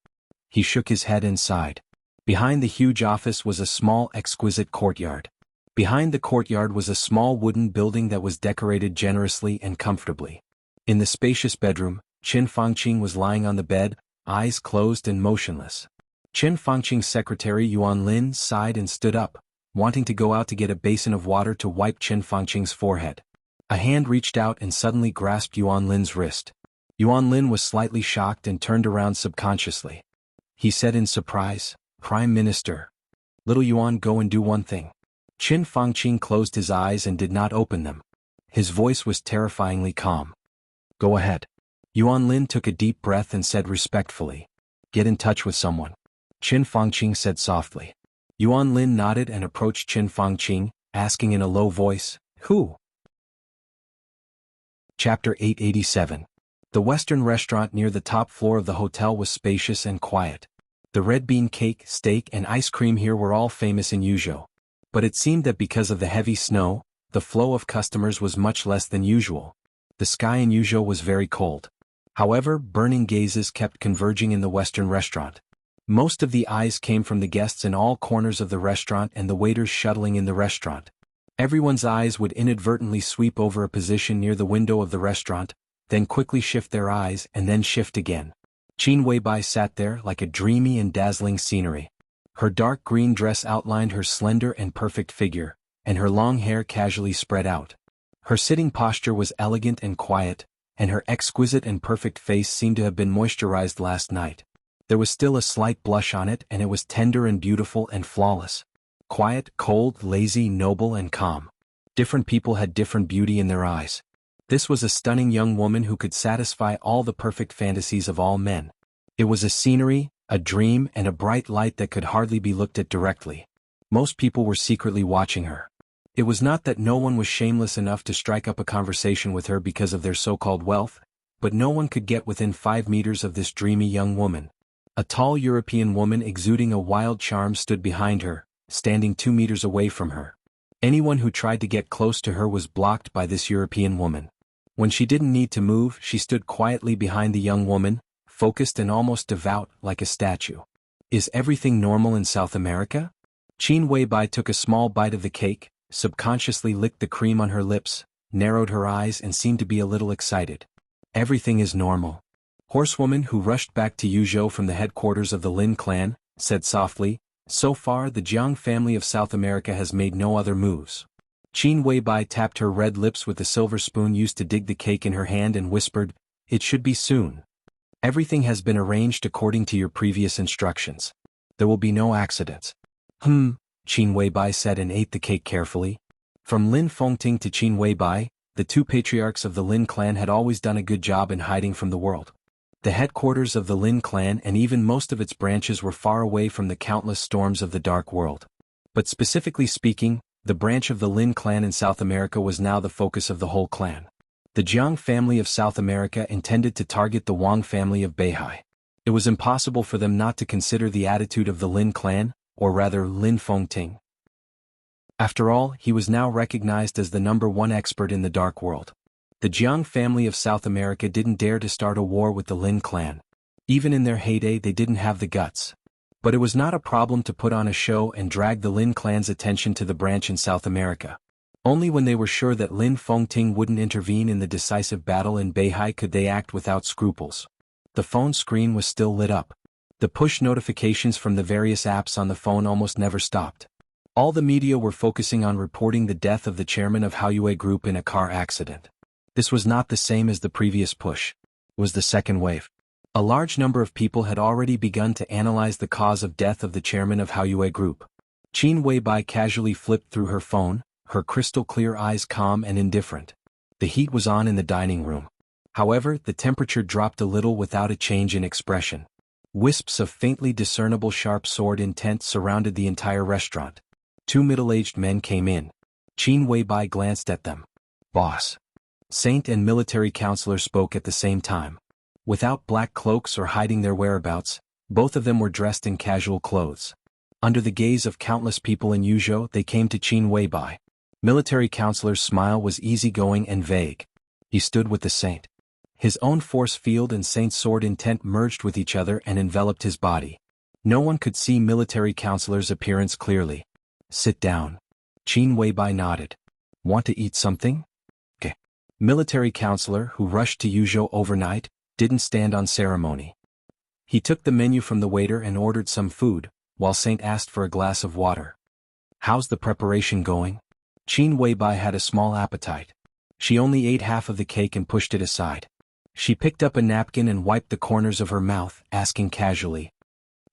He shook his head and sighed. Behind the huge office was a small, exquisite courtyard. Behind the courtyard was a small wooden building that was decorated generously and comfortably. In the spacious bedroom, Qin Fangqing was lying on the bed, eyes closed and motionless. Qin Fangqing's secretary Yuan Lin sighed and stood up, wanting to go out to get a basin of water to wipe Qin Fangqing's forehead. A hand reached out and suddenly grasped Yuan Lin's wrist. Yuan Lin was slightly shocked and turned around subconsciously. He said in surprise, "Prime Minister." "Little Yuan, go and do one thing." Qin Fangqing closed his eyes and did not open them. His voice was terrifyingly calm. "Go ahead." Yuan Lin took a deep breath and said respectfully, "Get in touch with someone." Qin Fangqing said softly. Yuan Lin nodded and approached Qin Fangqing, asking in a low voice, "Who?" Chapter 887. The Western restaurant near the top floor of the hotel was spacious and quiet. The red bean cake, steak and ice cream here were all famous in Yuzhou. But it seemed that because of the heavy snow, the flow of customers was much less than usual. The sky in Yuzhou was very cold. However, burning gazes kept converging in the Western restaurant. Most of the eyes came from the guests in all corners of the restaurant and the waiters shuttling in the restaurant. Everyone's eyes would inadvertently sweep over a position near the window of the restaurant, then quickly shift their eyes and then shift again. Qin Weibai sat there like a dreamy and dazzling scenery. Her dark green dress outlined her slender and perfect figure, and her long hair casually spread out. Her sitting posture was elegant and quiet, and her exquisite and perfect face seemed to have been moisturized last night. There was still a slight blush on it and it was tender and beautiful and flawless. Quiet, cold, lazy, noble and calm. Different people had different beauty in their eyes. This was a stunning young woman who could satisfy all the perfect fantasies of all men. It was a scenery, a dream and a bright light that could hardly be looked at directly. Most people were secretly watching her. It was not that no one was shameless enough to strike up a conversation with her because of their so-called wealth, but no one could get within 5 meters of this dreamy young woman. A tall European woman exuding a wild charm stood behind her, standing 2 meters away from her. Anyone who tried to get close to her was blocked by this European woman. When she didn't need to move, she stood quietly behind the young woman, focused and almost devout, like a statue. Is everything normal in South America? Qin Weibai took a small bite of the cake, subconsciously licked the cream on her lips, narrowed her eyes and seemed to be a little excited. Everything is normal. Horsewoman who rushed back to Yuzhou from the headquarters of the Lin clan, said softly, "So far the Jiang family of South America has made no other moves." Qin Weibai tapped her red lips with the silver spoon used to dig the cake in her hand and whispered, "It should be soon. Everything has been arranged according to your previous instructions. There will be no accidents." Qin Qin Weibai said and ate the cake carefully. From Lin Fengting to Qin Weibai, the two patriarchs of the Lin clan had always done a good job in hiding from the world. The headquarters of the Lin clan and even most of its branches were far away from the countless storms of the dark world. But specifically speaking, the branch of the Lin clan in South America was now the focus of the whole clan. The Jiang family of South America intended to target the Wang family of Beihai. It was impossible for them not to consider the attitude of the Lin clan, or rather Lin Fengting. After all, he was now recognized as the #1 expert in the dark world. The Jiang family of South America didn't dare to start a war with the Lin clan. Even in their heyday they didn't have the guts. But it was not a problem to put on a show and drag the Lin clan's attention to the branch in South America. Only when they were sure that Lin Fengting wouldn't intervene in the decisive battle in Beihai could they act without scruples. The phone screen was still lit up. The push notifications from the various apps on the phone almost never stopped. All the media were focusing on reporting the death of the chairman of Haoyue Group in a car accident. This was not the same as the previous push. It was the second wave. A large number of people had already begun to analyze the cause of death of the chairman of Haoyue Group. Qin Weibai casually flipped through her phone, her crystal-clear eyes calm and indifferent. The heat was on in the dining room. However, the temperature dropped a little without a change in expression. Wisps of faintly discernible sharp sword intent surrounded the entire restaurant. Two middle-aged men came in. Qin Weibai glanced at them. "Boss." Saint and military counselor spoke at the same time. Without black cloaks or hiding their whereabouts, both of them were dressed in casual clothes. Under the gaze of countless people in Yuzhou, they came to Qin Weibai. Military counselor's smile was easygoing and vague. He stood with the Saint. His own force field and Saint's sword intent merged with each other and enveloped his body. No one could see military counselor's appearance clearly. "Sit down." Qin Weibai nodded. "Want to eat something?" "Okay." Military counselor, who rushed to Yuzhou overnight, didn't stand on ceremony. He took the menu from the waiter and ordered some food, while Saint asked for a glass of water. "How's the preparation going?" Qin Weibai had a small appetite. She only ate half of the cake and pushed it aside. She picked up a napkin and wiped the corners of her mouth, asking casually,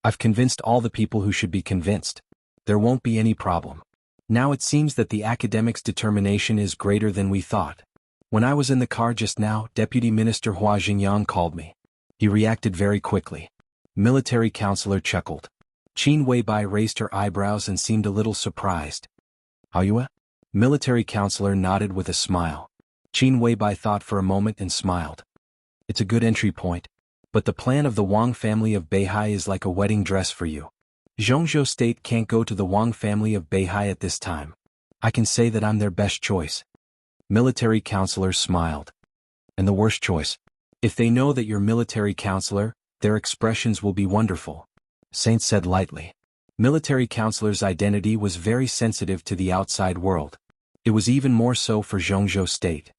"I've convinced all the people who should be convinced. There won't be any problem. Now it seems that the academics' determination is greater than we thought. When I was in the car just now, Deputy Minister Hua Xingyang called me. He reacted very quickly." Military counselor chuckled. Qin Weibai raised her eyebrows and seemed a little surprised. "Haoyue?" Military counselor nodded with a smile. Qin Weibai thought for a moment and smiled. "It's a good entry point. But the plan of the Wang family of Beihai is like a wedding dress for you. Jianghu state can't go to the Wang family of Beihai at this time. I can say that I'm their best choice." Military counselor smiled. "And the worst choice?" "If they know that you're military counselor, their expressions will be wonderful," Saint said lightly. Military counselor's identity was very sensitive to the outside world. It was even more so for Jianghu state.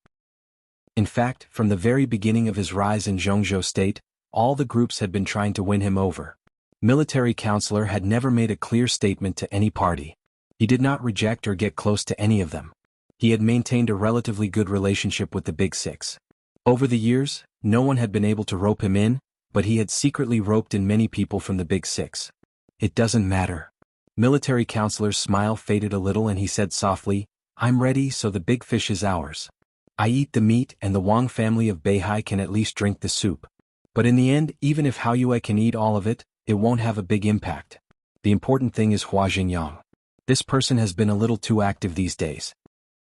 In fact, from the very beginning of his rise in Jianghu state, all the groups had been trying to win him over. Military counselor had never made a clear statement to any party. He did not reject or get close to any of them. He had maintained a relatively good relationship with the Big Six. Over the years, no one had been able to rope him in, but he had secretly roped in many people from the Big Six. "It doesn't matter." Military counselor's smile faded a little and he said softly, "I'm ready, so the big fish is ours. I eat the meat and the Wang family of Beihai can at least drink the soup. But in the end, even if Haoyue can eat all of it, it won't have a big impact. The important thing is Hua Xingyang. This person has been a little too active these days."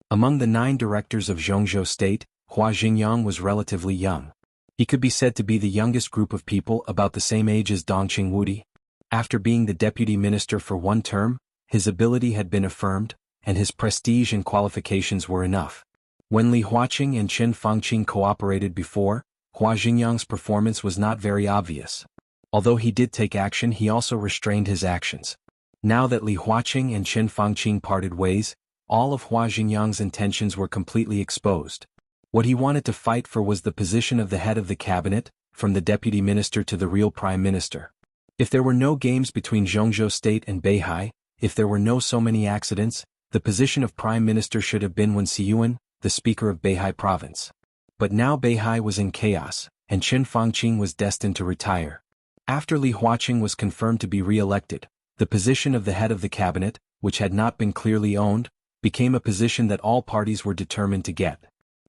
Among the 9 directors of Jianghu state, Hua Xingyang was relatively young. He could be said to be the youngest group of people, about the same age as Dongqing Wudi. After being the deputy minister for 1 term, his ability had been affirmed, and his prestige and qualifications were enough. When Li Huaqing and Chen Fangqing cooperated before, Hua Xingyang's performance was not very obvious. Although he did take action, he also restrained his actions. Now that Li Huaqing and Chen Fangqing parted ways, all of Hua Xingyang's intentions were completely exposed. What he wanted to fight for was the position of the head of the cabinet, from the deputy minister to the real prime minister. If there were no games between Jianghu state and Beihai, if there were no so many accidents, the position of prime minister should have been Wen Siyuan, the speaker of Beihai province. But now Beihai was in chaos, and Chen Fangqing was destined to retire. After Li Huaqing was confirmed to be re-elected, the position of the head of the cabinet, which had not been clearly owned, became a position that all parties were determined to get.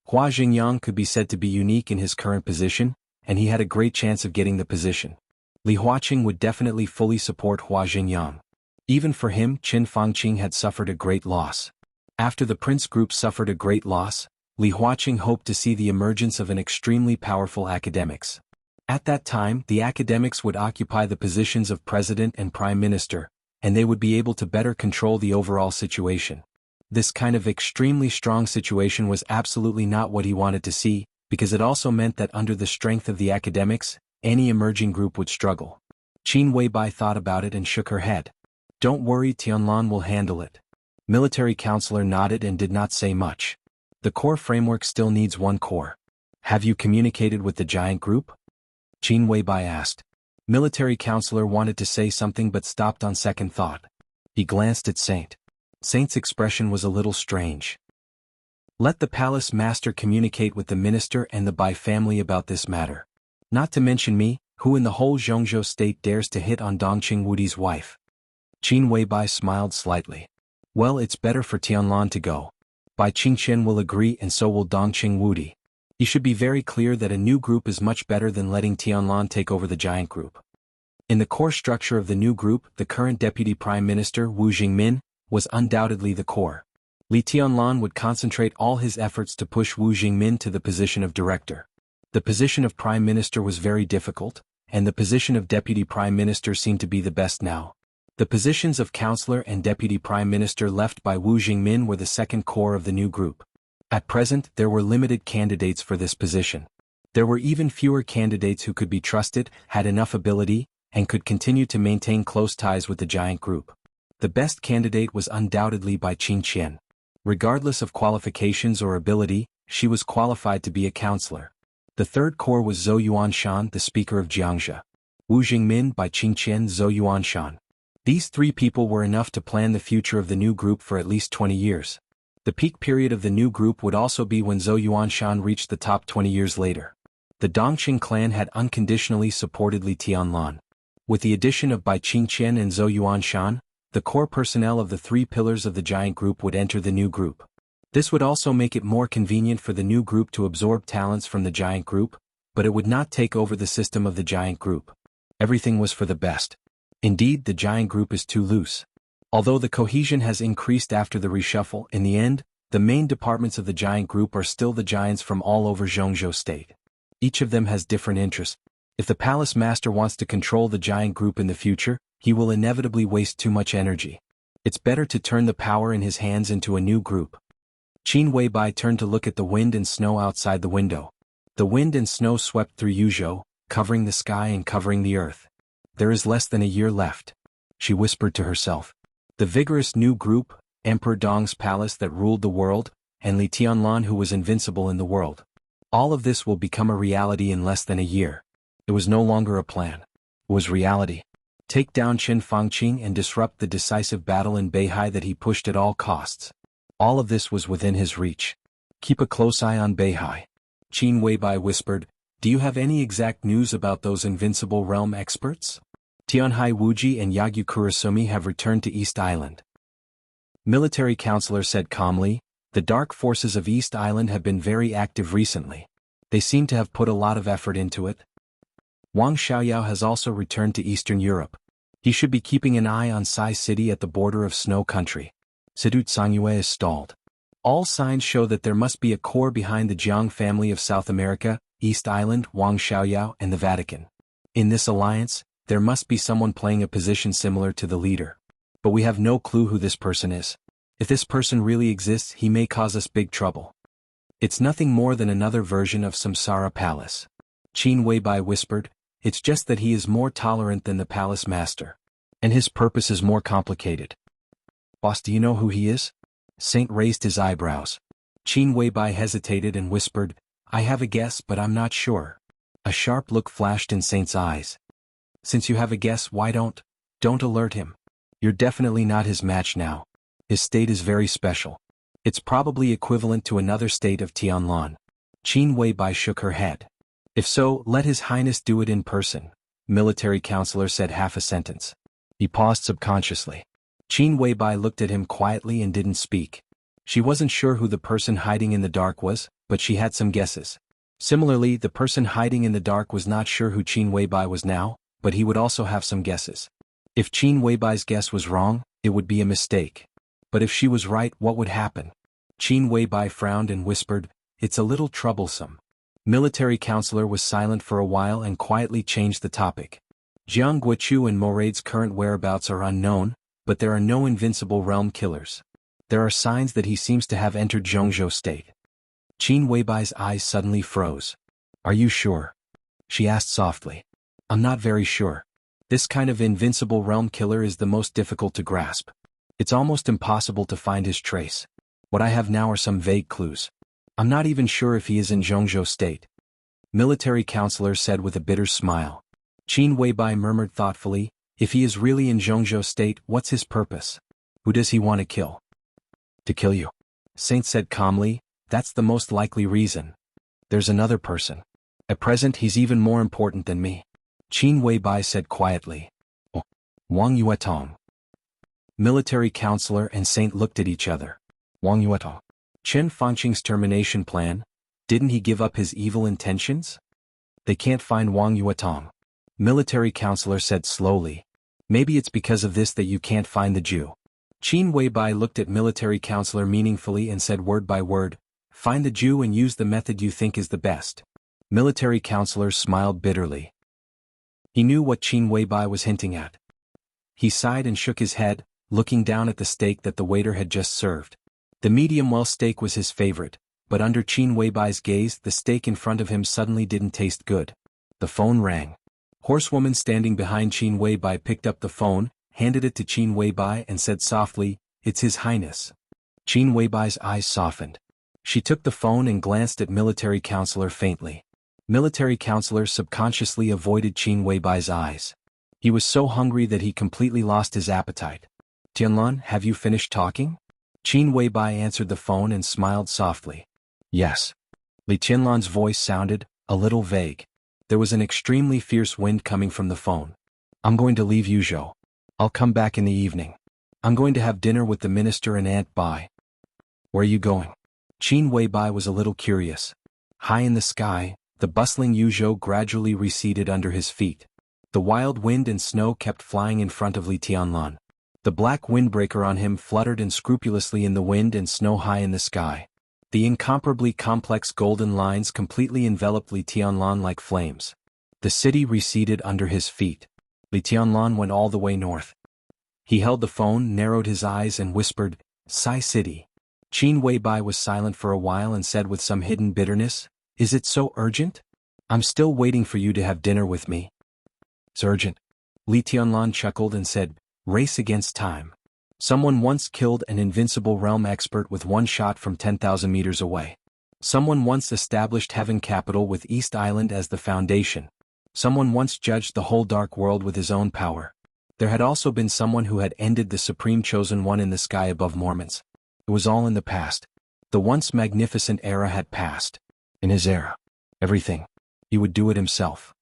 Hua Xingyang could be said to be unique in his current position, and he had a great chance of getting the position. Li Huaqing would definitely fully support Hua Xingyang. Even for him, Qin Fangqing had suffered a great loss. After the Prince Group suffered a great loss, Li Huaqing hoped to see the emergence of an extremely powerful academics. At that time, the academics would occupy the positions of president and prime minister, and they would be able to better control the overall situation. This kind of extremely strong situation was absolutely not what he wanted to see, because it also meant that under the strength of the academics, any emerging group would struggle. Qin Weibai thought about it and shook her head. Don't worry, Tianlan will handle it. Military counselor nodded and did not say much. The core framework still needs one core. Have you communicated with the giant group? Qin Weibai asked. Military counselor wanted to say something but stopped on second thought. He glanced at Saint. Saint's expression was a little strange. Let the palace master communicate with the minister and the Bai family about this matter. Not to mention me, who in the whole Zhongzhou state dares to hit on Dongqing Wudi's wife. Qin Weibai smiled slightly. Well, it's better for Tianlan to go. Bai Qingqian will agree and so will Dongqing Wudi. He should be very clear that a new group is much better than letting Tianlan take over the giant group. In the core structure of the new group, the current deputy prime minister Wu Jingmin was undoubtedly the core. Li Tianlan would concentrate all his efforts to push Wu Jingmin to the position of director. The position of prime minister was very difficult, and the position of deputy prime minister seemed to be the best now. The positions of counselor and deputy prime minister left by Wu Jingmin were the second core of the new group. At present, there were limited candidates for this position. There were even fewer candidates who could be trusted, had enough ability, and could continue to maintain close ties with the giant group. The best candidate was undoubtedly Bai Qingqian. Regardless of qualifications or ability, she was qualified to be a counselor. The third core was Zhou Yuanshan, the speaker of Jianghu. Wu Jingmin, Bai Qingqian, Zhou Yuanshan. These three people were enough to plan the future of the new group for at least 20 years. The peak period of the new group would also be when Zhou Yuanshan reached the top 20 years later. The Dongqing clan had unconditionally supported Li Tianlan. With the addition of Bai Qingqian and Zhou Yuanshan, the core personnel of the three pillars of the giant group would enter the new group. This would also make it more convenient for the new group to absorb talents from the giant group, but it would not take over the system of the giant group. Everything was for the best. Indeed, the giant group is too loose. Although the cohesion has increased after the reshuffle, in the end, the main departments of the giant group are still the giants from all over Zhongzhou state. Each of them has different interests. If the palace master wants to control the giant group in the future, he will inevitably waste too much energy. It's better to turn the power in his hands into a new group. Qin Weibai turned to look at the wind and snow outside the window. The wind and snow swept through Yuzhou, covering the sky and covering the earth. There is less than a year left. She whispered to herself. The vigorous new group, Emperor Dong's palace that ruled the world, and Li Tianlan who was invincible in the world. All of this will become a reality in less than a year. It was no longer a plan. It was reality. Take down Qin Fangqing and disrupt the decisive battle in Beihai that he pushed at all costs. All of this was within his reach. Keep a close eye on Beihai. Qin Weibai whispered, do you have any exact news about those invincible realm experts? Tianhai Wuji and Yagyu Kurasumi have returned to East Island. Military counselor said calmly, the dark forces of East Island have been very active recently. They seem to have put a lot of effort into it. Wang Xiaoyao has also returned to Eastern Europe. He should be keeping an eye on Sai City at the border of Snow Country. Sidut Sangyue is stalled. All signs show that there must be a core behind the Jiang family of South America, East Island, Wang Xiaoyao, and the Vatican. In this alliance, there must be someone playing a position similar to the leader. But we have no clue who this person is. If this person really exists, he may cause us big trouble. It's nothing more than another version of Samsara Palace. Qin Weibai whispered, it's just that he is more tolerant than the palace master. And his purpose is more complicated. Boss, do you know who he is? Saint raised his eyebrows. Qin Weibai hesitated and whispered, I have a guess but I'm not sure. A sharp look flashed in Saint's eyes. Since you have a guess, why don't alert him. You're definitely not his match now. His state is very special. It's probably equivalent to another state of Tianlan. Qin Weibai shook her head. If so, let His Highness do it in person, military counselor said half a sentence. He paused subconsciously. Qin Weibai looked at him quietly and didn't speak. She wasn't sure who the person hiding in the dark was, but she had some guesses. Similarly, the person hiding in the dark was not sure who Qin Weibai was now, but he would also have some guesses. If Qin Weibai's guess was wrong, it would be a mistake. But if she was right, what would happen? Qin Weibai frowned and whispered, "It's a little troublesome." Military counselor was silent for a while and quietly changed the topic. Jianghu and Morade's current whereabouts are unknown, but there are no invincible realm killers. There are signs that he seems to have entered Jianghu state. Qin Weibai's eyes suddenly froze. "Are you sure?" she asked softly. "I'm not very sure. This kind of invincible realm killer is the most difficult to grasp. It's almost impossible to find his trace. What I have now are some vague clues. I'm not even sure if he is in Jianghu state." Military counselor said with a bitter smile. Qin Weibai murmured thoughtfully, "If he is really in Jianghu state, what's his purpose? Who does he want to kill?" "To kill you," Saint said calmly. "That's the most likely reason. There's another person. At present he's even more important than me." Qin Weibai said quietly. "Oh, Wang Yuetong." Military counselor and Saint looked at each other. Wang Yuetong. Chen Fangqing's termination plan, didn't he give up his evil intentions? "They can't find Wang Yuetong," military counselor said slowly. "Maybe it's because of this that you can't find the Jew." Qin Weibai looked at military counselor meaningfully and said word by word, "Find the Jew and use the method you think is the best." Military counselor smiled bitterly. He knew what Qin Weibai was hinting at. He sighed and shook his head, looking down at the steak that the waiter had just served. The medium-well steak was his favorite, but under Qin Weibai's gaze the steak in front of him suddenly didn't taste good. The phone rang. Horsewoman standing behind Qin Weibai picked up the phone, handed it to Qin Weibai and said softly, "It's His Highness." Qin Weibai's eyes softened. She took the phone and glanced at military counselor faintly. Military counselor subconsciously avoided Qin Weibai's eyes. He was so hungry that he completely lost his appetite. "Tianlan, have you finished talking?" Qin Weibai answered the phone and smiled softly. "Yes." Li Tianlan's voice sounded a little vague. There was an extremely fierce wind coming from the phone. "I'm going to leave Yuzhou. I'll come back in the evening. I'm going to have dinner with the minister and Aunt Bai." "Where are you going?" Qin Weibai was a little curious. High in the sky, the bustling Yuzhou gradually receded under his feet. The wild wind and snow kept flying in front of Li Tianlan. The black windbreaker on him fluttered unscrupulously in the wind and snow high in the sky. The incomparably complex golden lines completely enveloped Li Tianlan like flames. The city receded under his feet. Li Tianlan went all the way north. He held the phone, narrowed his eyes and whispered, "Sai City." Qin Weibai was silent for a while and said with some hidden bitterness, "Is it so urgent? I'm still waiting for you to have dinner with me." "It's urgent." Li Tianlan chuckled and said, "Race against time. Someone once killed an invincible realm expert with one shot from 10,000 meters away. Someone once established Heaven Capital with East Island as the foundation. Someone once judged the whole dark world with his own power. There had also been someone who had ended the Supreme Chosen One in the sky above Mormons. It was all in the past. The once magnificent era had passed. In his era, everything. He would do it himself.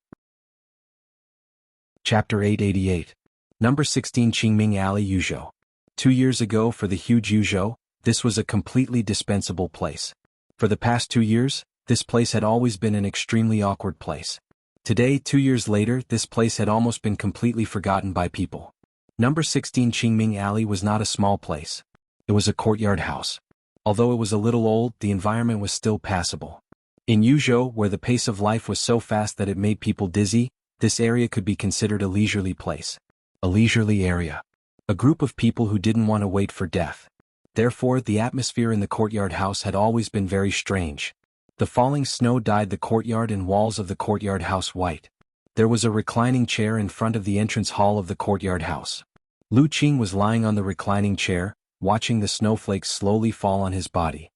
Chapter 888. Number 16 Qingming Alley, Yuzhou. 2 years ago for the huge Yuzhou, this was a completely dispensable place. For the past 2 years, this place had always been an extremely awkward place. Today, 2 years later, this place had almost been completely forgotten by people. Number 16 Qingming Alley was not a small place. It was a courtyard house. Although it was a little old, the environment was still passable. In Yuzhou, where the pace of life was so fast that it made people dizzy, this area could be considered a leisurely place. A leisurely area. A group of people who didn't want to wait for death. Therefore, the atmosphere in the courtyard house had always been very strange. The falling snow dyed the courtyard and walls of the courtyard house white. There was a reclining chair in front of the entrance hall of the courtyard house. Lu Qing was lying on the reclining chair, watching the snowflakes slowly fall on his body.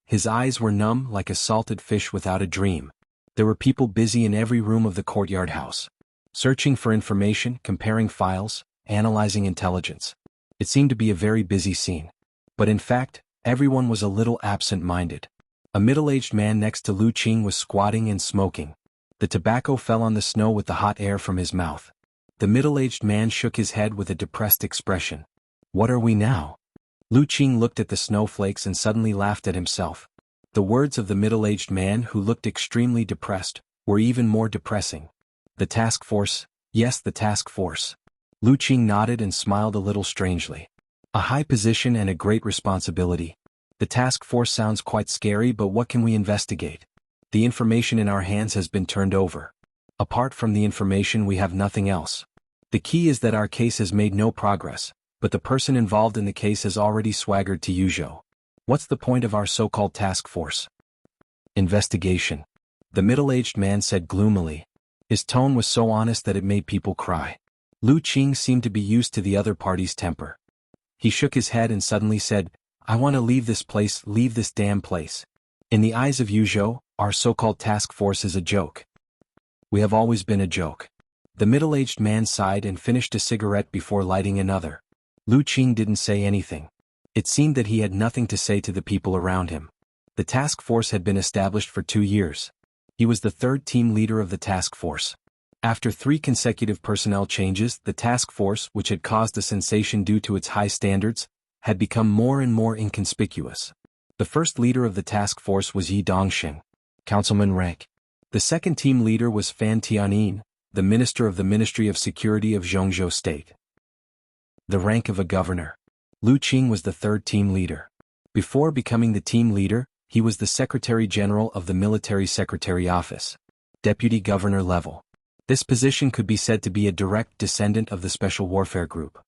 His eyes were numb like a salted fish without a dream. There were people busy in every room of the courtyard house. Searching for information, comparing files, analyzing intelligence. It seemed to be a very busy scene. But in fact, everyone was a little absent-minded. A middle-aged man next to Lu Qing was squatting and smoking. The tobacco fell on the snow with the hot air from his mouth. The middle-aged man shook his head with a depressed expression. What are we now? Lu Qing looked at the snowflakes and suddenly laughed at himself. The words of the middle-aged man, who looked extremely depressed, were even more depressing. The task force? Yes, the task force. Lu Qing nodded and smiled a little strangely. A high position and a great responsibility. The task force sounds quite scary, but what can we investigate? The information in our hands has been turned over. Apart from the information, we have nothing else. The key is that our case has made no progress, but the person involved in the case has already swaggered to Yuzhou. What's the point of our so-called task force? Investigation. The middle-aged man said gloomily. His tone was so honest that it made people cry. Lu Qing seemed to be used to the other party's temper. He shook his head and suddenly said, I want to leave this place, leave this damn place. In the eyes of Yuzhou, our so-called task force is a joke. We have always been a joke. The middle-aged man sighed and finished a cigarette before lighting another. Lu Qing didn't say anything. It seemed that he had nothing to say to the people around him. The task force had been established for 2 years. He was the third team leader of the task force. After 3 consecutive personnel changes, the task force, which had caused a sensation due to its high standards, had become more and more inconspicuous. The first leader of the task force was Yi Dongxing, councilman rank. The second team leader was Fan Tianyin, the minister of the Ministry of Security of Jianghu State. The rank of a governor. Lu Qing was the third team leader. Before becoming the team leader, he was the Secretary General of the Military Secretary Office, Deputy Governor level. This position could be said to be a direct descendant of the Special Warfare Group.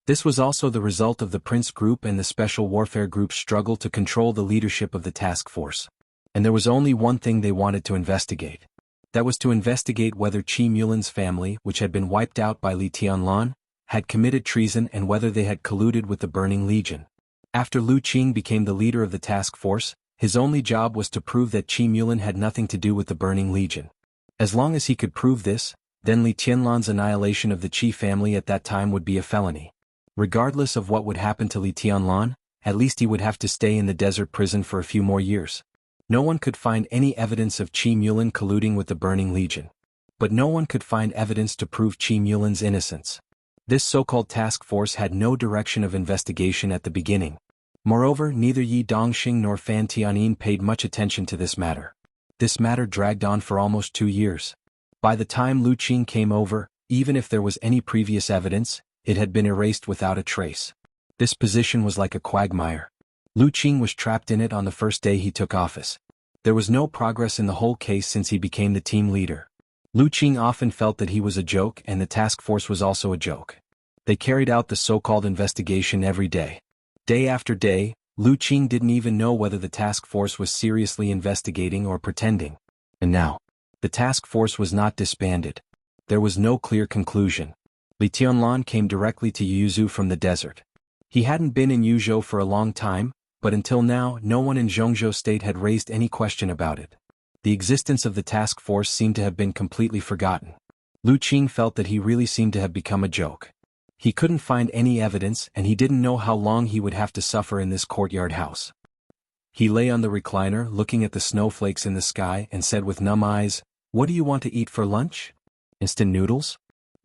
This was also the result of the Prince Group and the Special Warfare Group's struggle to control the leadership of the task force. And there was only one thing they wanted to investigate. That was to investigate whether Qi Mulin's family, which had been wiped out by Li Tianlan, had committed treason and whether they had colluded with the Burning Legion. After Lu Qing became the leader of the task force, his only job was to prove that Qi Mulin had nothing to do with the Burning Legion. As long as he could prove this, then Li Tianlan's annihilation of the Qi family at that time would be a felony. Regardless of what would happen to Li Tianlan, at least he would have to stay in the desert prison for a few more years. No one could find any evidence of Qi Mulin colluding with the Burning Legion. But no one could find evidence to prove Qi Mulin's innocence. This so-called task force had no direction of investigation at the beginning. Moreover, neither Yi Dongxing nor Fan Tianyin paid much attention to this matter. This matter dragged on for almost 2 years. By the time Lu Qing came over, even if there was any previous evidence, it had been erased without a trace. This position was like a quagmire. Lu Qing was trapped in it on the first day he took office. There was no progress in the whole case since he became the team leader. Lu Qing often felt that he was a joke and the task force was also a joke. They carried out the so-called investigation every day. Day after day, Lu Qing didn't even know whether the task force was seriously investigating or pretending. And now, the task force was not disbanded. There was no clear conclusion. Li Tianlan came directly to Yuzhou from the desert. He hadn't been in Yuzhou for a long time, but until now no one in Jianghu State had raised any question about it. The existence of the task force seemed to have been completely forgotten. Lu Qing felt that he really seemed to have become a joke. He couldn't find any evidence and he didn't know how long he would have to suffer in this courtyard house. He lay on the recliner looking at the snowflakes in the sky and said with numb eyes, "What do you want to eat for lunch? Instant noodles?"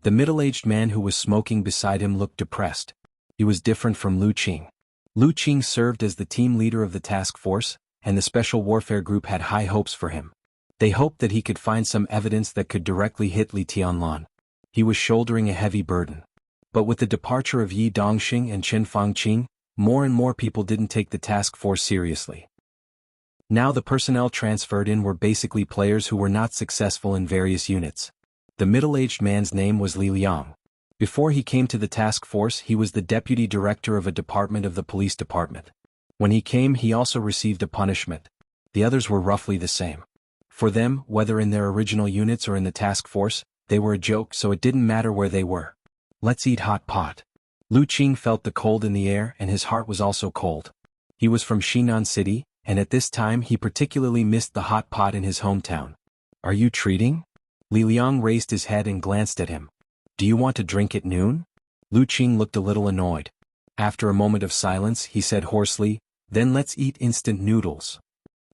The middle-aged man who was smoking beside him looked depressed. He was different from Lu Qing. Lu Qing served as the team leader of the task force, and the Special Warfare Group had high hopes for him. They hoped that he could find some evidence that could directly hit Li Tianlan. He was shouldering a heavy burden. But with the departure of Yi Dongxing and Chen Fangqing, more and more people didn't take the task force seriously. Now the personnel transferred in were basically players who were not successful in various units. The middle-aged man's name was Li Liang. Before he came to the task force, he was the deputy director of a department of the police department. When he came, he also received a punishment. The others were roughly the same. For them, whether in their original units or in the task force, they were a joke, so it didn't matter where they were. Let's eat hot pot. Lu Qing felt the cold in the air and his heart was also cold. He was from Xinan City, and at this time he particularly missed the hot pot in his hometown. Are you treating? Li Liang raised his head and glanced at him. Do you want to drink at noon? Lu Qing looked a little annoyed. After a moment of silence, he said hoarsely, "Then let's eat instant noodles."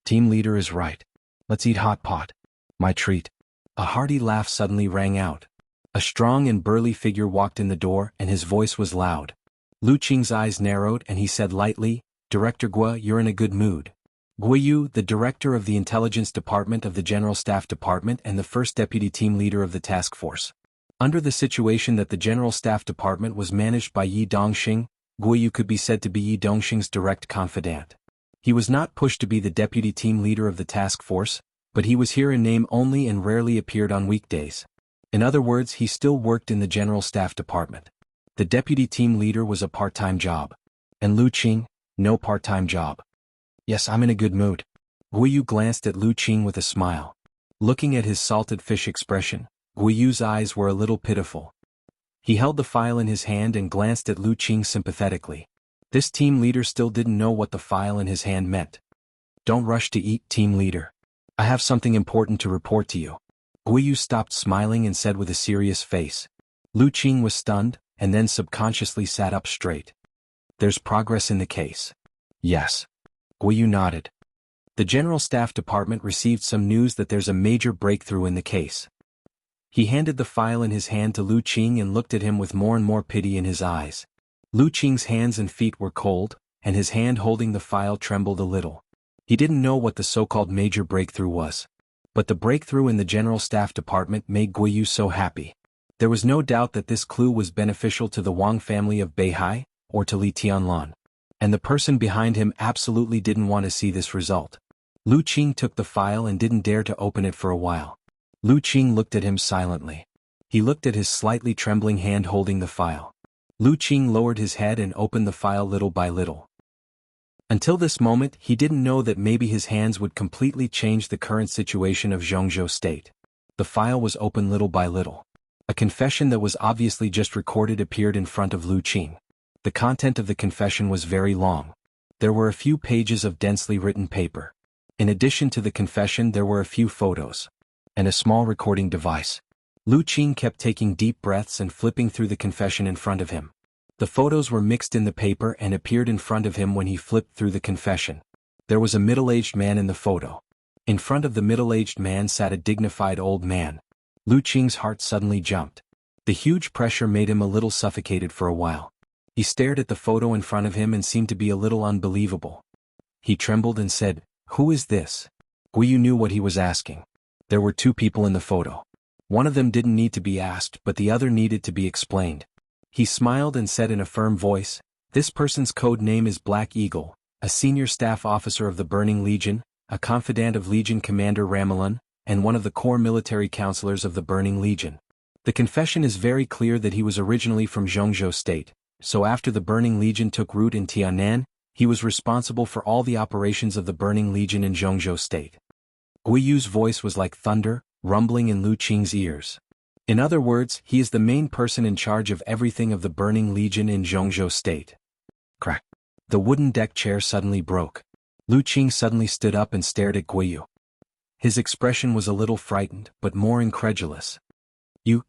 Team leader is right. Let's eat hot pot. My treat. A hearty laugh suddenly rang out. A strong and burly figure walked in the door and his voice was loud. Lu Qing's eyes narrowed and he said lightly, Director Guo, you're in a good mood. Guo Yu, the director of the Intelligence Department of the General Staff Department and the first deputy team leader of the task force. Under the situation that the General Staff Department was managed by Yi Dongxing, Guo Yu could be said to be Yi Dongxing's direct confidant. He was not pushed to be the deputy team leader of the task force, but he was here in name only and rarely appeared on weekdays. In other words, he still worked in the General Staff Department. The deputy team leader was a part-time job. And Lu Qing, no part-time job. Yes, I'm in a good mood. Guo Yu glanced at Lu Qing with a smile. Looking at his salted fish expression, Guo Yu's eyes were a little pitiful. He held the file in his hand and glanced at Lu Qing sympathetically. This team leader still didn't know what the file in his hand meant. Don't rush to eat, team leader. I have something important to report to you. Guo Yu stopped smiling and said with a serious face. Lu Qing was stunned, and then subconsciously sat up straight. There's progress in the case. Yes. Guo Yu nodded. The General Staff Department received some news that there's a major breakthrough in the case. He handed the file in his hand to Lu Qing and looked at him with more and more pity in his eyes. Lu Qing's hands and feet were cold, and his hand holding the file trembled a little. He didn't know what the so-called major breakthrough was. But the breakthrough in the General Staff Department made Guo Yu so happy. There was no doubt that this clue was beneficial to the Wang family of Beihai, or to Li Tianlan. And the person behind him absolutely didn't want to see this result. Lu Qing took the file and didn't dare to open it for a while. Lu Qing looked at him silently. He looked at his slightly trembling hand holding the file. Lu Qing lowered his head and opened the file little by little. Until this moment, he didn't know that maybe his hands would completely change the current situation of Jianghu State. The file was opened little by little. A confession that was obviously just recorded appeared in front of Lu Qing. The content of the confession was very long. There were a few pages of densely written paper. In addition to the confession, there were a few photos. And a small recording device. Lu Qing kept taking deep breaths and flipping through the confession in front of him. The photos were mixed in the paper and appeared in front of him when he flipped through the confession. There was a middle-aged man in the photo. In front of the middle-aged man sat a dignified old man. Lu Qing's heart suddenly jumped. The huge pressure made him a little suffocated for a while. He stared at the photo in front of him and seemed to be a little unbelievable. He trembled and said, "Who is this?" Guo Yu knew what he was asking. There were two people in the photo. One of them didn't need to be asked, but the other needed to be explained. He smiled and said in a firm voice, "This person's code name is Black Eagle, a senior staff officer of the Burning Legion, a confidant of Legion Commander Ramelin, and one of the core military counselors of the Burning Legion." The confession is very clear that he was originally from Jianghu State, so after the Burning Legion took root in Tiannan, he was responsible for all the operations of the Burning Legion in Jianghu State. Guo Yu's voice was like thunder, rumbling in Lu Qing's ears. In other words, he is the main person in charge of everything of the Burning Legion in Jianghu State. Crack. The wooden deck chair suddenly broke. Lu Qing suddenly stood up and stared at Guo Yu. His expression was a little frightened, but more incredulous. You,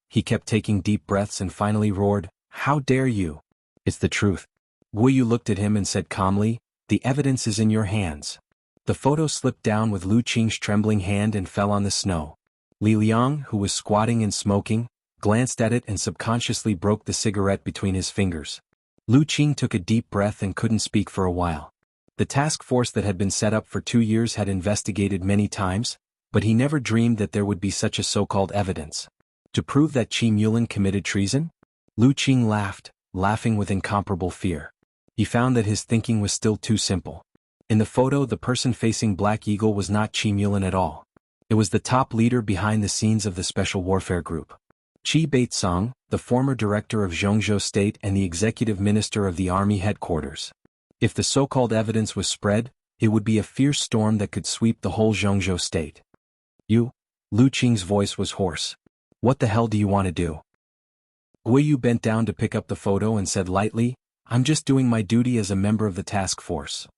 he kept taking deep breaths and finally roared, "How dare you?" "It's the truth." Guo Yu looked at him and said calmly, "The evidence is in your hands." The photo slipped down with Lu Qing's trembling hand and fell on the snow. Li Liang, who was squatting and smoking, glanced at it and subconsciously broke the cigarette between his fingers. Lu Qing took a deep breath and couldn't speak for a while. The task force that had been set up for 2 years had investigated many times, but he never dreamed that there would be such a so-called evidence. To prove that Qi Mulan committed treason? Lu Qing laughed, laughing with incomparable fear. He found that his thinking was still too simple. In the photo, the person facing Black Eagle was not Qi Mulan at all. It was the top leader behind the scenes of the Special Warfare Group. Qi Baitsong, the former director of Jianghu State and the executive minister of the army headquarters. If the so-called evidence was spread, it would be a fierce storm that could sweep the whole Jianghu State. "You?" Lu Qing's voice was hoarse. "What the hell do you want to do?" Guo Yu bent down to pick up the photo and said lightly, "I'm just doing my duty as a member of the task force."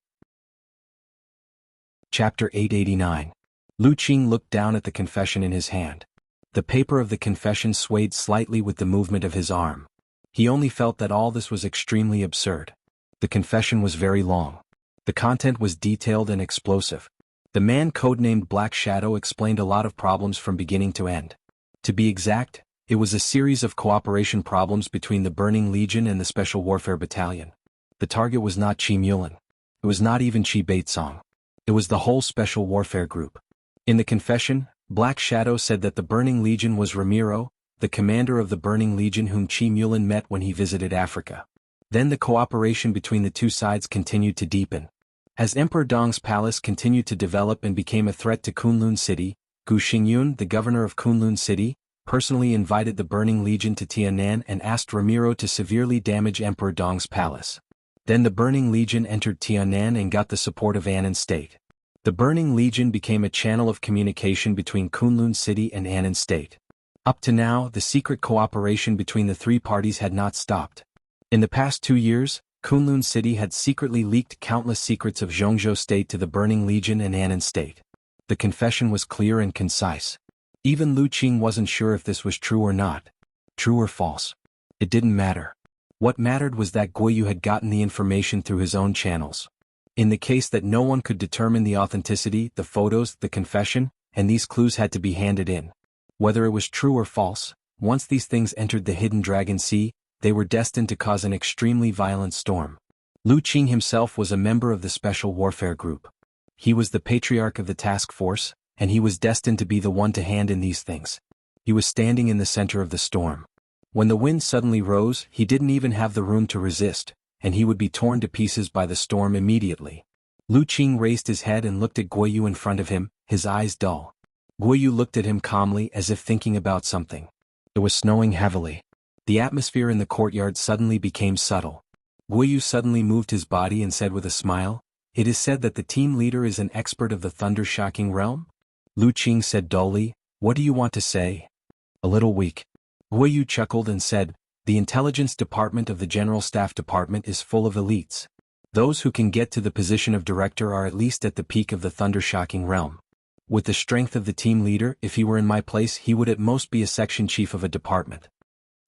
Chapter 889. Lu Qing looked down at the confession in his hand. The paper of the confession swayed slightly with the movement of his arm. He only felt that all this was extremely absurd. The confession was very long. The content was detailed and explosive. The man codenamed Black Shadow explained a lot of problems from beginning to end. To be exact, It was a series of cooperation problems between the Burning Legion and the Special Warfare Battalion. The target was not Qi Mulin. It was not even Qi Baitsong. It was the whole Special Warfare Group. In the confession, Black Shadow said that the Burning Legion was Ramiro, the commander of the Burning Legion whom Qi Mulin met when he visited Africa. Then the cooperation between the two sides continued to deepen. As Emperor Dong's palace continued to develop and became a threat to Kunlun City, Gu Xingyun, the governor of Kunlun City, personally invited the Burning Legion to Tianan and asked Ramiro to severely damage Emperor Dong's palace. Then the Burning Legion entered Tianan and got the support of Annan State. The Burning Legion became a channel of communication between Kunlun City and Annan State. Up to now, the secret cooperation between the three parties had not stopped. In the past 2 years, Kunlun City had secretly leaked countless secrets of Zhongzhou State to the Burning Legion and Annan State. The confession was clear and concise. Even Lu Qing wasn't sure if this was true or not. True or false. It didn't matter. What mattered was that Guiyu had gotten the information through his own channels. In the case that no one could determine the authenticity, the photos, the confession, and these clues had to be handed in. Whether it was true or false, once these things entered the hidden Dragon Sea, they were destined to cause an extremely violent storm. Lu Qing himself was a member of the Special Warfare Group. He was the patriarch of the task force, and he was destined to be the one to hand in these things. He was standing in the center of the storm. When the wind suddenly rose, he didn't even have the room to resist, and he would be torn to pieces by the storm immediately. Lu Qing raised his head and looked at Guiyu in front of him, his eyes dull. Guiyu looked at him calmly as if thinking about something. It was snowing heavily. The atmosphere in the courtyard suddenly became subtle. Guiyu suddenly moved his body and said with a smile, "It is said that the team leader is an expert of the thunder-shocking realm?" Lu Qing said dully, "What do you want to say?" "A little weak." Guiyu chuckled and said, "The intelligence department of the General Staff Department is full of elites. Those who can get to the position of director are at least at the peak of the thunder-shocking realm. With the strength of the team leader, if he were in my place he would at most be a section chief of a department."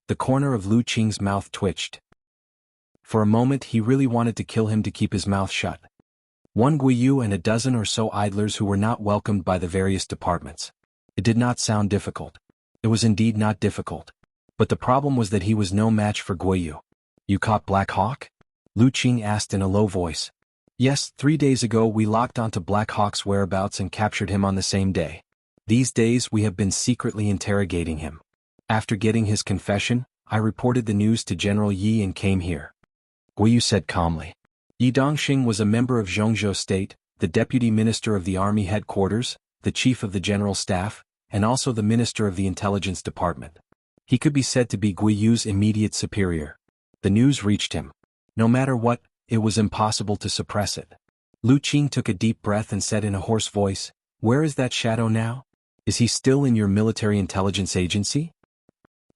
The corner of Lu Qing's mouth twitched. For a moment he really wanted to kill him to keep his mouth shut. One Guiyu and a dozen or so idlers who were not welcomed by the various departments. It did not sound difficult. It was indeed not difficult. But the problem was that he was no match for Guiyu. "You caught Black Hawk?" Lu Qing asked in a low voice. "Yes, 3 days ago we locked onto Black Hawk's whereabouts and captured him on the same day. These days we have been secretly interrogating him. After getting his confession, I reported the news to General Yi and came here." Guiyu said calmly. Yi Dongxing was a member of Zhongzhou State, the deputy minister of the army headquarters, the chief of the general staff, and also the minister of the intelligence department. He could be said to be Guiyu's immediate superior. The news reached him. No matter what, it was impossible to suppress it. Lu Qing took a deep breath and said in a hoarse voice, "Where is that shadow now? Is he still in your military intelligence agency?"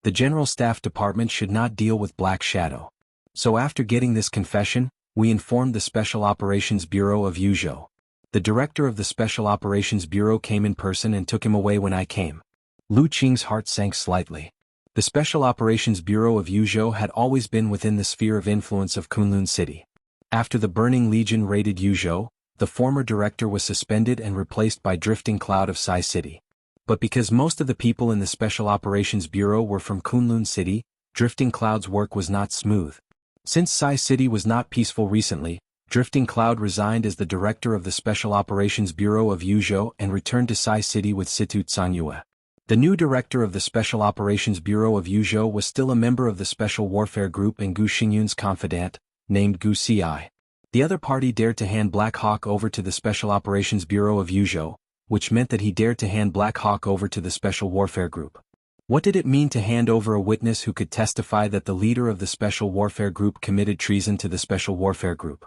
The General Staff Department should not deal with Black Shadow. So after getting this confession, we informed the Special Operations Bureau of Yuzhou. The director of the Special Operations Bureau came in person and took him away when I came. Lu Qing's heart sank slightly. The Special Operations Bureau of Yuzhou had always been within the sphere of influence of Kunlun City. After the Burning Legion raided Yuzhou, the former director was suspended and replaced by Drifting Cloud of Sai City. But because most of the people in the Special Operations Bureau were from Kunlun City, Drifting Cloud's work was not smooth. Since Sai City was not peaceful recently, Drifting Cloud resigned as the director of the Special Operations Bureau of Yuzhou and returned to Sai City with Situ Tsanyue. The new director of the Special Operations Bureau of Yuzhou was still a member of the Special Warfare Group and Gu Xingyun's confidant, named Gu Ci. The other party dared to hand Black Hawk over to the Special Operations Bureau of Yuzhou, which meant that he dared to hand Black Hawk over to the Special Warfare Group. What did it mean to hand over a witness who could testify that the leader of the Special Warfare Group committed treason to the Special Warfare Group?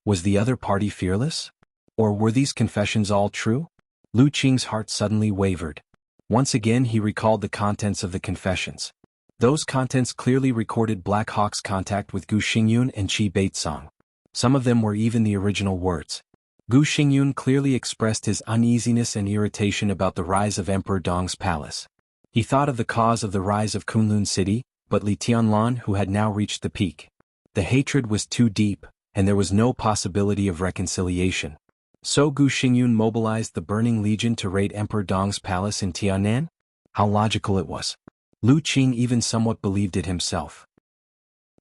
Was the other party fearless? Or were these confessions all true? Lu Qing's heart suddenly wavered. Once again he recalled the contents of the confessions. Those contents clearly recorded Black Hawk's contact with Gu Xingyun and Qi Baitsong. Some of them were even the original words. Gu Xingyun clearly expressed his uneasiness and irritation about the rise of Emperor Dong's palace. He thought of the cause of the rise of Kunlun City, but Li Tianlan who had now reached the peak. The hatred was too deep, and there was no possibility of reconciliation. So Gu Xingyun mobilized the Burning Legion to raid Emperor Dong's palace in Tianan? How logical it was. Lu Qing even somewhat believed it himself.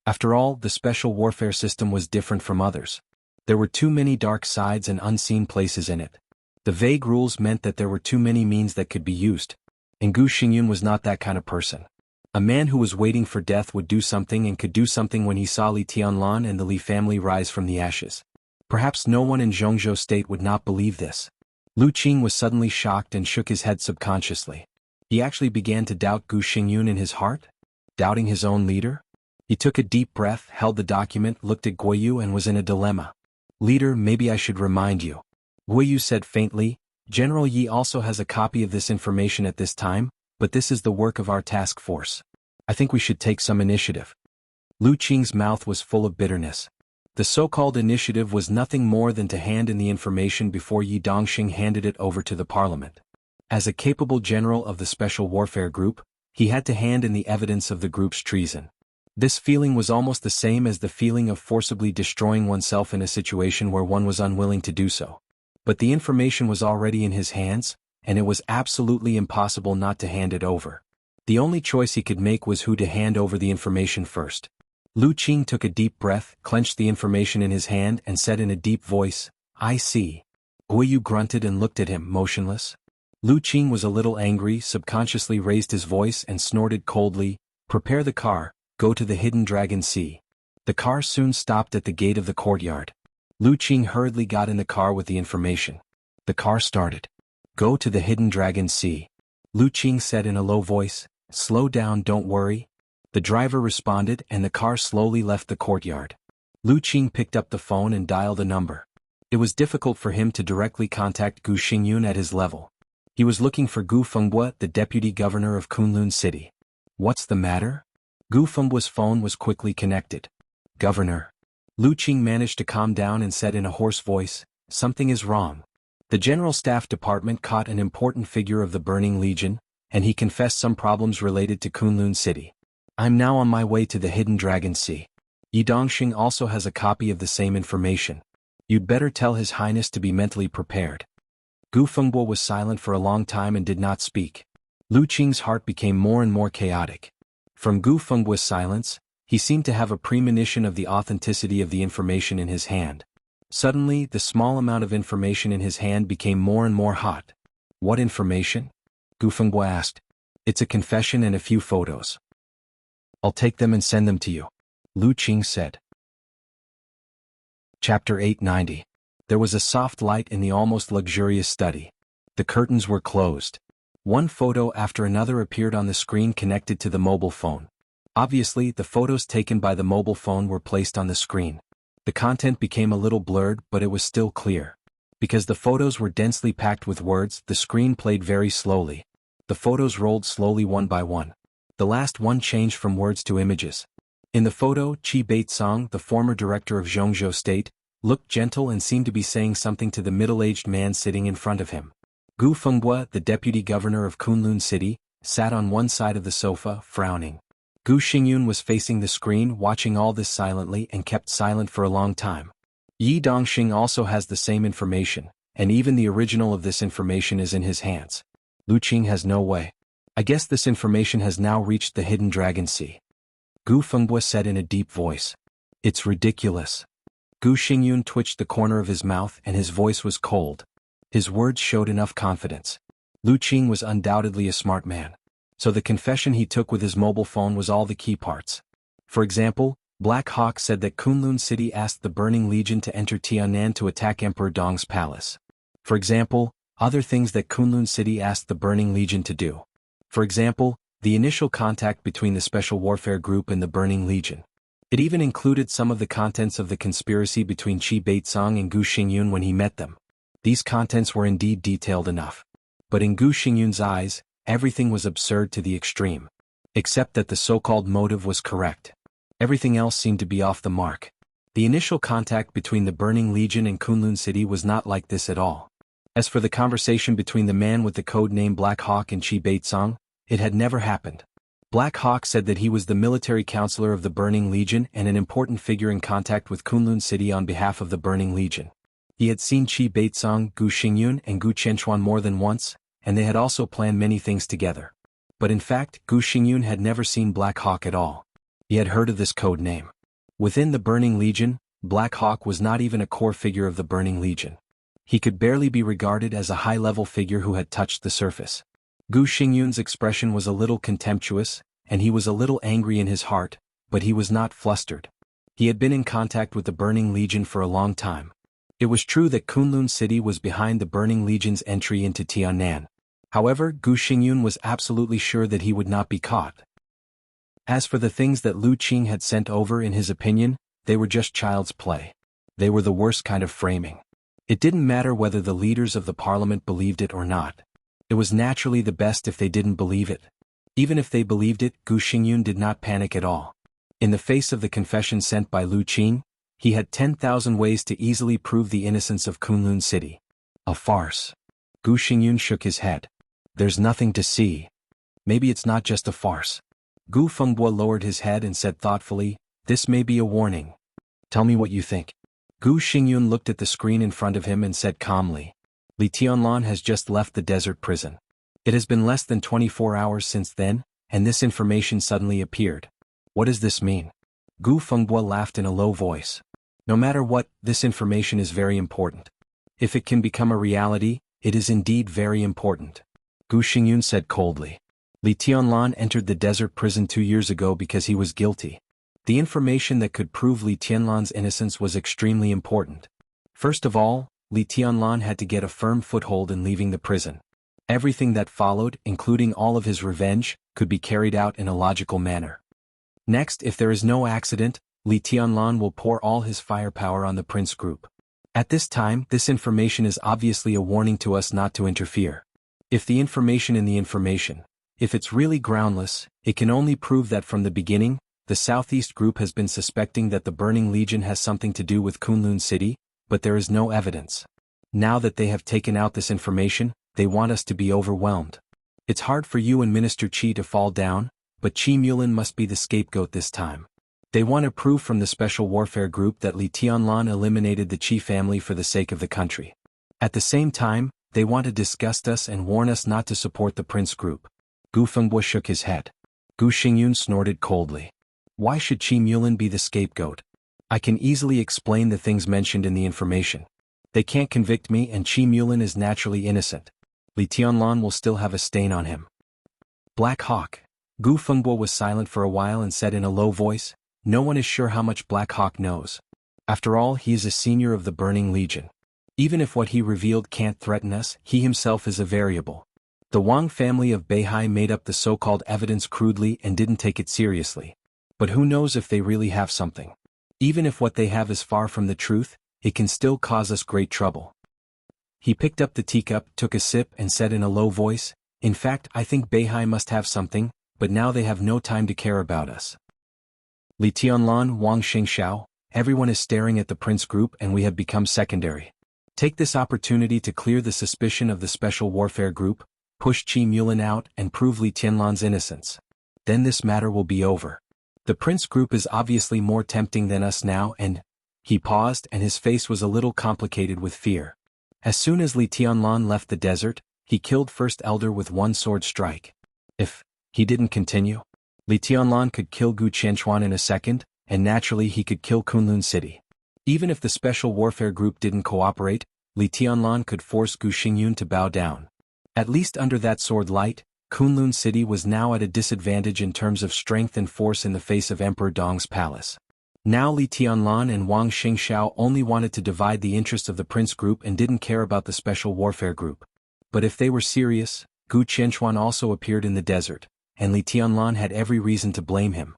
After all, the special warfare system was different from others. There were too many dark sides and unseen places in it. The vague rules meant that there were too many means that could be used, and Gu Xingyun was not that kind of person. A man who was waiting for death would do something and could do something when he saw Li Tianlan and the Li family rise from the ashes. Perhaps no one in Jianghu state would not believe this. Lu Qing was suddenly shocked and shook his head subconsciously. He actually began to doubt Gu Xingyun in his heart? Doubting his own leader? He took a deep breath, held the document, looked at Guoyu and was in a dilemma. Leader, maybe I should remind you. Guoyu said faintly, General Yi also has a copy of this information at this time, but this is the work of our task force. I think we should take some initiative. Lu Qing's mouth was full of bitterness. The so-called initiative was nothing more than to hand in the information before Yi Dongxing handed it over to the parliament. As a capable general of the Special Warfare Group, he had to hand in the evidence of the group's treason. This feeling was almost the same as the feeling of forcibly destroying oneself in a situation where one was unwilling to do so. But the information was already in his hands, and it was absolutely impossible not to hand it over. The only choice he could make was who to hand over the information first. Lu Qing took a deep breath, clenched the information in his hand and said in a deep voice, I see. Guoyu grunted and looked at him, motionless. Lu Qing was a little angry, subconsciously raised his voice and snorted coldly, Prepare the car, go to the Hidden Dragon Sea. The car soon stopped at the gate of the courtyard. Lu Qing hurriedly got in the car with the information. The car started. Go to the Hidden Dragon Sea. Lu Qing said in a low voice, Slow down, don't worry. The driver responded and the car slowly left the courtyard. Lu Qing picked up the phone and dialed a number. It was difficult for him to directly contact Gu Xingyun at his level. He was looking for Gu Fengbo, the deputy governor of Kunlun City. What's the matter? Gu Fengbo's phone was quickly connected. Governor. Lu Qing managed to calm down and said in a hoarse voice, Something is wrong. The General Staff Department caught an important figure of the Burning Legion, and he confessed some problems related to Kunlun City. I'm now on my way to the Hidden Dragon Sea. Yi Dongxing also has a copy of the same information. You'd better tell His Highness to be mentally prepared. Gu Fengbo was silent for a long time and did not speak. Lu Qing's heart became more and more chaotic. From Gu Fengbo's silence, he seemed to have a premonition of the authenticity of the information in his hand. Suddenly, the small amount of information in his hand became more and more hot. What information? Gu Fengbo asked. It's a confession and a few photos. I'll take them and send them to you, Lu Qing said. Chapter 890. There was a soft light in the almost luxurious study. The curtains were closed. One photo after another appeared on the screen connected to the mobile phone. Obviously, the photos taken by the mobile phone were placed on the screen. The content became a little blurred, but it was still clear. Because the photos were densely packed with words, the screen played very slowly. The photos rolled slowly one by one. The last one changed from words to images. In the photo, Qi Baitsong, the former director of Jianghu State, looked gentle and seemed to be saying something to the middle-aged man sitting in front of him. Gu Fengbo, the deputy governor of Kunlun City, sat on one side of the sofa, frowning. Gu Xingyun was facing the screen, watching all this silently and kept silent for a long time. Yi Dongxing also has the same information, and even the original of this information is in his hands. Lu Qing has no way. I guess this information has now reached the Hidden Dragon Sea. Gu Fengbo said in a deep voice. It's ridiculous. Gu Xingyun twitched the corner of his mouth and his voice was cold. His words showed enough confidence. Lu Qing was undoubtedly a smart man. So the confession he took with his mobile phone was all the key parts. For example, Black Hawk said that Kunlun City asked the Burning Legion to enter Tianan to attack Emperor Dong's palace. For example, other things that Kunlun City asked the Burning Legion to do. For example, the initial contact between the Special Warfare Group and the Burning Legion. It even included some of the contents of the conspiracy between Qi Baitsong and Gu Xingyun when he met them. These contents were indeed detailed enough. But in Gu Xingyun's eyes, everything was absurd to the extreme. Except that the so-called motive was correct. Everything else seemed to be off the mark. The initial contact between the Burning Legion and Kunlun City was not like this at all. As for the conversation between the man with the code name Black Hawk and Qi Baitsong, it had never happened. Black Hawk said that he was the military counselor of the Burning Legion and an important figure in contact with Kunlun City on behalf of the Burning Legion. He had seen Qi Baitsong, Gu Xingyun and Gu Qianchuan more than once, and they had also planned many things together. But in fact, Gu Xingyun had never seen Black Hawk at all. He had heard of this code name. Within the Burning Legion, Black Hawk was not even a core figure of the Burning Legion. He could barely be regarded as a high-level figure who had touched the surface. Gu Xingyun's expression was a little contemptuous, and he was a little angry in his heart, but he was not flustered. He had been in contact with the Burning Legion for a long time. It was true that Kunlun City was behind the Burning Legion's entry into Tiannan. However, Gu Xingyun was absolutely sure that he would not be caught. As for the things that Lu Qing had sent over, in his opinion, they were just child's play. They were the worst kind of framing. It didn't matter whether the leaders of the parliament believed it or not. It was naturally the best if they didn't believe it. Even if they believed it, Gu Xingyun did not panic at all. In the face of the confession sent by Lu Qing, he had 10,000 ways to easily prove the innocence of Kunlun City. A farce. Gu Xingyun shook his head. There's nothing to see. Maybe it's not just a farce. Gu Fengbo lowered his head and said thoughtfully, "This may be a warning. Tell me what you think." Gu Xingyun looked at the screen in front of him and said calmly, "Li Tianlan has just left the desert prison. It has been less than 24 hours since then, and this information suddenly appeared. What does this mean?" Gu Fengbo laughed in a low voice. "No matter what, this information is very important. If it can become a reality, it is indeed very important." Gu Xingyun said coldly. Li Tianlan entered the desert prison 2 years ago because he was guilty. The information that could prove Li Tianlan's innocence was extremely important. First of all, Li Tianlan had to get a firm foothold in leaving the prison. Everything that followed, including all of his revenge, could be carried out in a logical manner. Next, if there is no accident, Li Tianlan will pour all his firepower on the Prince Group. At this time, this information is obviously a warning to us not to interfere. If the information in the information, if it's really groundless, it can only prove that from the beginning, the Southeast Group has been suspecting that the Burning Legion has something to do with Kunlun City, but there is no evidence. Now that they have taken out this information, they want us to be overwhelmed. It's hard for you and Minister Qi to fall down, but Qi Mulin must be the scapegoat this time. They want to prove from the Special Warfare Group that Li Tianlan eliminated the Qi family for the sake of the country. At the same time, they want to disgust us and warn us not to support the Prince Group. Gu Fengbo shook his head. Gu Xingyun snorted coldly. Why should Qi Mulin be the scapegoat? I can easily explain the things mentioned in the information. They can't convict me, and Qi Mulin is naturally innocent. Li Tianlan will still have a stain on him. Black Hawk. Gu Fengbo was silent for a while and said in a low voice, "No one is sure how much Black Hawk knows. After all, he is a senior of the Burning Legion. Even if what he revealed can't threaten us, he himself is a variable." The Wang family of Beihai made up the so-called evidence crudely and didn't take it seriously. But who knows if they really have something? Even if what they have is far from the truth, it can still cause us great trouble. He picked up the teacup, took a sip, and said in a low voice, "In fact, I think Beihai must have something, but now they have no time to care about us. Li Tianlan, Wang Xingxiao, everyone is staring at the Prince Group and we have become secondary. Take this opportunity to clear the suspicion of the Special Warfare Group, push Qi Mulin out and prove Li Tianlan's innocence. Then this matter will be over. The Prince Group is obviously more tempting than us now and—" He paused and his face was a little complicated with fear. As soon as Li Tianlan left the desert, he killed First Elder with one sword strike. If he didn't continue, Li Tianlan could kill Gu Qianchuan in a second, and naturally he could kill Kunlun City. Even if the Special Warfare Group didn't cooperate, Li Tianlan could force Gu Xingyun to bow down. At least under that sword light, Kunlun City was now at a disadvantage in terms of strength and force in the face of Emperor Dong's palace. Now Li Tianlan and Wang Xingxiao only wanted to divide the interests of the Prince Group and didn't care about the Special Warfare Group. But if they were serious, Gu Qianchuan also appeared in the desert, and Li Tianlan had every reason to blame him.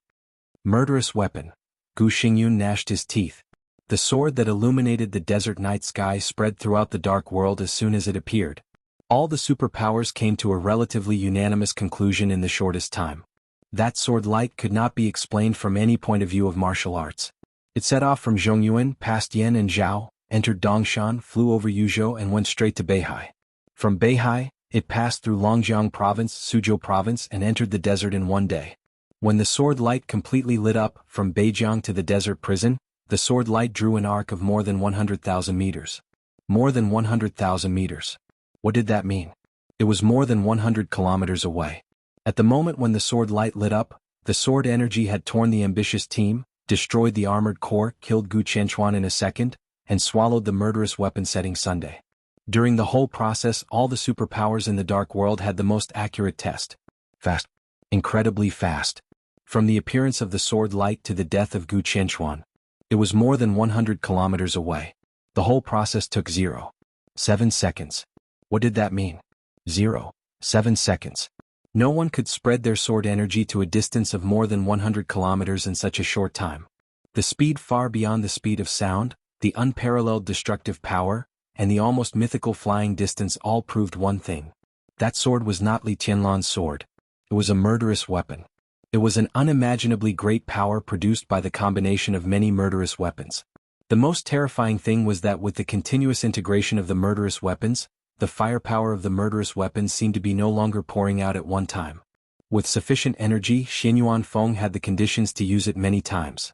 Murderous weapon. Gu Xingyun gnashed his teeth. The sword that illuminated the desert night sky spread throughout the dark world as soon as it appeared. All the superpowers came to a relatively unanimous conclusion in the shortest time. That sword light could not be explained from any point of view of martial arts. It set off from Zhongyuan, past Yan and Zhao, entered Dongshan, flew over Yuzhou and went straight to Beihai. From Beihai, it passed through Longjiang Province, Suzhou Province and entered the desert in one day. When the sword light completely lit up, from Beijiang to the desert prison, the sword light drew an arc of more than 100,000 meters. More than 100,000 meters. What did that mean? It was more than 100 kilometers away. At the moment when the sword light lit up, the sword energy had torn the ambitious team, destroyed the armored core, killed Gu Qianchuan in a second, and swallowed the murderous weapon setting Sunday. During the whole process, all the superpowers in the dark world had the most accurate test. Fast. Incredibly fast. From the appearance of the sword light to the death of Gu Qianchuan, it was more than 100 kilometers away. The whole process took 0.7 seconds. What did that mean? 0.7 seconds. No one could spread their sword energy to a distance of more than 100 kilometers in such a short time. The speed far beyond the speed of sound, the unparalleled destructive power, and the almost mythical flying distance all proved one thing. That sword was not Li Tianlan's sword. It was a murderous weapon. It was an unimaginably great power produced by the combination of many murderous weapons. The most terrifying thing was that with the continuous integration of the murderous weapons, the firepower of the murderous weapons seemed to be no longer pouring out at one time. With sufficient energy, Xianyuan Feng had the conditions to use it many times.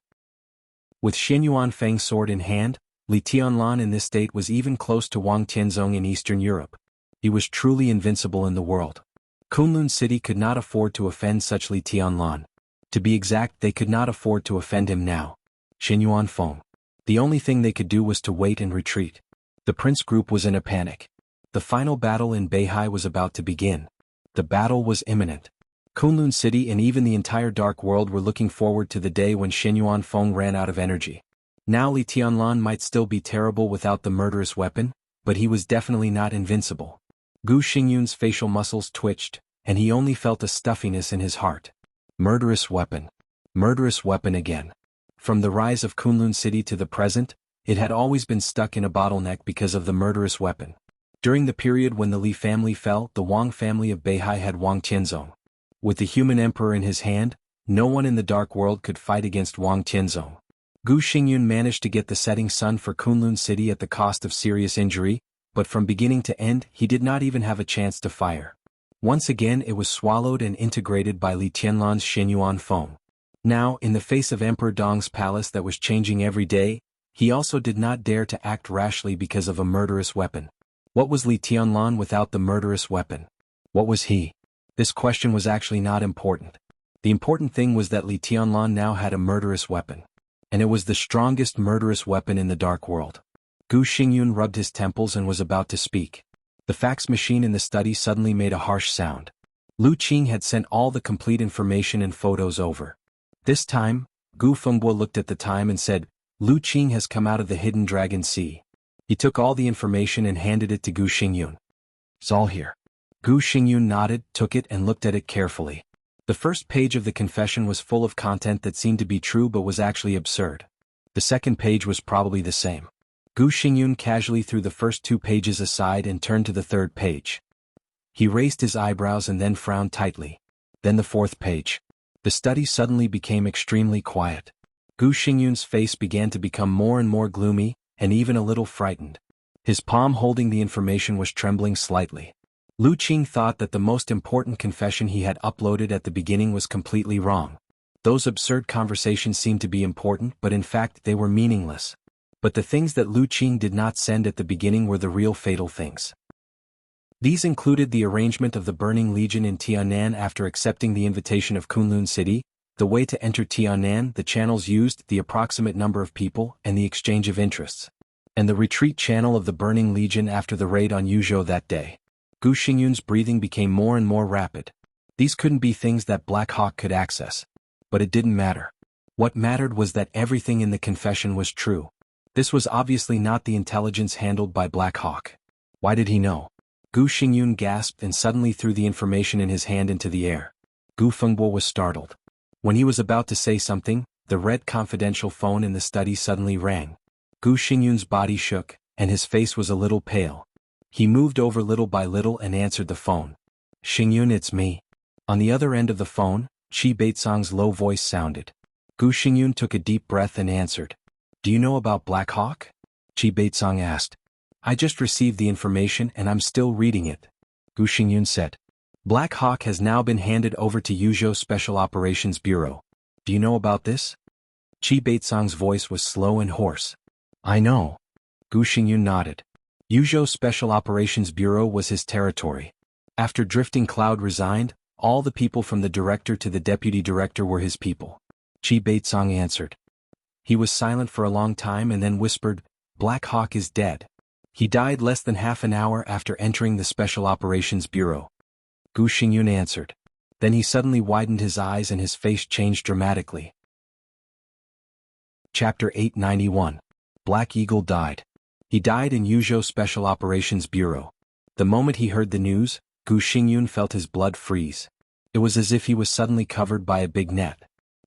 With Xianyuan Feng's sword in hand, Li Tianlan in this state was even close to Wang Tianzong in Eastern Europe. He was truly invincible in the world. Kunlun City could not afford to offend such Li Tianlan. To be exact, they could not afford to offend him now. Xianyuan Feng. The only thing they could do was to wait and retreat. The prince group was in a panic. The final battle in Beihai was about to begin. The battle was imminent. Kunlun City and even the entire dark world were looking forward to the day when Xianyuan Feng ran out of energy. Now Li Tianlan might still be terrible without the murderous weapon, but he was definitely not invincible. Gu Xingyun's facial muscles twitched, and he only felt a stuffiness in his heart. Murderous weapon. Murderous weapon again. From the rise of Kunlun City to the present, it had always been stuck in a bottleneck because of the murderous weapon. During the period when the Li family fell, the Wang family of Beihai had Wang Tianzong. With the human emperor in his hand, no one in the dark world could fight against Wang Tianzong. Gu Xingyun managed to get the setting sun for Kunlun City at the cost of serious injury, but from beginning to end he did not even have a chance to fire. Once again it was swallowed and integrated by Li Tianlan's Xianyuan Feng. Now, in the face of Emperor Dong's palace that was changing every day, he also did not dare to act rashly because of a murderous weapon. What was Li Tianlan without the murderous weapon? What was he? This question was actually not important. The important thing was that Li Tianlan now had a murderous weapon. And it was the strongest murderous weapon in the dark world. Gu Xingyun rubbed his temples and was about to speak. The fax machine in the study suddenly made a harsh sound. Lu Qing had sent all the complete information and photos over. This time, Gu Fengbo looked at the time and said, Lu Qing has come out of the hidden dragon sea. He took all the information and handed it to Gu Xingyun. It's all here. Gu Xingyun nodded, took it and looked at it carefully. The first page of the confession was full of content that seemed to be true but was actually absurd. The second page was probably the same. Gu Xingyun casually threw the first 2 pages aside and turned to the third page. He raised his eyebrows and then frowned tightly. Then the fourth page. The study suddenly became extremely quiet. Gu Xingyun's face began to become more and more gloomy, and even a little frightened. His palm holding the information was trembling slightly. Lu Qing thought that the most important confession he had uploaded at the beginning was completely wrong. Those absurd conversations seemed to be important, but in fact they were meaningless. But the things that Lu Qing did not send at the beginning were the real fatal things. These included the arrangement of the Burning Legion in Tianan after accepting the invitation of Kunlun City, the way to enter Tianan, the channels used, the approximate number of people, and the exchange of interests. And the retreat channel of the Burning Legion after the raid on Yuzhou that day. Gu Xingyun's breathing became more and more rapid. These couldn't be things that Black Hawk could access. But it didn't matter. What mattered was that everything in the confession was true. This was obviously not the intelligence handled by Black Hawk. Why did he know? Gu Xingyun gasped and suddenly threw the information in his hand into the air. Gu Fengbo was startled. When he was about to say something, the red confidential phone in the study suddenly rang. Gu Xingyun's body shook, and his face was a little pale. He moved over little by little and answered the phone. Xingyun, it's me. On the other end of the phone, Qi Beitsong's low voice sounded. Gu Xingyun took a deep breath and answered. Do you know about Black Hawk? Qi Beitsong asked. I just received the information and I'm still reading it. Gu Xingyun said. Black Hawk has now been handed over to Yuzhou Special Operations Bureau. Do you know about this? Qi Beitsong's voice was slow and hoarse. I know. Gu Xingyun nodded. Yuzhou Special Operations Bureau was his territory. After Drifting Cloud resigned, All the people from the director to the deputy director were his people. Qi Beizong answered. He was silent for a long time and then whispered, Black Hawk is dead. He died less than half an hour after entering the Special Operations Bureau. Gu Xingyun answered. Then he suddenly widened his eyes and his face changed dramatically. Chapter 891. Black Eagle died. He died in Yuzhou Special Operations Bureau. The moment he heard the news, Gu Xingyun felt his blood freeze. It was as if he was suddenly covered by a big net.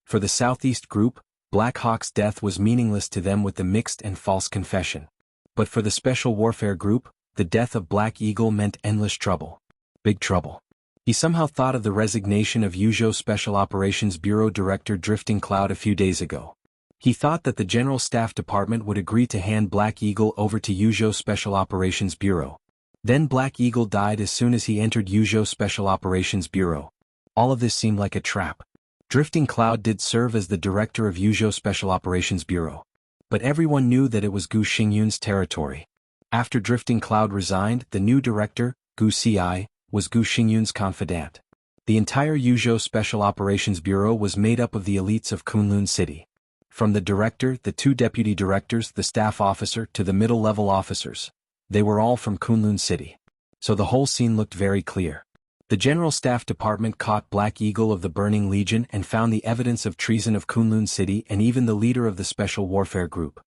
For the Southeast Group, Black Hawk's death was meaningless to them with the mixed and false confession. But for the Special Warfare Group, the death of Black Eagle meant endless trouble. Big trouble. He somehow thought of the resignation of Yuzhou Special Operations Bureau Director Drifting Cloud a few days ago. He thought that the General Staff Department would agree to hand Black Eagle over to Yuzhou Special Operations Bureau. Then Black Eagle died as soon as he entered Yuzhou Special Operations Bureau. All of this seemed like a trap. Drifting Cloud did serve as the director of Yuzhou Special Operations Bureau. But everyone knew that it was Gu Xingyun's territory. After Drifting Cloud resigned, the new director, Gu Xi, was Gu Xingyun's confidant. The entire Yuzhou Special Operations Bureau was made up of the elites of Kunlun City. From the director, the two deputy directors, the staff officer, to the middle-level officers. They were all from Kunlun City. So the whole scene looked very clear. The General Staff Department caught Black Eagle of the Burning Legion and found the evidence of treason of Kunlun City and even the leader of the Special Warfare Group.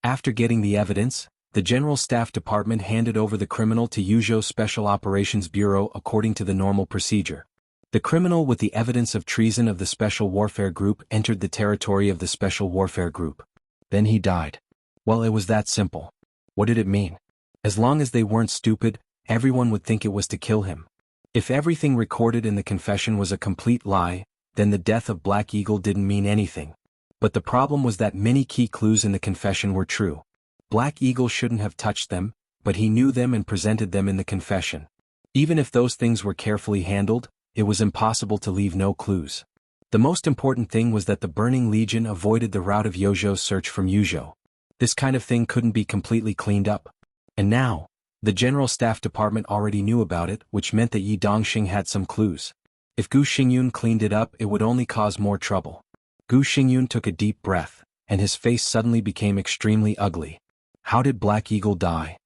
After getting the evidence, the General Staff Department handed over the criminal to Yuzhou Special Operations Bureau according to the normal procedure. The criminal with the evidence of treason of the Special Warfare Group entered the territory of the Special Warfare Group. Then he died. Well, it was that simple. What did it mean? As long as they weren't stupid, everyone would think it was to kill him. If everything recorded in the confession was a complete lie, then the death of Black Eagle didn't mean anything. But the problem was that many key clues in the confession were true. Black Eagle shouldn't have touched them, but he knew them and presented them in the confession. Even if those things were carefully handled, it was impossible to leave no clues. The most important thing was that the Burning Legion avoided the route of Yozhou's search from Yuzhou. This kind of thing couldn't be completely cleaned up. And now, the General Staff Department already knew about it, which meant that Yi Dongxing had some clues. If Gu Xingyun cleaned it up, it would only cause more trouble. Gu Xingyun took a deep breath, and his face suddenly became extremely ugly. How did Black Eagle die?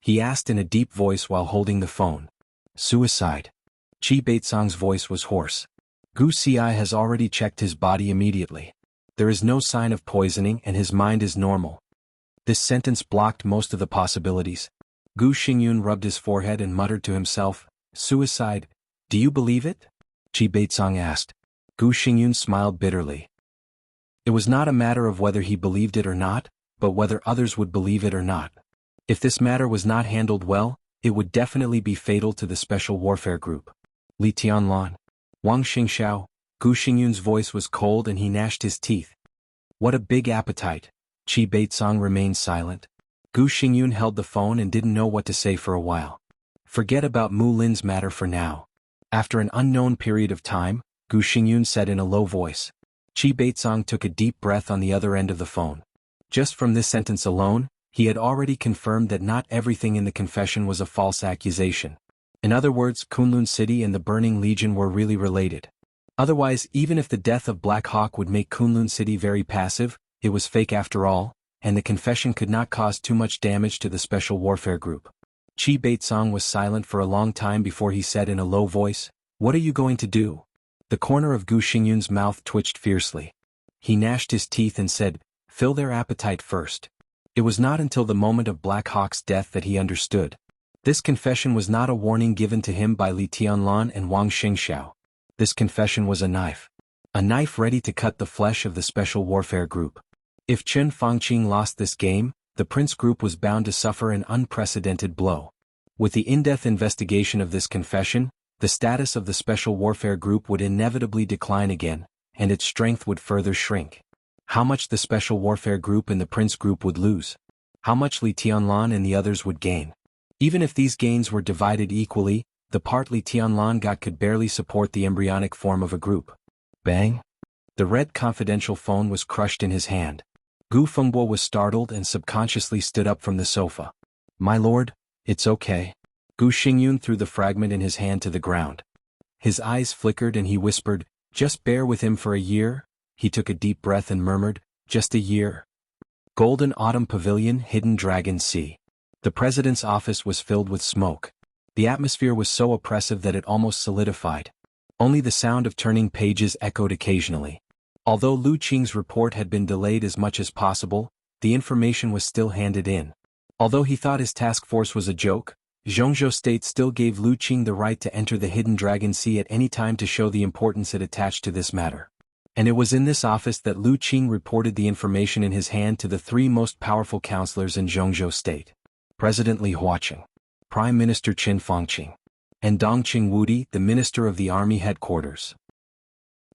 He asked in a deep voice while holding the phone. Suicide. Qi Beizong's voice was hoarse. Gu Xi has already checked his body immediately. There is no sign of poisoning and his mind is normal. This sentence blocked most of the possibilities. Gu Xingyun rubbed his forehead and muttered to himself, Suicide, do you believe it? Qi Beizong asked. Gu Xingyun smiled bitterly. It was not a matter of whether he believed it or not, but whether others would believe it or not. If this matter was not handled well, it would definitely be fatal to the Special Warfare Group. Li Tianlan. Wang Xingxiao. Gu Xingyun's voice was cold and he gnashed his teeth. What a big appetite. Qi Beizong remained silent. Gu Xingyun held the phone and didn't know what to say for a while. Forget about Mu Lin's matter for now. After an unknown period of time, Gu Xingyun said in a low voice. Qi Beizong took a deep breath on the other end of the phone. Just from this sentence alone, he had already confirmed that not everything in the confession was a false accusation. In other words, Kunlun City and the Burning Legion were really related. Otherwise, even if the death of Black Hawk would make Kunlun City very passive, it was fake after all, and the confession could not cause too much damage to the Special Warfare Group. Qi Beizong was silent for a long time before he said in a low voice, What are you going to do? The corner of Gu Xingyun's mouth twitched fiercely. He gnashed his teeth and said, Fill their appetite first. It was not until the moment of Black Hawk's death that he understood. This confession was not a warning given to him by Li Tianlan and Wang Xingxiao. This confession was a knife. A knife ready to cut the flesh of the Special Warfare Group. If Chen Fangqing lost this game, the Prince Group was bound to suffer an unprecedented blow. With the in-depth investigation of this confession, the status of the Special Warfare Group would inevitably decline again, and its strength would further shrink. How much the Special Warfare Group and the Prince Group would lose. How much Li Tianlan and the others would gain. Even if these gains were divided equally, the part Li Tianlan got could barely support the embryonic form of a group. Bang! The red confidential phone was crushed in his hand. Gu Fengbo was startled and subconsciously stood up from the sofa. My lord, it's okay. Gu Xingyun threw the fragment in his hand to the ground. His eyes flickered and he whispered, "Just bear with him for a year." He took a deep breath and murmured, "Just a year." Golden Autumn Pavilion, Hidden Dragon Sea. The president's office was filled with smoke. The atmosphere was so oppressive that it almost solidified. Only the sound of turning pages echoed occasionally. Although Lu Qing's report had been delayed as much as possible, the information was still handed in. Although he thought his task force was a joke, Jianghu State still gave Lu Qing the right to enter the Hidden Dragon Sea at any time to show the importance it attached to this matter. And it was in this office that Lu Qing reported the information in his hand to the three most powerful counselors in Jianghu State: President Li Huaqing, Prime Minister Qin Fangqing, and Dongqing Wudi, the Minister of the Army Headquarters.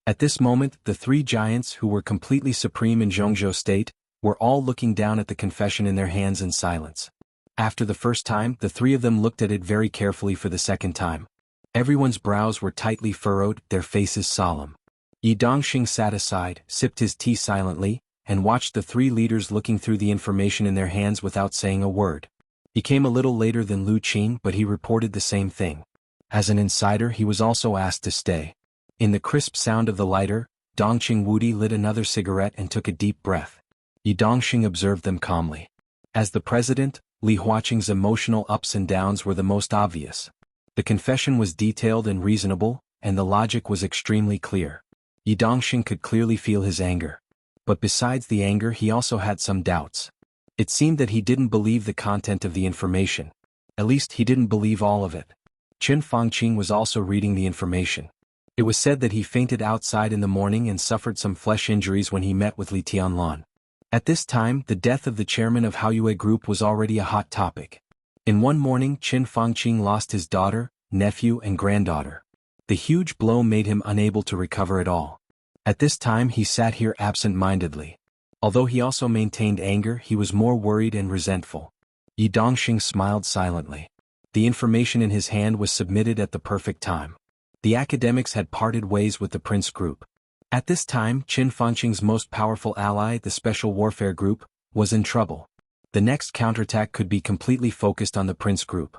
At this moment, the three giants who were completely supreme in Jianghu State were all looking down at the confession in their hands in silence. After the first time, the three of them looked at it very carefully for the second time. Everyone's brows were tightly furrowed, their faces solemn. Yi Dongxing sat aside, sipped his tea silently, and watched the three leaders looking through the information in their hands without saying a word. He came a little later than Lu Qing, but he reported the same thing. As an insider, he was also asked to stay. In the crisp sound of the lighter, Dongqing Wudi lit another cigarette and took a deep breath. Yi Dongxing observed them calmly. As the president, Li Huaqing's emotional ups and downs were the most obvious. The confession was detailed and reasonable, and the logic was extremely clear. Yi Dongxing could clearly feel his anger. But besides the anger, he also had some doubts. It seemed that he didn't believe the content of the information. At least he didn't believe all of it. Qin Fangqing was also reading the information. It was said that he fainted outside in the morning and suffered some flesh injuries when he met with Li Tianlan. At this time, the death of the chairman of Haoyue Group was already a hot topic. In one morning, Qin Fangqing lost his daughter, nephew and granddaughter. The huge blow made him unable to recover at all. At this time he sat here absent-mindedly. Although he also maintained anger, he was more worried and resentful. Yi Dongxing smiled silently. The information in his hand was submitted at the perfect time. The academics had parted ways with the Prince Group. At this time, Qin Fangqing's most powerful ally, the Special Warfare Group, was in trouble. The next counterattack could be completely focused on the Prince Group.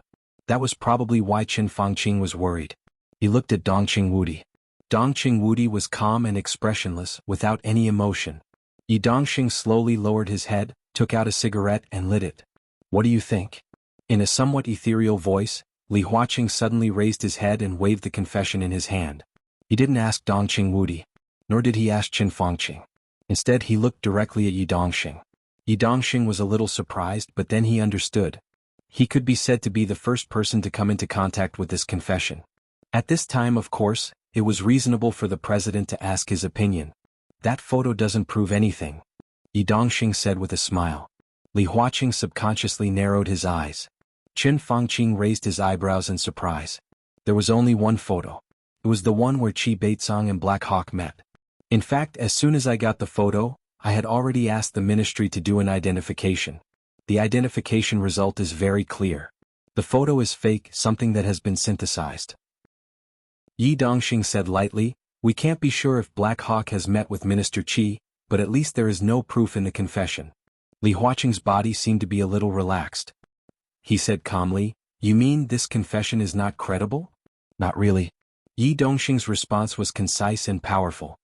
That was probably why Qin Fangqing was worried. He looked at Dongqing Wudi. Dongqing Wudi was calm and expressionless, without any emotion. Yi Dongxing slowly lowered his head, took out a cigarette and lit it. "What do you think?" In a somewhat ethereal voice, Li Huaqing suddenly raised his head and waved the confession in his hand. He didn't ask Dongqing Wudi, nor did he ask Qin Fangqing. Instead he looked directly at Yi Dongxing. Yi Dongxing was a little surprised, but then he understood. He could be said to be the first person to come into contact with this confession. At this time, of course, it was reasonable for the president to ask his opinion. "That photo doesn't prove anything," Yi Dongxing said with a smile. Li Huaqing subconsciously narrowed his eyes. Qin Fangqing raised his eyebrows in surprise. There was only one photo. It was the one where Qi Beizong and Black Hawk met. In fact, as soon as I got the photo, I had already asked the ministry to do an identification. The identification result is very clear. The photo is fake, something that has been synthesized. Yi Dongxing said lightly, "We can't be sure if Black Hawk has met with Minister Qi, but at least there is no proof in the confession." Li Huaqing's body seemed to be a little relaxed. He said calmly, "You mean this confession is not credible?" "Not really." Yi Dongxing's response was concise and powerful.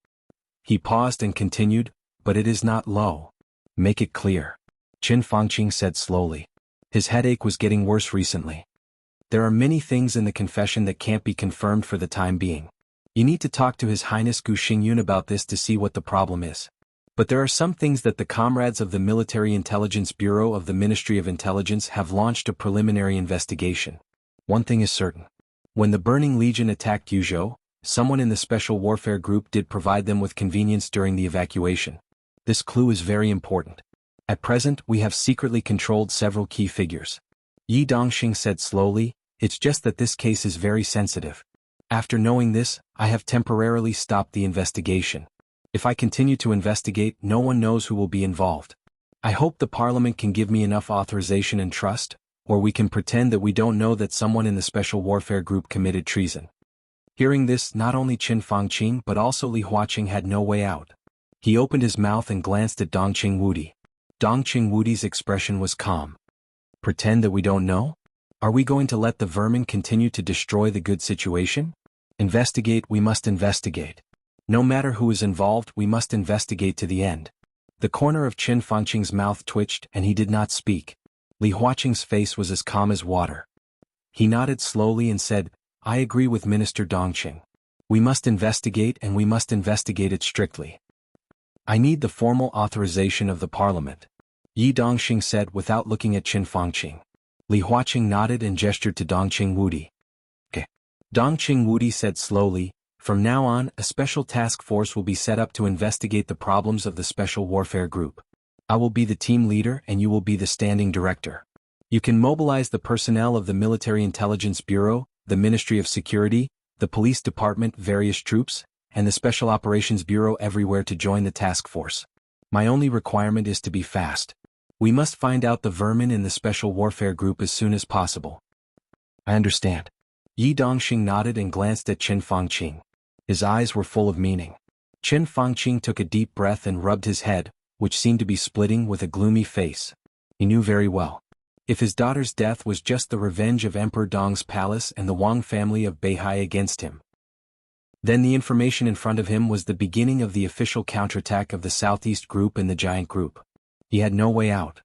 He paused and continued, "But it is not low. Make it clear." Qin Fangqing said slowly. His headache was getting worse recently. "There are many things in the confession that can't be confirmed for the time being. You need to talk to His Highness Gu Xingyun about this to see what the problem is. But there are some things that the comrades of the Military Intelligence Bureau of the Ministry of Intelligence have launched a preliminary investigation. One thing is certain. When the Burning Legion attacked Yuzhou, someone in the Special Warfare Group did provide them with convenience during the evacuation. This clue is very important. At present, we have secretly controlled several key figures." Yi Dongxing said slowly, "It's just that this case is very sensitive. After knowing this, I have temporarily stopped the investigation. If I continue to investigate, no one knows who will be involved. I hope the Parliament can give me enough authorization and trust, or we can pretend that we don't know that someone in the Special Warfare Group committed treason." Hearing this, not only Qin Fangqing but also Li Huaqing had no way out. He opened his mouth and glanced at Dongqing Wudi. Dongqing Wudi's expression was calm. "Pretend that we don't know? Are we going to let the vermin continue to destroy the good situation?" Investigate, we must investigate. No matter who is involved, we must investigate to the end. The corner of Qin Fangqing's mouth twitched and he did not speak. Li Huaqing's face was as calm as water. He nodded slowly and said, I agree with Minister Dongqing. We must investigate and we must investigate it strictly. I need the formal authorization of the parliament. Yi Dongxing said without looking at Qin Fangqing. Li Huaqing nodded and gestured to Dongqing Wudi. Okay. Dongqing Wudi said slowly, from now on, a special task force will be set up to investigate the problems of the Special Warfare Group. I will be the team leader and you will be the standing director. You can mobilize the personnel of the Military Intelligence Bureau, the Ministry of Security, the Police Department, various troops, and the Special Operations Bureau everywhere to join the task force. My only requirement is to be fast. We must find out the vermin in the Special Warfare Group as soon as possible. I understand. Yi Dongxing nodded and glanced at Qin Fangqing. His eyes were full of meaning. Qin Fangqing took a deep breath and rubbed his head, which seemed to be splitting with a gloomy face. He knew very well. If his daughter's death was just the revenge of Emperor Dong's palace and the Wang family of Beihai against him, then the information in front of him was the beginning of the official counterattack of the Southeast Group and the Giant Group. He had no way out.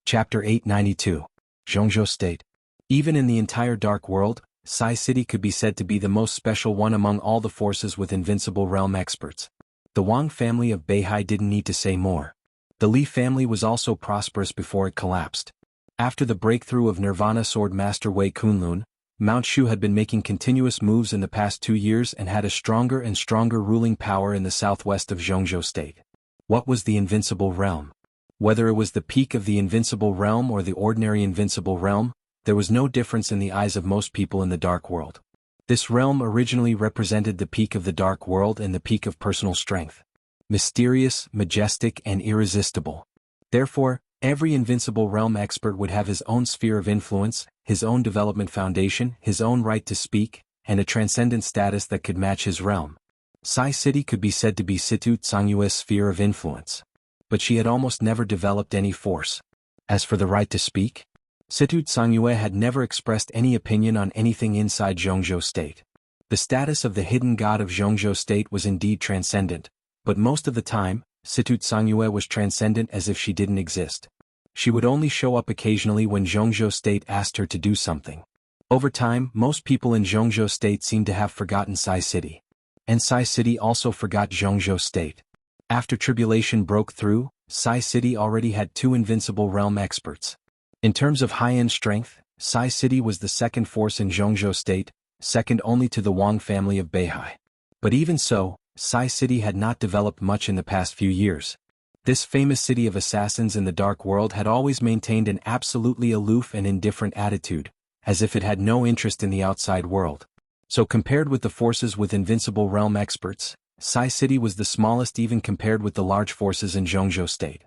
Chapter 892. Jianghu State. Even in the entire Dark World, Sai City could be said to be the most special one among all the forces with Invincible Realm experts. The Wang family of Beihai didn't need to say more. The Li family was also prosperous before it collapsed. After the breakthrough of Nirvana Sword Master Wei Kunlun, Mount Shu had been making continuous moves in the past 2 years and had a stronger and stronger ruling power in the southwest of Jianghu State. What was the Invincible Realm? Whether it was the peak of the Invincible Realm or the ordinary Invincible Realm, there was no difference in the eyes of most people in the Dark World. This realm originally represented the peak of the Dark World and the peak of personal strength. Mysterious, majestic, and irresistible. Therefore, every Invincible Realm expert would have his own sphere of influence, his own development foundation, his own right to speak, and a transcendent status that could match his realm. Sai City could be said to be Situ Tsangyue's sphere of influence. But she had almost never developed any force. As for the right to speak, Situ Tsangyue had never expressed any opinion on anything inside Jianghu State. The status of the hidden god of Jianghu State was indeed transcendent, but most of the time, Situ Tsangyue was transcendent as if she didn't exist. She would only show up occasionally when Jianghu State asked her to do something. Over time, most people in Jianghu State seemed to have forgotten Sai City. And Sai City also forgot Jianghu State. After tribulation broke through, Sai City already had 2 Invincible Realm experts. In terms of high-end strength, Sai City was the second force in Jianghu State, second only to the Wang family of Beihai. But even so, Sai City had not developed much in the past few years. This famous city of assassins in the Dark World had always maintained an absolutely aloof and indifferent attitude, as if it had no interest in the outside world. So compared with the forces with Invincible Realm experts, Sai City was the smallest even compared with the large forces in Jianghu State.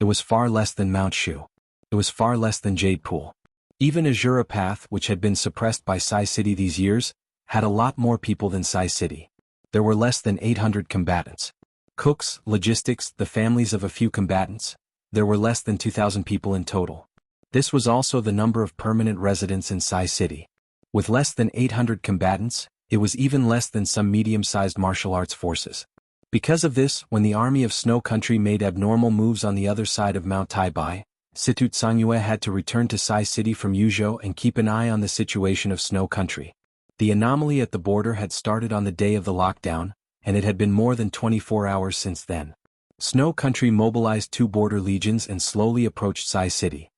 It was far less than Mount Shu. It was far less than Jade Pool. Even Azura Path, which had been suppressed by Sai City these years, had a lot more people than Sai City. There were less than 800 combatants. Cooks, logistics, the families of a few combatants. There were less than 2,000 people in total. This was also the number of permanent residents in Sai City. With less than 800 combatants, it was even less than some medium-sized martial arts forces. Because of this, when the army of Snow Country made abnormal moves on the other side of Mount Taibai, Situ Tsangyue had to return to Sai City from Yuzhou and keep an eye on the situation of Snow Country. The anomaly at the border had started on the day of the lockdown, and it had been more than 24 hours since then. Snow Country mobilized 2 border legions and slowly approached Sai City.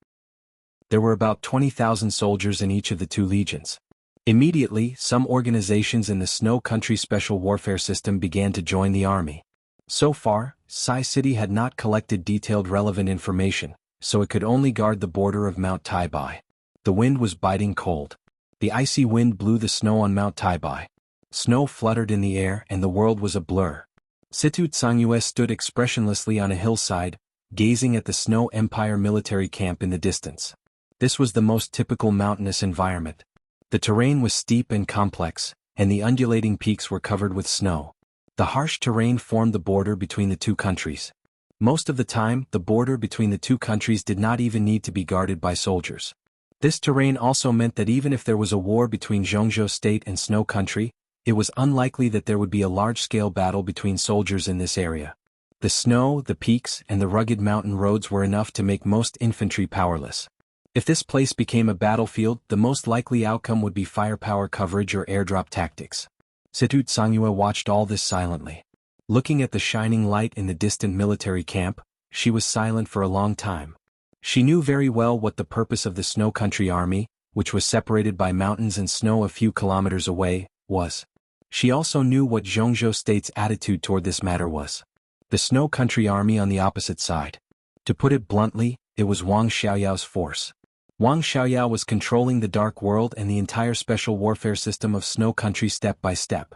There were about 20,000 soldiers in each of the 2 legions. Immediately, some organizations in the Snow Country Special Warfare System began to join the army. So far, Sai City had not collected detailed relevant information, so it could only guard the border of Mount Taibai. The wind was biting cold. The icy wind blew the snow on Mount Taibai. Snow fluttered in the air and the world was a blur. Situ Tsangyue stood expressionlessly on a hillside, gazing at the Snow Empire military camp in the distance. This was the most typical mountainous environment. The terrain was steep and complex, and the undulating peaks were covered with snow. The harsh terrain formed the border between the 2 countries. Most of the time, the border between the 2 countries did not even need to be guarded by soldiers. This terrain also meant that even if there was a war between Jianghu State and Snow Country, it was unlikely that there would be a large-scale battle between soldiers in this area. The snow, the peaks, and the rugged mountain roads were enough to make most infantry powerless. If this place became a battlefield, the most likely outcome would be firepower coverage or airdrop tactics. Situ Tsangyue watched all this silently. Looking at the shining light in the distant military camp, she was silent for a long time. She knew very well what the purpose of the Snow Country Army, which was separated by mountains and snow a few kilometers away, was. She also knew what Jianghu State's attitude toward this matter was. The Snow Country Army on the opposite side. To put it bluntly, it was Wang Xiaoyao's force. Wang Xiaoyao was controlling the Dark World and the entire special warfare system of Snow Country step by step.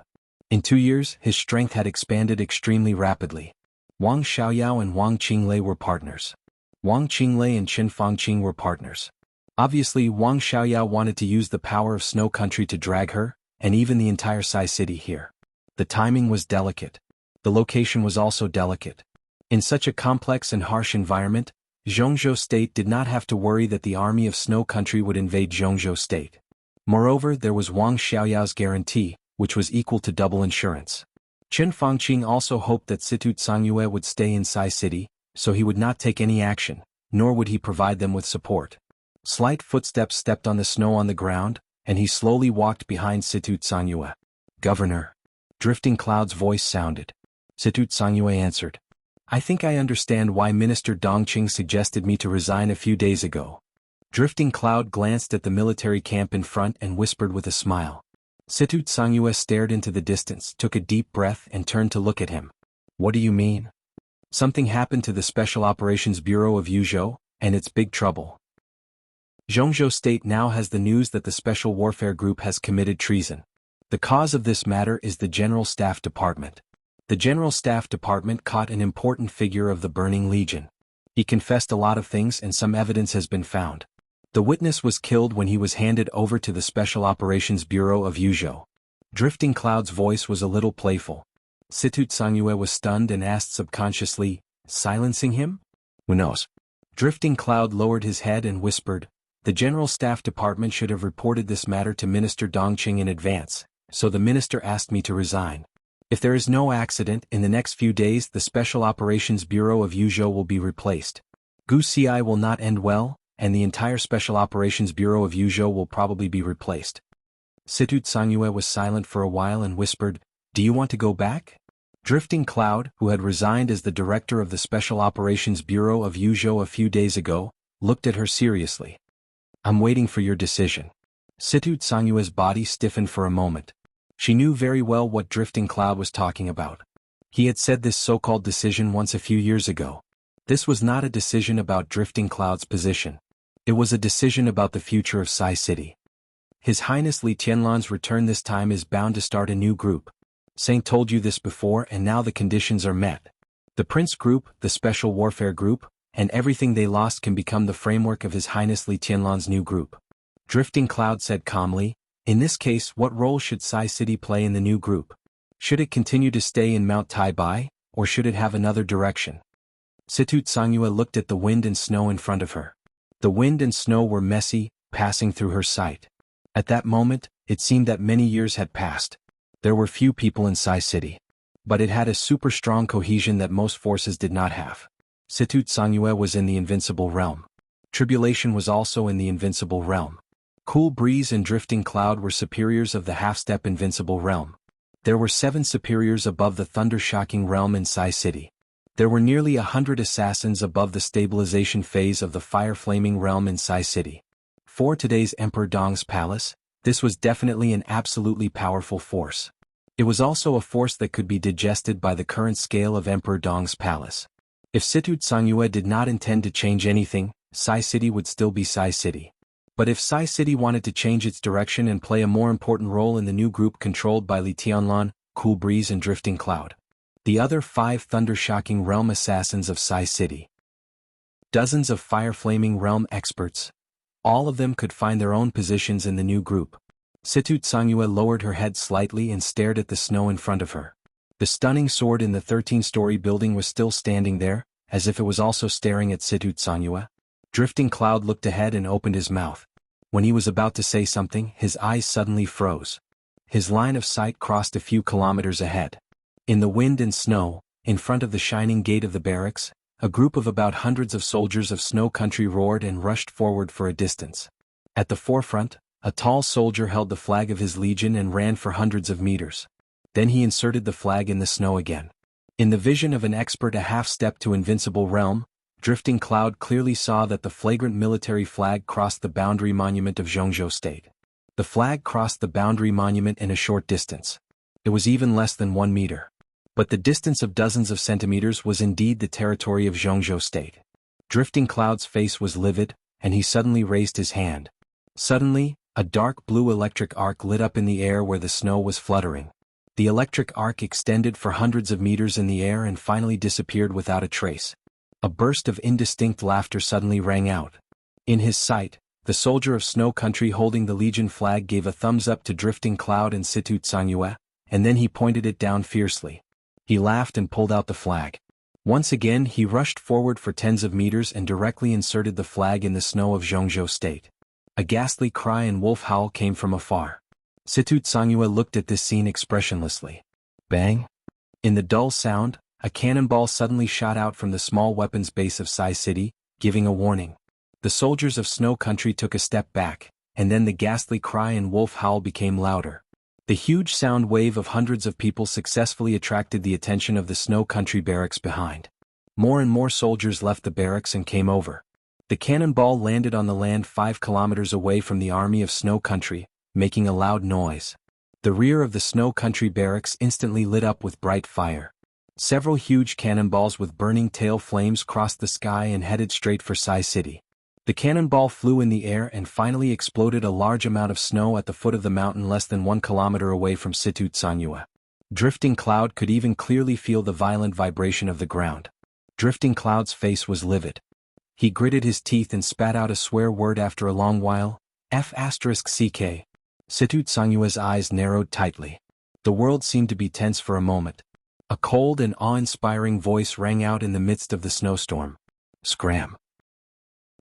In 2 years, his strength had expanded extremely rapidly. Wang Xiaoyao and Wang Qinglei were partners. Wang Qinglei and Qin Fangqing were partners. Obviously, Wang Xiaoyao wanted to use the power of Snow Country to drag her, and even the entire Sai City here. The timing was delicate. The location was also delicate. In such a complex and harsh environment, Jianghu State did not have to worry that the army of Snow Country would invade Jianghu State. Moreover, there was Wang Xiaoyao's guarantee, which was equal to double insurance. Qin Fangqing also hoped that Situ Tsangyue would stay in Sai City, so he would not take any action, nor would he provide them with support. Slight footsteps stepped on the snow on the ground, and he slowly walked behind Situ Tsangyue. "Governor." Drifting Cloud's voice sounded. Situ Tsangyue answered. "I think I understand why Minister Dongqing suggested me to resign a few days ago." Drifting Cloud glanced at the military camp in front and whispered with a smile. Situ Tsangyue stared into the distance, took a deep breath and turned to look at him. "What do you mean?" "Something happened to the Special Operations Bureau of Yuzhou, and it's big trouble. Jianghu State now has the news that the Special Warfare Group has committed treason. The cause of this matter is the General Staff Department. The General Staff Department caught an important figure of the Burning Legion. He confessed a lot of things and some evidence has been found. The witness was killed when he was handed over to the Special Operations Bureau of Yuzhou." Drifting Cloud's voice was a little playful. Situ Tsangyue was stunned and asked subconsciously, "Silencing him? Who knows?" Drifting Cloud lowered his head and whispered, "The General Staff Department should have reported this matter to Minister Dongqing in advance, so the minister asked me to resign. If there is no accident, in the next few days the Special Operations Bureau of Yuzhou will be replaced. Wuxia will not end well, and the entire Special Operations Bureau of Yuzhou will probably be replaced." Situ Tsangyue was silent for a while and whispered, "Do you want to go back?" Drifting Cloud, who had resigned as the director of the Special Operations Bureau of Yuzhou a few days ago, looked at her seriously. "I'm waiting for your decision." Situ Tsangyue's body stiffened for a moment. She knew very well what Drifting Cloud was talking about. He had said this so-called decision once a few years ago. This was not a decision about Drifting Cloud's position. It was a decision about the future of Sai City. His Highness Li Tianlan's return this time is bound to start a new group. Saint told you this before and now the conditions are met. The Prince Group, the Special Warfare Group, and everything they lost can become the framework of His Highness Li Tianlan's new group. Drifting Cloud said calmly, "In this case, what role should Sai City play in the new group? Should it continue to stay in Mount Taibai, or should it have another direction?" Situ Tsangyue looked at the wind and snow in front of her. The wind and snow were messy, passing through her sight. At that moment, it seemed that many years had passed. There were few people in Sai City. But it had a super strong cohesion that most forces did not have. Situ Tsangyue was in the invincible realm. Tribulation was also in the invincible realm. Cool Breeze and Drifting Cloud were superiors of the half-step invincible realm. There were 7 superiors above the thunder-shocking realm in Sai City. There were nearly 100 assassins above the stabilization phase of the fire-flaming realm in Sai City. For today's Emperor Dong's palace, this was definitely an absolutely powerful force. It was also a force that could be digested by the current scale of Emperor Dong's palace. If Situ Tsangyue did not intend to change anything, Sai City would still be Sai City. But if Sai City wanted to change its direction and play a more important role in the new group controlled by Li Tianlan, Cool Breeze and Drifting Cloud, the other 5 thunder-shocking realm assassins of Sai City, dozens of fire-flaming realm experts, all of them could find their own positions in the new group. Situ Tsangyue lowered her head slightly and stared at the snow in front of her. The stunning sword in the 13-story building was still standing there, as if it was also staring at Situ Tsangyue. Drifting Cloud looked ahead and opened his mouth. When he was about to say something, his eyes suddenly froze. His line of sight crossed a few kilometers ahead. In the wind and snow, in front of the shining gate of the barracks, a group of about hundreds of soldiers of Snow Country roared and rushed forward for a distance. At the forefront, a tall soldier held the flag of his legion and ran for hundreds of meters. Then he inserted the flag in the snow again. In the vision of an expert, a half-step to invincible realm, Drifting Cloud clearly saw that the flagrant military flag crossed the boundary monument of Jianghu State. The flag crossed the boundary monument in a short distance. It was even less than 1 meter. But the distance of dozens of centimeters was indeed the territory of Jianghu State. Drifting Cloud's face was livid, and he suddenly raised his hand. Suddenly, a dark blue electric arc lit up in the air where the snow was fluttering. The electric arc extended for hundreds of meters in the air and finally disappeared without a trace. A burst of indistinct laughter suddenly rang out. In his sight, the soldier of Snow Country holding the Legion flag gave a thumbs up to Drifting Cloud and Situ Tsangyue, and then he pointed it down fiercely. He laughed and pulled out the flag. Once again he rushed forward for tens of meters and directly inserted the flag in the snow of Jianghu State. A ghastly cry and wolf howl came from afar. Situ Tsangyue looked at this scene expressionlessly. Bang! In the dull sound, a cannonball suddenly shot out from the small weapons base of Sai City, giving a warning. The soldiers of Snow Country took a step back, and then the ghastly cry and wolf howl became louder. The huge sound wave of hundreds of people successfully attracted the attention of the Snow Country barracks behind. More and more soldiers left the barracks and came over. The cannonball landed on the land 5 kilometers away from the army of Snow Country, making a loud noise. The rear of the Snow Country barracks instantly lit up with bright fire. Several huge cannonballs with burning tail flames crossed the sky and headed straight for Sai City. The cannonball flew in the air and finally exploded a large amount of snow at the foot of the mountain less than 1 kilometer away from Situ Tsangyue. Drifting Cloud could even clearly feel the violent vibration of the ground. Drifting Cloud's face was livid. He gritted his teeth and spat out a swear word after a long while. F***ck. Situ Tsangyue's eyes narrowed tightly. The world seemed to be tense for a moment. A cold and awe-inspiring voice rang out in the midst of the snowstorm. Scram.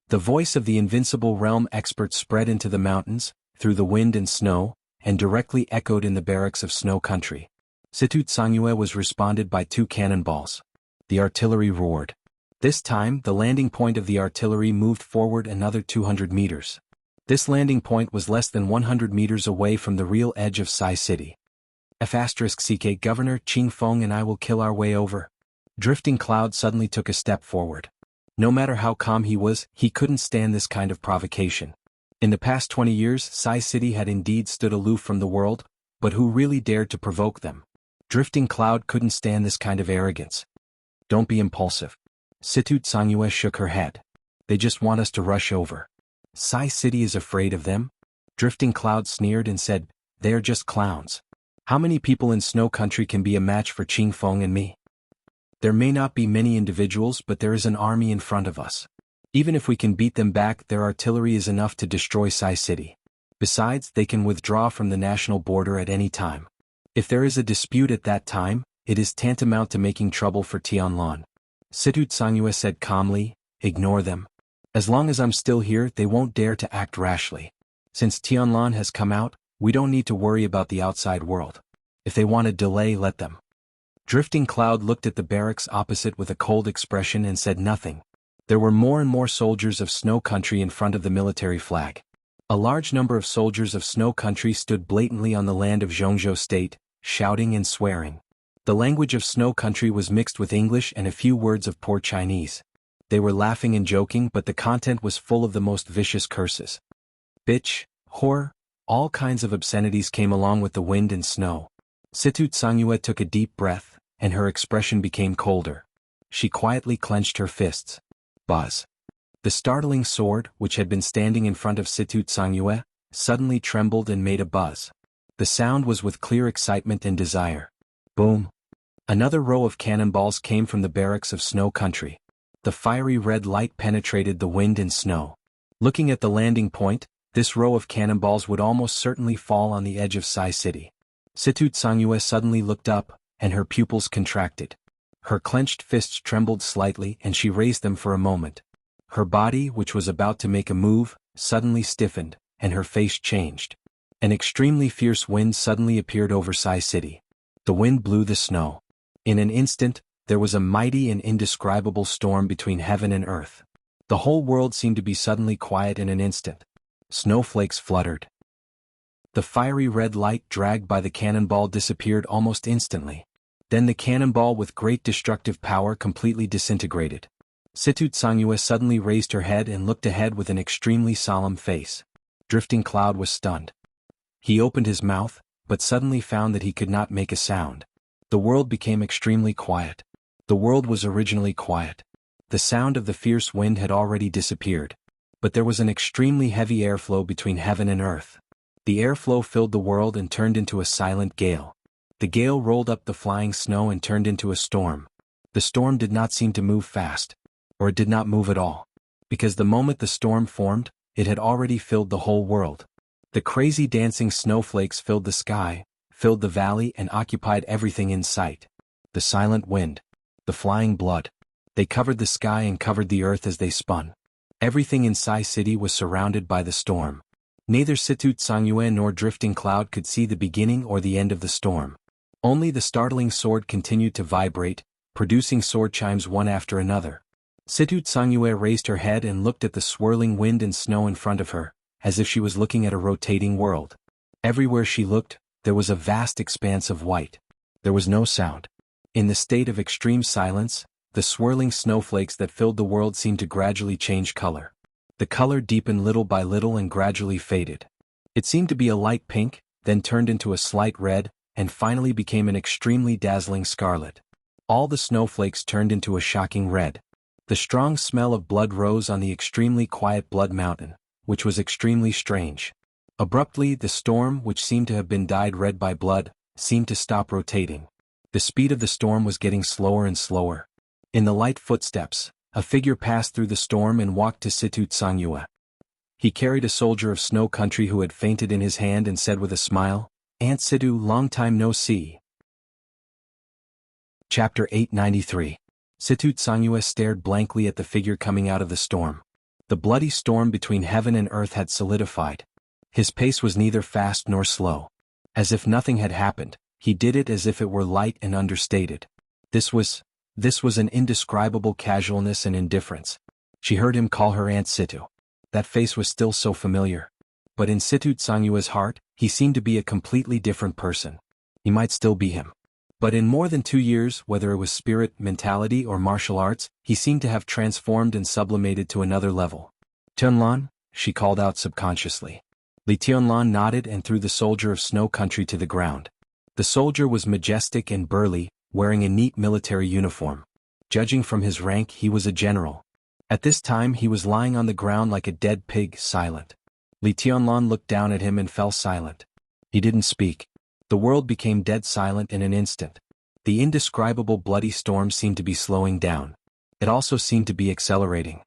The voice of the invincible realm expert spread into the mountains, through the wind and snow, and directly echoed in the barracks of Snow Country. Situ Tsangyue was responded by 2 cannonballs. The artillery roared. This time, the landing point of the artillery moved forward another 200 meters. This landing point was less than 100 meters away from the real edge of Sai City. F***ck Governor Qing Feng and I will kill our way over. Drifting Cloud suddenly took a step forward. No matter how calm he was, he couldn't stand this kind of provocation. In the past 20 years, Sai City had indeed stood aloof from the world, but who really dared to provoke them? Drifting Cloud couldn't stand this kind of arrogance. Don't be impulsive. Situ Tsangyue shook her head. They just want us to rush over. Sai City is afraid of them? Drifting Cloud sneered and said, they are just clowns. How many people in Snow Country can be a match for Qing Feng and me? There may not be many individuals, but there is an army in front of us. Even if we can beat them back, their artillery is enough to destroy Sai City. Besides, they can withdraw from the national border at any time. If there is a dispute at that time, it is tantamount to making trouble for Tianlan. Situ Tsangyue said calmly, ignore them. As long as I'm still here, they won't dare to act rashly. Since Tianlan has come out, we don't need to worry about the outside world. If they want to delay, let them. Drifting Cloud looked at the barracks opposite with a cold expression and said nothing. There were more and more soldiers of Snow Country in front of the military flag. A large number of soldiers of Snow Country stood blatantly on the land of Jianghu State, shouting and swearing. The language of Snow Country was mixed with English and a few words of poor Chinese. They were laughing and joking, but the content was full of the most vicious curses. Bitch, whore, all kinds of obscenities came along with the wind and snow. Situ Tsangyue took a deep breath, and her expression became colder. She quietly clenched her fists. Buzz. The startling sword, which had been standing in front of Situ Tsangyue, suddenly trembled and made a buzz. The sound was with clear excitement and desire. Boom. Another row of cannonballs came from the barracks of Snow Country. The fiery red light penetrated the wind and snow. Looking at the landing point, this row of cannonballs would almost certainly fall on the edge of Sai City. Situ Tsangyue suddenly looked up, and her pupils contracted. Her clenched fists trembled slightly and she raised them for a moment. Her body, which was about to make a move, suddenly stiffened, and her face changed. An extremely fierce wind suddenly appeared over Sai City. The wind blew the snow. In an instant, there was a mighty and indescribable storm between heaven and earth. The whole world seemed to be suddenly quiet in an instant. Snowflakes fluttered. The fiery red light dragged by the cannonball disappeared almost instantly. Then the cannonball with great destructive power completely disintegrated. Situ Tsangyue suddenly raised her head and looked ahead with an extremely solemn face. Drifting Cloud was stunned. He opened his mouth, but suddenly found that he could not make a sound. The world became extremely quiet. The world was originally quiet. The sound of the fierce wind had already disappeared. But there was an extremely heavy airflow between heaven and earth. The airflow filled the world and turned into a silent gale. The gale rolled up the flying snow and turned into a storm. The storm did not seem to move fast. Or it did not move at all. Because the moment the storm formed, it had already filled the whole world. The crazy dancing snowflakes filled the sky, filled the valley and occupied everything in sight. The silent wind. The flying blood. They covered the sky and covered the earth as they spun. Everything in Sai City was surrounded by the storm. Neither Situ Tsangyue nor Drifting Cloud could see the beginning or the end of the storm. Only the startling sword continued to vibrate, producing sword chimes one after another. Situ Tsangyue raised her head and looked at the swirling wind and snow in front of her, as if she was looking at a rotating world. Everywhere she looked, there was a vast expanse of white. There was no sound. In the state of extreme silence, the swirling snowflakes that filled the world seemed to gradually change color. The color deepened little by little and gradually faded. It seemed to be a light pink, then turned into a slight red, and finally became an extremely dazzling scarlet. All the snowflakes turned into a shocking red. The strong smell of blood rose on the extremely quiet Blood Mountain, which was extremely strange. Abruptly, the storm, which seemed to have been dyed red by blood, seemed to stop rotating. The speed of the storm was getting slower and slower. In the light footsteps, a figure passed through the storm and walked to Situ Tsangyue. He carried a soldier of Snow Country who had fainted in his hand and said with a smile, "Aunt Situ, long time no see." Chapter 893. Situ Tsangyue stared blankly at the figure coming out of the storm. The bloody storm between heaven and earth had solidified. His pace was neither fast nor slow. As if nothing had happened, he did it as if it were light and understated. This was an indescribable casualness and indifference. She heard him call her Aunt Situ. That face was still so familiar. But in Situ Tsangyue's heart, he seemed to be a completely different person. He might still be him. But in more than 2 years, whether it was spirit, mentality, or martial arts, he seemed to have transformed and sublimated to another level. "Tianlan," she called out subconsciously. Li Tianlan nodded and threw the soldier of Snow Country to the ground. The soldier was majestic and burly, wearing a neat military uniform. Judging from his rank, he was a general. At this time he was lying on the ground like a dead pig, silent. Li Tianlan looked down at him and fell silent. He didn't speak. The world became dead silent in an instant. The indescribable bloody storm seemed to be slowing down. It also seemed to be accelerating.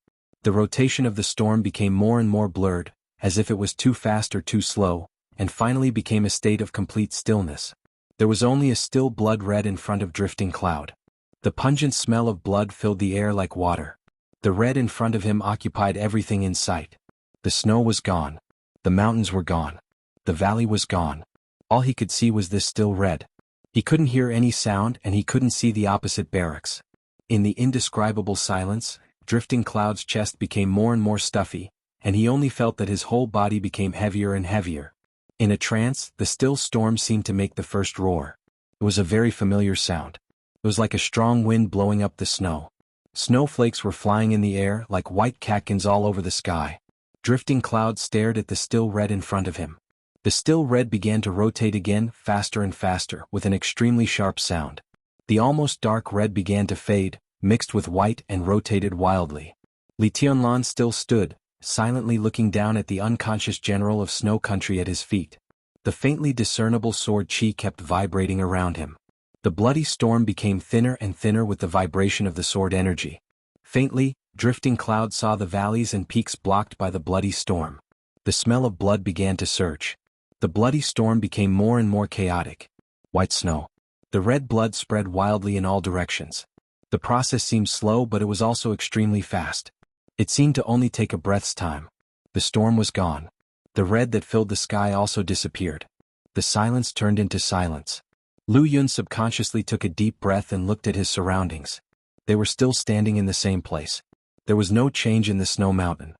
The rotation of the storm became more and more blurred, as if it was too fast or too slow, and finally became a state of complete stillness. There was only a still blood red in front of Drifting Cloud. The pungent smell of blood filled the air like water. The red in front of him occupied everything in sight. The snow was gone. The mountains were gone. The valley was gone. All he could see was this still red. He couldn't hear any sound and he couldn't see the opposite barracks. In the indescribable silence, Drifting Cloud's chest became more and more stuffy, and he only felt that his whole body became heavier and heavier. In a trance, the still storm seemed to make the first roar. It was a very familiar sound. It was like a strong wind blowing up the snow. Snowflakes were flying in the air like white catkins all over the sky. Drifting Cloud stared at the still red in front of him. The still red began to rotate again, faster and faster, with an extremely sharp sound. The almost dark red began to fade, mixed with white and rotated wildly. Li Tianlan still stood, silently looking down at the unconscious general of Snow Country at his feet. The faintly discernible sword chi kept vibrating around him. The bloody storm became thinner and thinner with the vibration of the sword energy. Faintly, Drifting Cloud saw the valleys and peaks blocked by the bloody storm. The smell of blood began to surge. The bloody storm became more and more chaotic. White snow. The red blood spread wildly in all directions. The process seemed slow, but it was also extremely fast. It seemed to only take a breath's time. The storm was gone. The red that filled the sky also disappeared. The silence turned into silence. Lu Yun subconsciously took a deep breath and looked at his surroundings. They were still standing in the same place. There was no change in the snow mountain.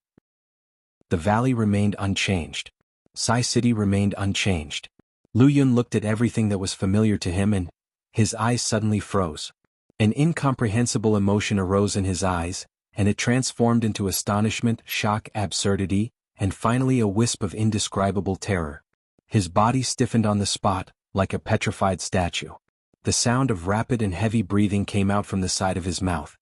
The valley remained unchanged. Sai City remained unchanged. Lu Yun looked at everything that was familiar to him and his eyes suddenly froze. An incomprehensible emotion arose in his eyes, and it transformed into astonishment, shock, absurdity, and finally a wisp of indescribable terror. His body stiffened on the spot, like a petrified statue. The sound of rapid and heavy breathing came out from the side of his mouth.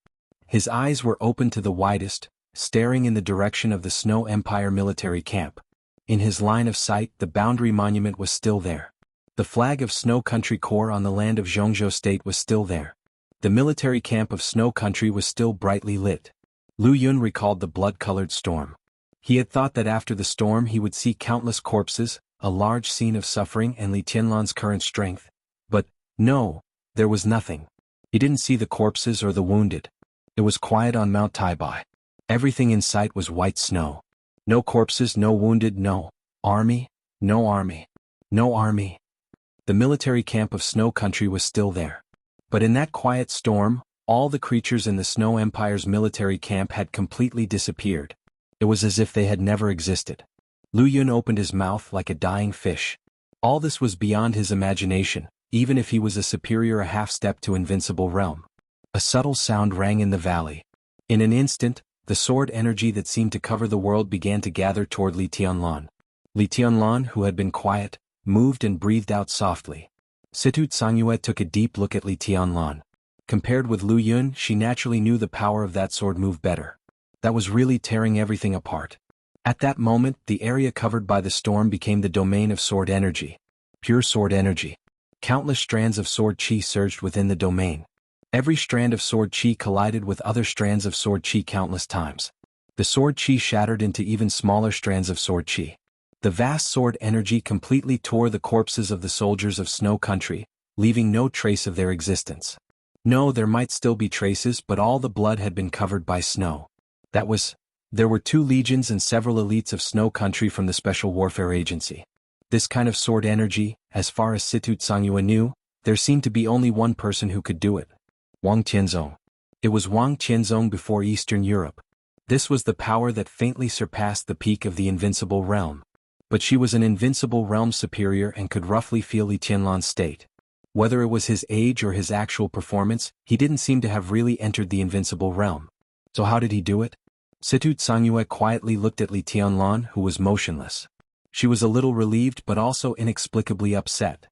His eyes were open to the widest, staring in the direction of the Snow Empire military camp. In his line of sight, the boundary monument was still there. The flag of Snow Country Corps on the land of Jianghu State was still there. The military camp of Snow Country was still brightly lit. Lu Yun recalled the blood-colored storm. He had thought that after the storm he would see countless corpses, a large scene of suffering and Li Tianlan's current strength. But, no, there was nothing. He didn't see the corpses or the wounded. It was quiet on Mount Taibai. Everything in sight was white snow. No corpses, no wounded, no army, no army, no army. The military camp of Snow Country was still there. But in that quiet storm, all the creatures in the Snow Empire's military camp had completely disappeared. It was as if they had never existed. Lu Yun opened his mouth like a dying fish. All this was beyond his imagination, even if he was a superior a half-step to invincible realm. A subtle sound rang in the valley. In an instant, the sword energy that seemed to cover the world began to gather toward Li Tianlan. Li Tianlan, who had been quiet, moved and breathed out softly. Situ Tsangyue took a deep look at Li Tianlan. Compared with Lu Yun, she naturally knew the power of that sword move better. That was really tearing everything apart. At that moment, the area covered by the storm became the domain of sword energy. Pure sword energy. Countless strands of sword chi surged within the domain. Every strand of sword chi collided with other strands of sword chi countless times. The sword chi shattered into even smaller strands of sword chi. The vast sword energy completely tore the corpses of the soldiers of Snow Country, leaving no trace of their existence. No, there might still be traces, but all the blood had been covered by snow. There were 2 legions and several elites of Snow Country from the Special Warfare Agency. This kind of sword energy, as far as Situ Tsangyue knew, there seemed to be only one person who could do it. Wang Tianzong. It was Wang Tianzong before Eastern Europe. This was the power that faintly surpassed the peak of the invincible realm. But she was an invincible realm superior and could roughly feel Li Tianlan's state. Whether it was his age or his actual performance, he didn't seem to have really entered the invincible realm. So how did he do it? Situ Tsangyue quietly looked at Li Tianlan, who was motionless. She was a little relieved but also inexplicably upset.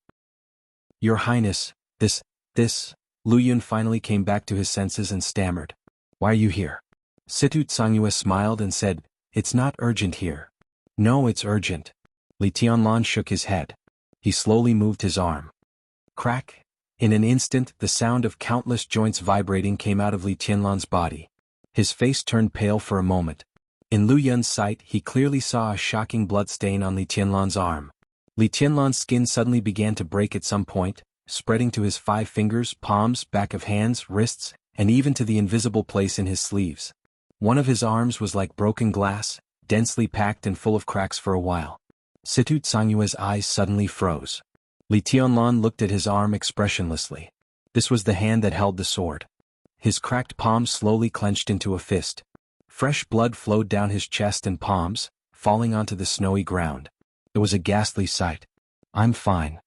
Your Highness, this, Lu Yun finally came back to his senses and stammered. Why are you here? Situ Tsangyue smiled and said, It's not urgent here. No, it's urgent. Li Tianlan shook his head. He slowly moved his arm. Crack! In an instant, the sound of countless joints vibrating came out of Li Tianlan's body. His face turned pale for a moment. In Lu Yun's sight, he clearly saw a shocking blood stain on Li Tianlan's arm. Li Tianlan's skin suddenly began to break at some point, spreading to his 5 fingers, palms, back of hands, wrists, and even to the invisible place in his sleeves. One of his arms was like broken glass, densely packed and full of cracks for a while. Situ Tsangyue's eyes suddenly froze. Li Tianlan looked at his arm expressionlessly. This was the hand that held the sword. His cracked palms slowly clenched into a fist. Fresh blood flowed down his chest and palms, falling onto the snowy ground. It was a ghastly sight. I'm fine,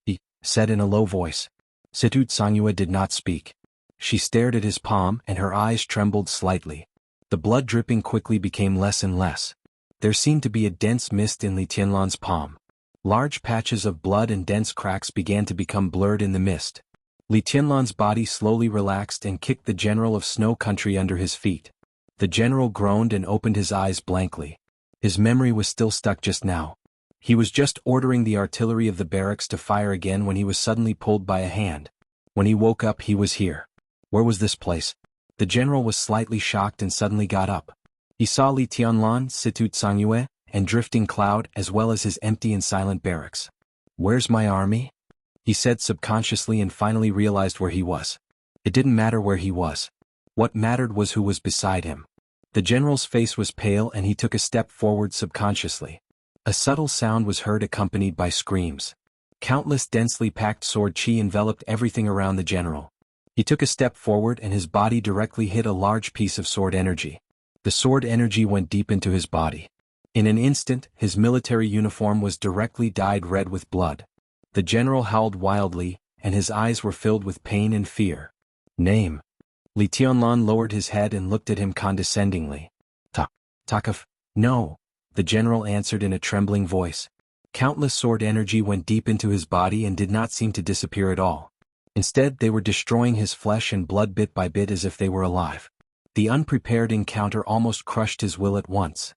he said in a low voice. Situ Tsangyue did not speak. She stared at his palm and her eyes trembled slightly. The blood dripping quickly became less and less. There seemed to be a dense mist in Li Tianlan's palm. Large patches of blood and dense cracks began to become blurred in the mist. Li Tianlan's body slowly relaxed and kicked the general of Snow Country under his feet. The general groaned and opened his eyes blankly. His memory was still stuck just now. He was just ordering the artillery of the barracks to fire again when he was suddenly pulled by a hand. When he woke up, he was here. Where was this place? The general was slightly shocked and suddenly got up. He saw Li Tianlan, Situ Tsangyue, and Drifting Cloud as well as his empty and silent barracks. Where's my army? He said subconsciously and finally realized where he was. It didn't matter where he was. What mattered was who was beside him. The general's face was pale and he took a step forward subconsciously. A subtle sound was heard accompanied by screams. Countless densely packed sword chi enveloped everything around the general. He took a step forward and his body directly hit a large piece of sword energy. The sword energy went deep into his body. In an instant, his military uniform was directly dyed red with blood. The general howled wildly, and his eyes were filled with pain and fear. Name. Li Tianlan lowered his head and looked at him condescendingly. Takaf. No, the general answered in a trembling voice. Countless sword energy went deep into his body and did not seem to disappear at all. Instead, they were destroying his flesh and blood bit by bit as if they were alive. The unprepared encounter almost crushed his will at once.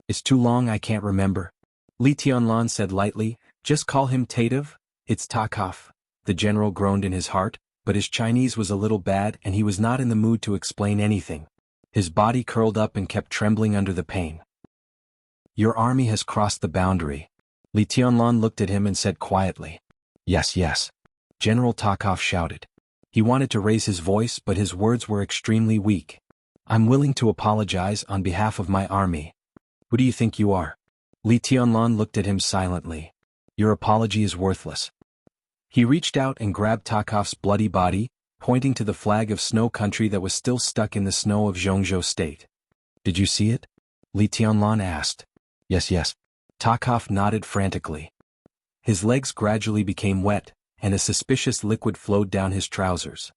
It's too long, I can't remember. Li Tianlan said lightly, just call him Tatev, it's Takaf. The general groaned in his heart, but his Chinese was a little bad and he was not in the mood to explain anything. His body curled up and kept trembling under the pain. Your army has crossed the boundary. Li Tianlan looked at him and said quietly. Yes, yes. General Takaf shouted. He wanted to raise his voice but his words were extremely weak. I'm willing to apologize on behalf of my army. Who do you think you are? Li Tianlan looked at him silently. Your apology is worthless. He reached out and grabbed Takaf's bloody body, pointing to the flag of Snow Country that was still stuck in the snow of Jianghu state. Did you see it? Li Tianlan asked. Yes, yes. Takaf nodded frantically. His legs gradually became wet, and a suspicious liquid flowed down his trousers.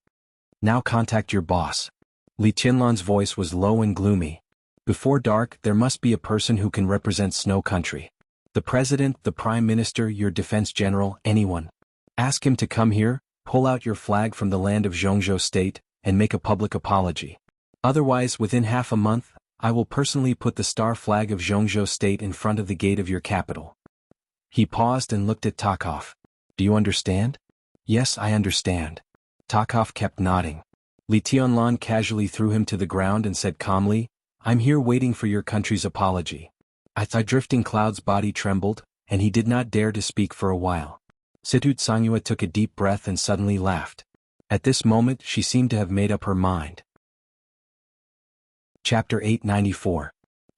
Now contact your boss. Li Tianlan's voice was low and gloomy. Before dark, there must be a person who can represent Snow Country. The president, the prime minister, your defense general, anyone. Ask him to come here, pull out your flag from the land of Jianghu state, and make a public apology. Otherwise, within half a month, I will personally put the star flag of Jianghu state in front of the gate of your capital. He paused and looked at Takaf. Do you understand? Yes, I understand. Takaf kept nodding. Li Tianlan casually threw him to the ground and said calmly, I'm here waiting for your country's apology. The drifting cloud's body trembled, and he did not dare to speak for a while. Situt Sangyue took a deep breath and suddenly laughed. At this moment she seemed to have made up her mind. Chapter 894.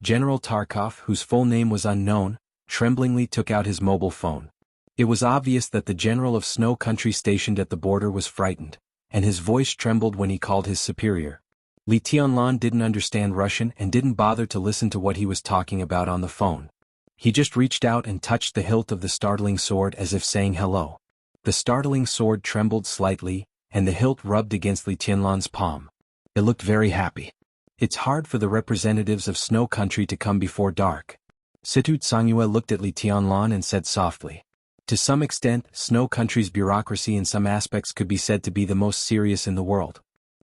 General Tarkov, whose full name was unknown, tremblingly took out his mobile phone. It was obvious that the general of Snow Country stationed at the border was frightened, and his voice trembled when he called his superior. Li Tianlan didn't understand Russian and didn't bother to listen to what he was talking about on the phone. He just reached out and touched the hilt of the startling sword as if saying hello. The startling sword trembled slightly, and the hilt rubbed against Li Tianlan's palm. It looked very happy. It's hard for the representatives of Snow Country to come before dark. Situt Sangyue looked at Li Tianlan and said softly. To some extent, Snow Country's bureaucracy in some aspects could be said to be the most serious in the world.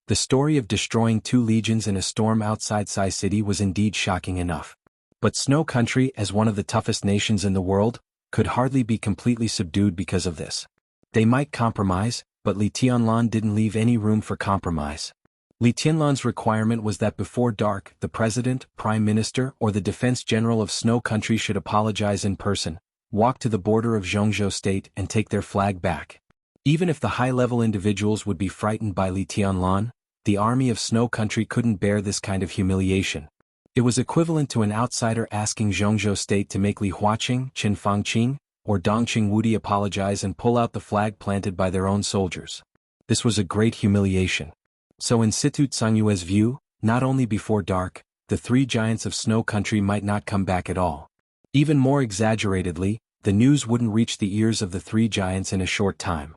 The story of destroying 2 legions in a storm outside Sai City was indeed shocking enough. But Snow Country, as one of the toughest nations in the world, could hardly be completely subdued because of this. They might compromise, but Li Tianlan didn't leave any room for compromise. Li Tianlan's requirement was that before dark, the president, prime minister, or the defense general of Snow Country should apologize in person, walk to the border of Jianghu state and take their flag back. Even if the high-level individuals would be frightened by Li Tianlan, the army of Snow Country couldn't bear this kind of humiliation. It was equivalent to an outsider asking Jianghu state to make Li Huaqing, Qin Fangqing, or Dongqing Wudi apologize and pull out the flag planted by their own soldiers. This was a great humiliation. So in Situt Sangyue's view, not only before dark, the 3 giants of Snow Country might not come back at all. Even more exaggeratedly, the news wouldn't reach the ears of the 3 giants in a short time.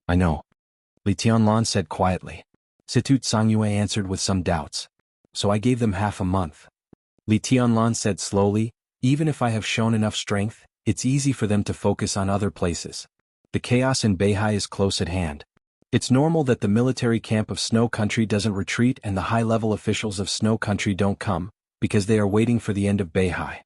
I know. Li Tianlan said quietly. Situt Sangyue answered with some doubts. So I gave them half a month. Li Tianlan said slowly, even if I have shown enough strength, it's easy for them to focus on other places. The chaos in Beihai is close at hand. It's normal that the military camp of Snow Country doesn't retreat and the high-level officials of Snow Country don't come, because they are waiting for the end of Beihai.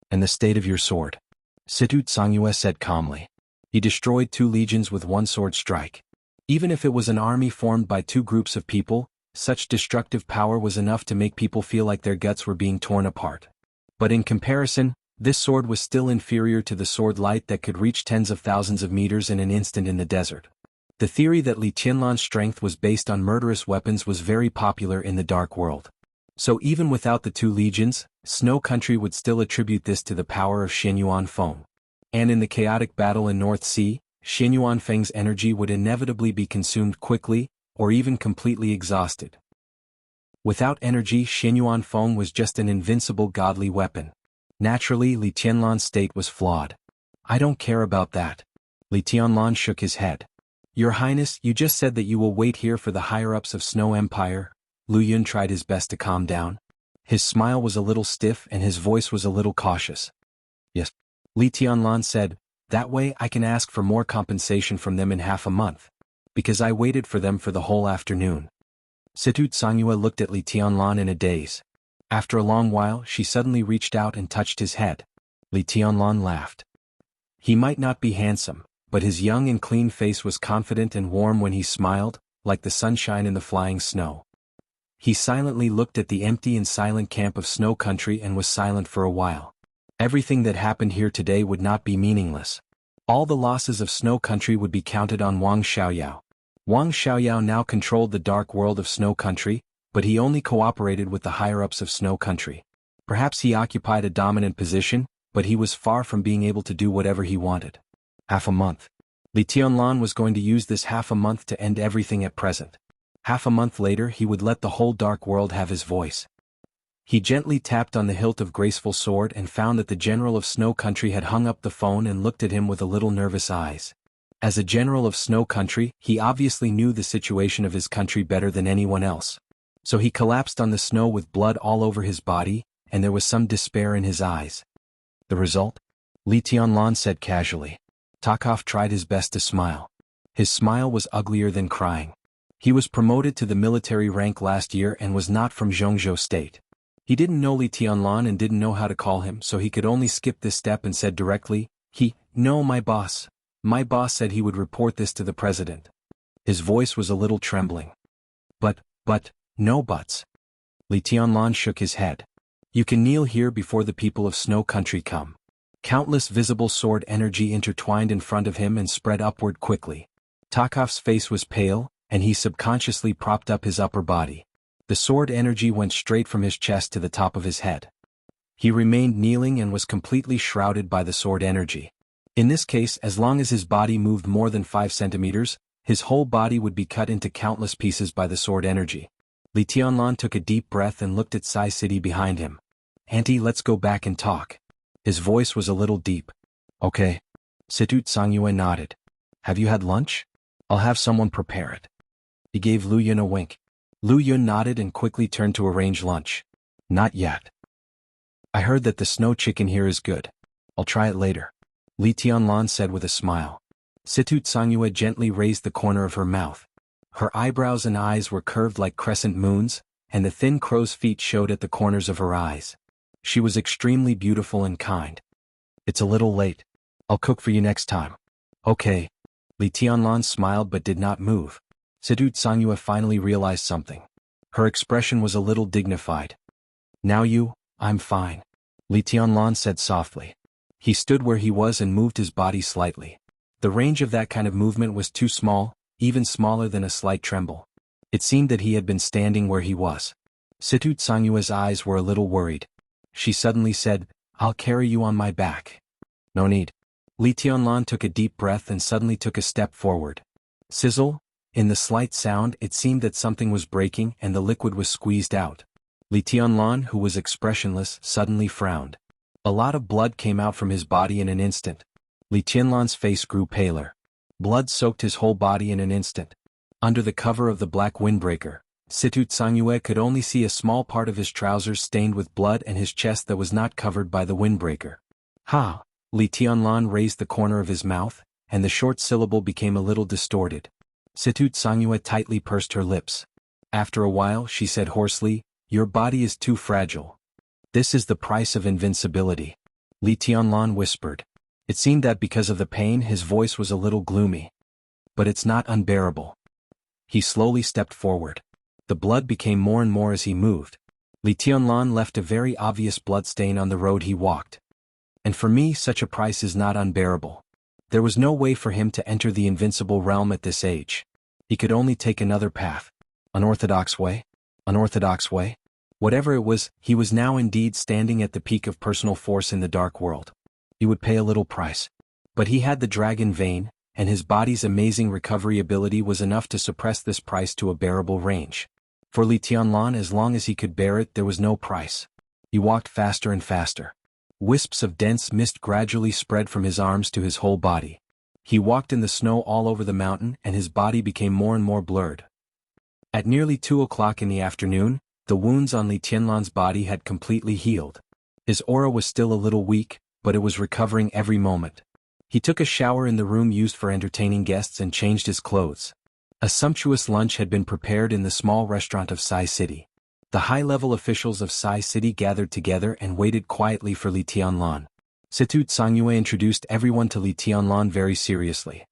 And the state of your sword? Situt Sangyue said calmly. He destroyed 2 legions with 1 sword strike. Even if it was an army formed by 2 groups of people, such destructive power was enough to make people feel like their guts were being torn apart. But in comparison, this sword was still inferior to the sword light that could reach tens of thousands of meters in an instant in the desert. The theory that Li Tianlan's strength was based on murderous weapons was very popular in the Dark World. So even without the 2 legions, Snow Country would still attribute this to the power of Xianyuan Feng. And in the chaotic battle in North Sea, Xianyuan Feng's energy would inevitably be consumed quickly, or even completely exhausted. Without energy, Xianyuan Feng was just an invincible godly weapon. Naturally, Li Tianlan's state was flawed. I don't care about that. Li Tianlan shook his head. Your Highness, you just said that you will wait here for the higher-ups of Snow Empire. Lu Yun tried his best to calm down. His smile was a little stiff and his voice was a little cautious. Yes. Li Tianlan said, that way I can ask for more compensation from them in half a month. Because I waited for them for the whole afternoon. Situ Sangyue looked at Li Tianlan in a daze. After a long while, she suddenly reached out and touched his head. Li Tianlan laughed. He might not be handsome, but his young and clean face was confident and warm when he smiled, like the sunshine in the flying snow. He silently looked at the empty and silent camp of Snow Country and was silent for a while. Everything that happened here today would not be meaningless. All the losses of Snow Country would be counted on Wang Xiaoyao. Wang Xiaoyao now controlled the dark world of Snow Country, but he only cooperated with the higher-ups of Snow Country. Perhaps he occupied a dominant position, but he was far from being able to do whatever he wanted. Half a month. Li Tianlan was going to use this half a month to end everything at present. Half a month later he would let the whole dark world have his voice. He gently tapped on the hilt of graceful sword and found that the general of Snow Country had hung up the phone and looked at him with a little nervous eyes. As a general of Snow Country, he obviously knew the situation of his country better than anyone else. So he collapsed on the snow with blood all over his body, and there was some despair in his eyes. The result? Li Tianlan said casually. Takov tried his best to smile. His smile was uglier than crying. He was promoted to the military rank last year and was not from Zhongzhou State. He didn't know Li Tianlan and didn't know how to call him, so he could only skip this step and said directly, No, my boss. My boss said he would report this to the president. His voice was a little trembling. But, no buts. Li Tianlan shook his head. You can kneel here before the people of Snow Country come. Countless visible sword energy intertwined in front of him and spread upward quickly. Takov's face was pale, and he subconsciously propped up his upper body. The sword energy went straight from his chest to the top of his head. He remained kneeling and was completely shrouded by the sword energy. In this case, as long as his body moved more than 5 centimeters, his whole body would be cut into countless pieces by the sword energy. Li Tianlan took a deep breath and looked at Sai City behind him. Auntie, let's go back and talk. His voice was a little deep. Okay. Situ Sangyue nodded. Have you had lunch? I'll have someone prepare it. He gave Lu Yun a wink. Lu Yun nodded and quickly turned to arrange lunch. Not yet. I heard that the snow chicken here is good. I'll try it later. Li Tianlan said with a smile. Situ Sangyue gently raised the corner of her mouth. Her eyebrows and eyes were curved like crescent moons, and the thin crow's feet showed at the corners of her eyes. She was extremely beautiful and kind. It's a little late. I'll cook for you next time. Okay. Li Tianlan smiled but did not move. Situ Sangyue finally realized something. Her expression was a little dignified. Now I'm fine. Li Tianlan said softly. He stood where he was and moved his body slightly. The range of that kind of movement was too small, even smaller than a slight tremble. It seemed that he had been standing where he was. Situ Sangyue's eyes were a little worried. She suddenly said, I'll carry you on my back. No need. Li Tianlan took a deep breath and suddenly took a step forward. Sizzle? In the slight sound it seemed that something was breaking and the liquid was squeezed out. Li Tianlan, who was expressionless, suddenly frowned. A lot of blood came out from his body in an instant. Li Tianlan's face grew paler. Blood soaked his whole body in an instant. Under the cover of the black windbreaker, Situ Sangyue could only see a small part of his trousers stained with blood and his chest that was not covered by the windbreaker. Ha! Li Tianlan raised the corner of his mouth, and the short syllable became a little distorted. Situ Sangyue tightly pursed her lips. After a while she said hoarsely, Your body is too fragile. This is the price of invincibility. Li Tianlan whispered. It seemed that because of the pain his voice was a little gloomy. But it's not unbearable. He slowly stepped forward. The blood became more and more as he moved. Li Tianlan left a very obvious bloodstain on the road he walked. And for me such a price is not unbearable. There was no way for him to enter the invincible realm at this age. He could only take another path. Unorthodox way? Unorthodox way? Whatever it was, he was now indeed standing at the peak of personal force in the dark world. He would pay a little price. But he had the dragon vein, and his body's amazing recovery ability was enough to suppress this price to a bearable range. For Li Tianlan, as long as he could bear it, there was no price. He walked faster and faster. Wisps of dense mist gradually spread from his arms to his whole body. He walked in the snow all over the mountain, and his body became more and more blurred. At nearly 2 o'clock in the afternoon, the wounds on Li Tianlan's body had completely healed. His aura was still a little weak, but it was recovering every moment. He took a shower in the room used for entertaining guests and changed his clothes. A sumptuous lunch had been prepared in the small restaurant of Sai City. The high-level officials of Sai City gathered together and waited quietly for Li Tianlan. Situ Tsangyue introduced everyone to Li Tianlan very seriously.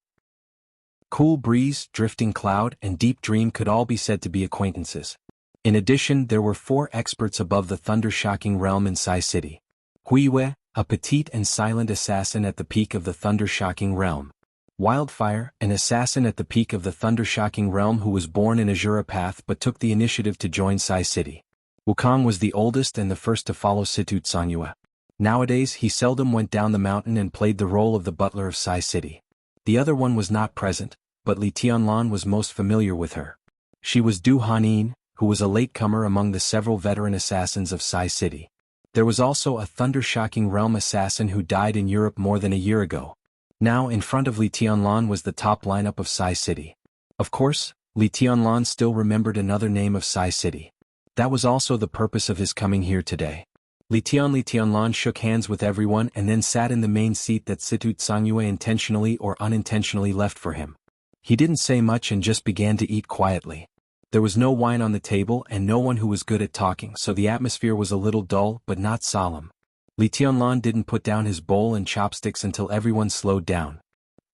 Cool Breeze, Drifting Cloud, and Deep Dream could all be said to be acquaintances. In addition, there were 4 experts above the thunder-shocking realm in Sai City. Huiwei, a petite and silent assassin at the peak of the thunder-shocking realm. Wildfire, an assassin at the peak of the thunder-shocking realm who was born in Azura Path but took the initiative to join Sai City. Wukong was the oldest and the first to follow Situ Tsangyue. Nowadays he seldom went down the mountain and played the role of the butler of Sai City. The other one was not present, but Li Tianlan was most familiar with her. She was Du Hanin, who was a latecomer among the several veteran assassins of Sai City. There was also a thunder-shocking realm assassin who died in Europe more than a year ago. Now in front of Li Tianlan was the top lineup of Sai City. Of course, Li Tianlan still remembered another name of Sai City. That was also the purpose of his coming here today. Li Tianlan shook hands with everyone and then sat in the main seat that Situ Tsangyue intentionally or unintentionally left for him. He didn't say much and just began to eat quietly. There was no wine on the table and no one who was good at talking, so the atmosphere was a little dull but not solemn. Li Tianlan didn't put down his bowl and chopsticks until everyone slowed down.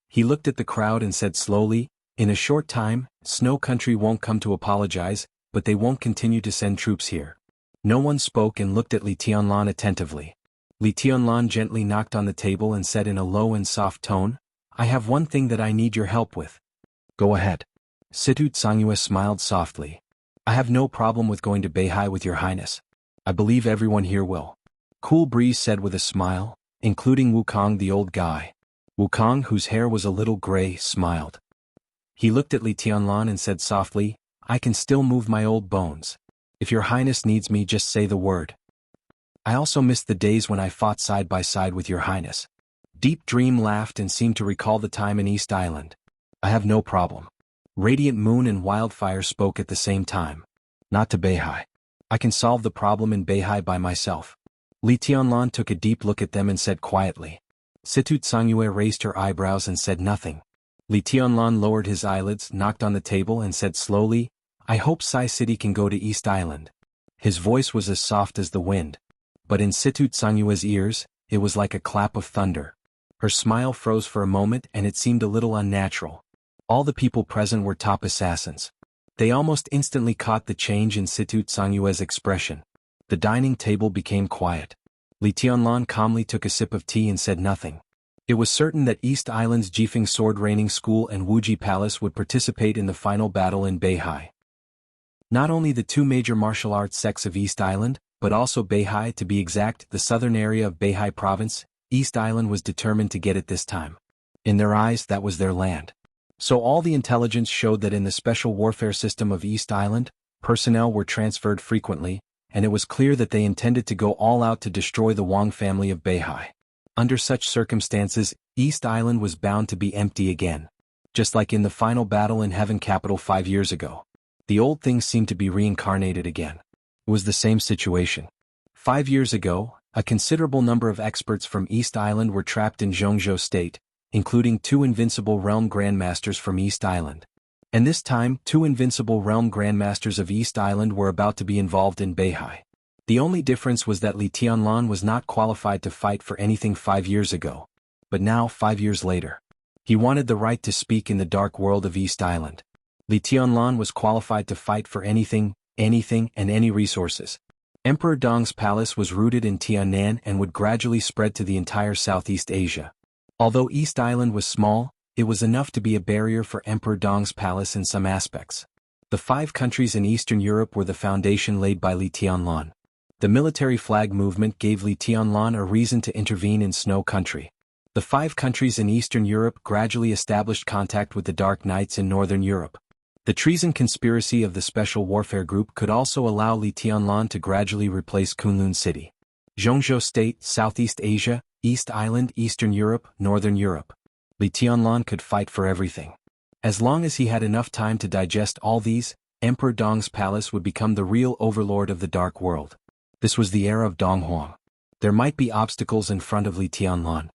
He looked at the crowd and said slowly, "In a short time, Snow Country won't come to apologize, but they won't continue to send troops here." No one spoke and looked at Li Tianlan attentively. Li Tianlan gently knocked on the table and said in a low and soft tone, "I have one thing that I need your help with." "Go ahead." Situ Tsangyue smiled softly. "I have no problem with going to Beihai with your highness. I believe everyone here will." Cool Breeze said with a smile, including Wukong the old guy. Wukong, whose hair was a little gray, smiled. He looked at Li Tianlan and said softly, "I can still move my old bones. If your highness needs me, just say the word. I also miss the days when I fought side by side with your highness." Deep Dream laughed and seemed to recall the time in East Island. "I have no problem." Radiant Moon and Wildfire spoke at the same time. "Not to Beihai. I can solve the problem in Beihai by myself." Li Tianlan took a deep look at them and said quietly. Situ Tsangyue raised her eyebrows and said nothing. Li Tianlan lowered his eyelids, knocked on the table and said slowly, "I hope Sai City can go to East Island." His voice was as soft as the wind. But in Situ Tsangyue's ears, it was like a clap of thunder. Her smile froze for a moment and it seemed a little unnatural. All the people present were top assassins. They almost instantly caught the change in Situ Tsangyue's expression. The dining table became quiet. Li Tianlan calmly took a sip of tea and said nothing. It was certain that East Island's Jifeng Sword Raining School and Wuji Palace would participate in the final battle in Beihai. Not only the 2 major martial arts sects of East Island, but also Beihai, to be exact, the southern area of Beihai province. East Island was determined to get it this time. In their eyes, that was their land. So all the intelligence showed that in the special warfare system of East Island, personnel were transferred frequently, and it was clear that they intended to go all out to destroy the Wang family of Beihai. Under such circumstances, East Island was bound to be empty again. Just like in the final battle in Heaven Capital 5 years ago. The old things seemed to be reincarnated again. It was the same situation. 5 years ago, a considerable number of experts from East Island were trapped in Zhongzhou State, including 2 invincible realm grandmasters from East Island. And this time, 2 invincible realm grandmasters of East Island were about to be involved in Beihai. The only difference was that Li Tianlan was not qualified to fight for anything 5 years ago. But now, 5 years later, he wanted the right to speak in the dark world of East Island. Li Tianlan was qualified to fight for anything, and any resources. Emperor Dong's palace was rooted in Tiannan and would gradually spread to the entire Southeast Asia. Although East Island was small, it was enough to be a barrier for Emperor Dong's palace in some aspects. The 5 countries in Eastern Europe were the foundation laid by Li Tianlan. The military flag movement gave Li Tianlan a reason to intervene in Snow Country. The 5 countries in Eastern Europe gradually established contact with the Dark Knights in Northern Europe. The treason conspiracy of the Special Warfare Group could also allow Li Tianlan to gradually replace Kunlun City. Jianghu State, Southeast Asia, East Island, Eastern Europe, Northern Europe. Li Tianlan could fight for everything. As long as he had enough time to digest all these, Emperor Dong's palace would become the real overlord of the Dark World. This was the era of Dong Huang. There might be obstacles in front of Li Tianlan.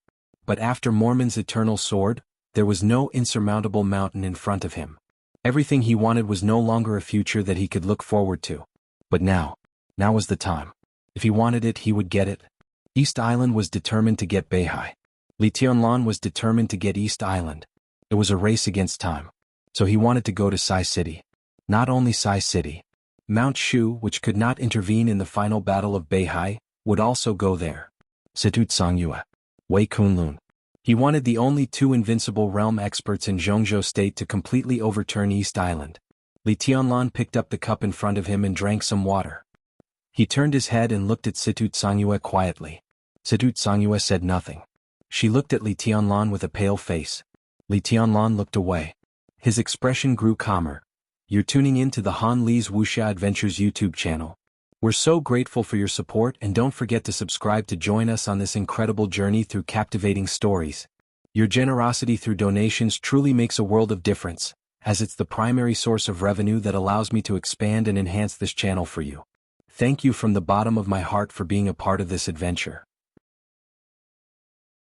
But after Mormon's eternal sword, there was no insurmountable mountain in front of him. Everything he wanted was no longer a future that he could look forward to. But now was the time. If he wanted it, he would get it. East Island was determined to get Beihai. Li Tianlan was determined to get East Island. It was a race against time. So he wanted to go to Sai City. Not only Sai City. Mount Shu, which could not intervene in the final battle of Beihai, would also go there. Situ Tsangyue. Wei Kunlun. He wanted the only 2 invincible realm experts in Jianghu State to completely overturn East Island. Li Tianlan picked up the cup in front of him and drank some water. He turned his head and looked at Situ Tsangyue quietly. Situ Tsangyue said nothing. She looked at Li Tianlan with a pale face. Li Tianlan looked away. His expression grew calmer. You're tuning in to the Han Li's Wuxia Adventures YouTube channel. We're so grateful for your support, and don't forget to subscribe to join us on this incredible journey through captivating stories. Your generosity through donations truly makes a world of difference, as it's the primary source of revenue that allows me to expand and enhance this channel for you. Thank you from the bottom of my heart for being a part of this adventure.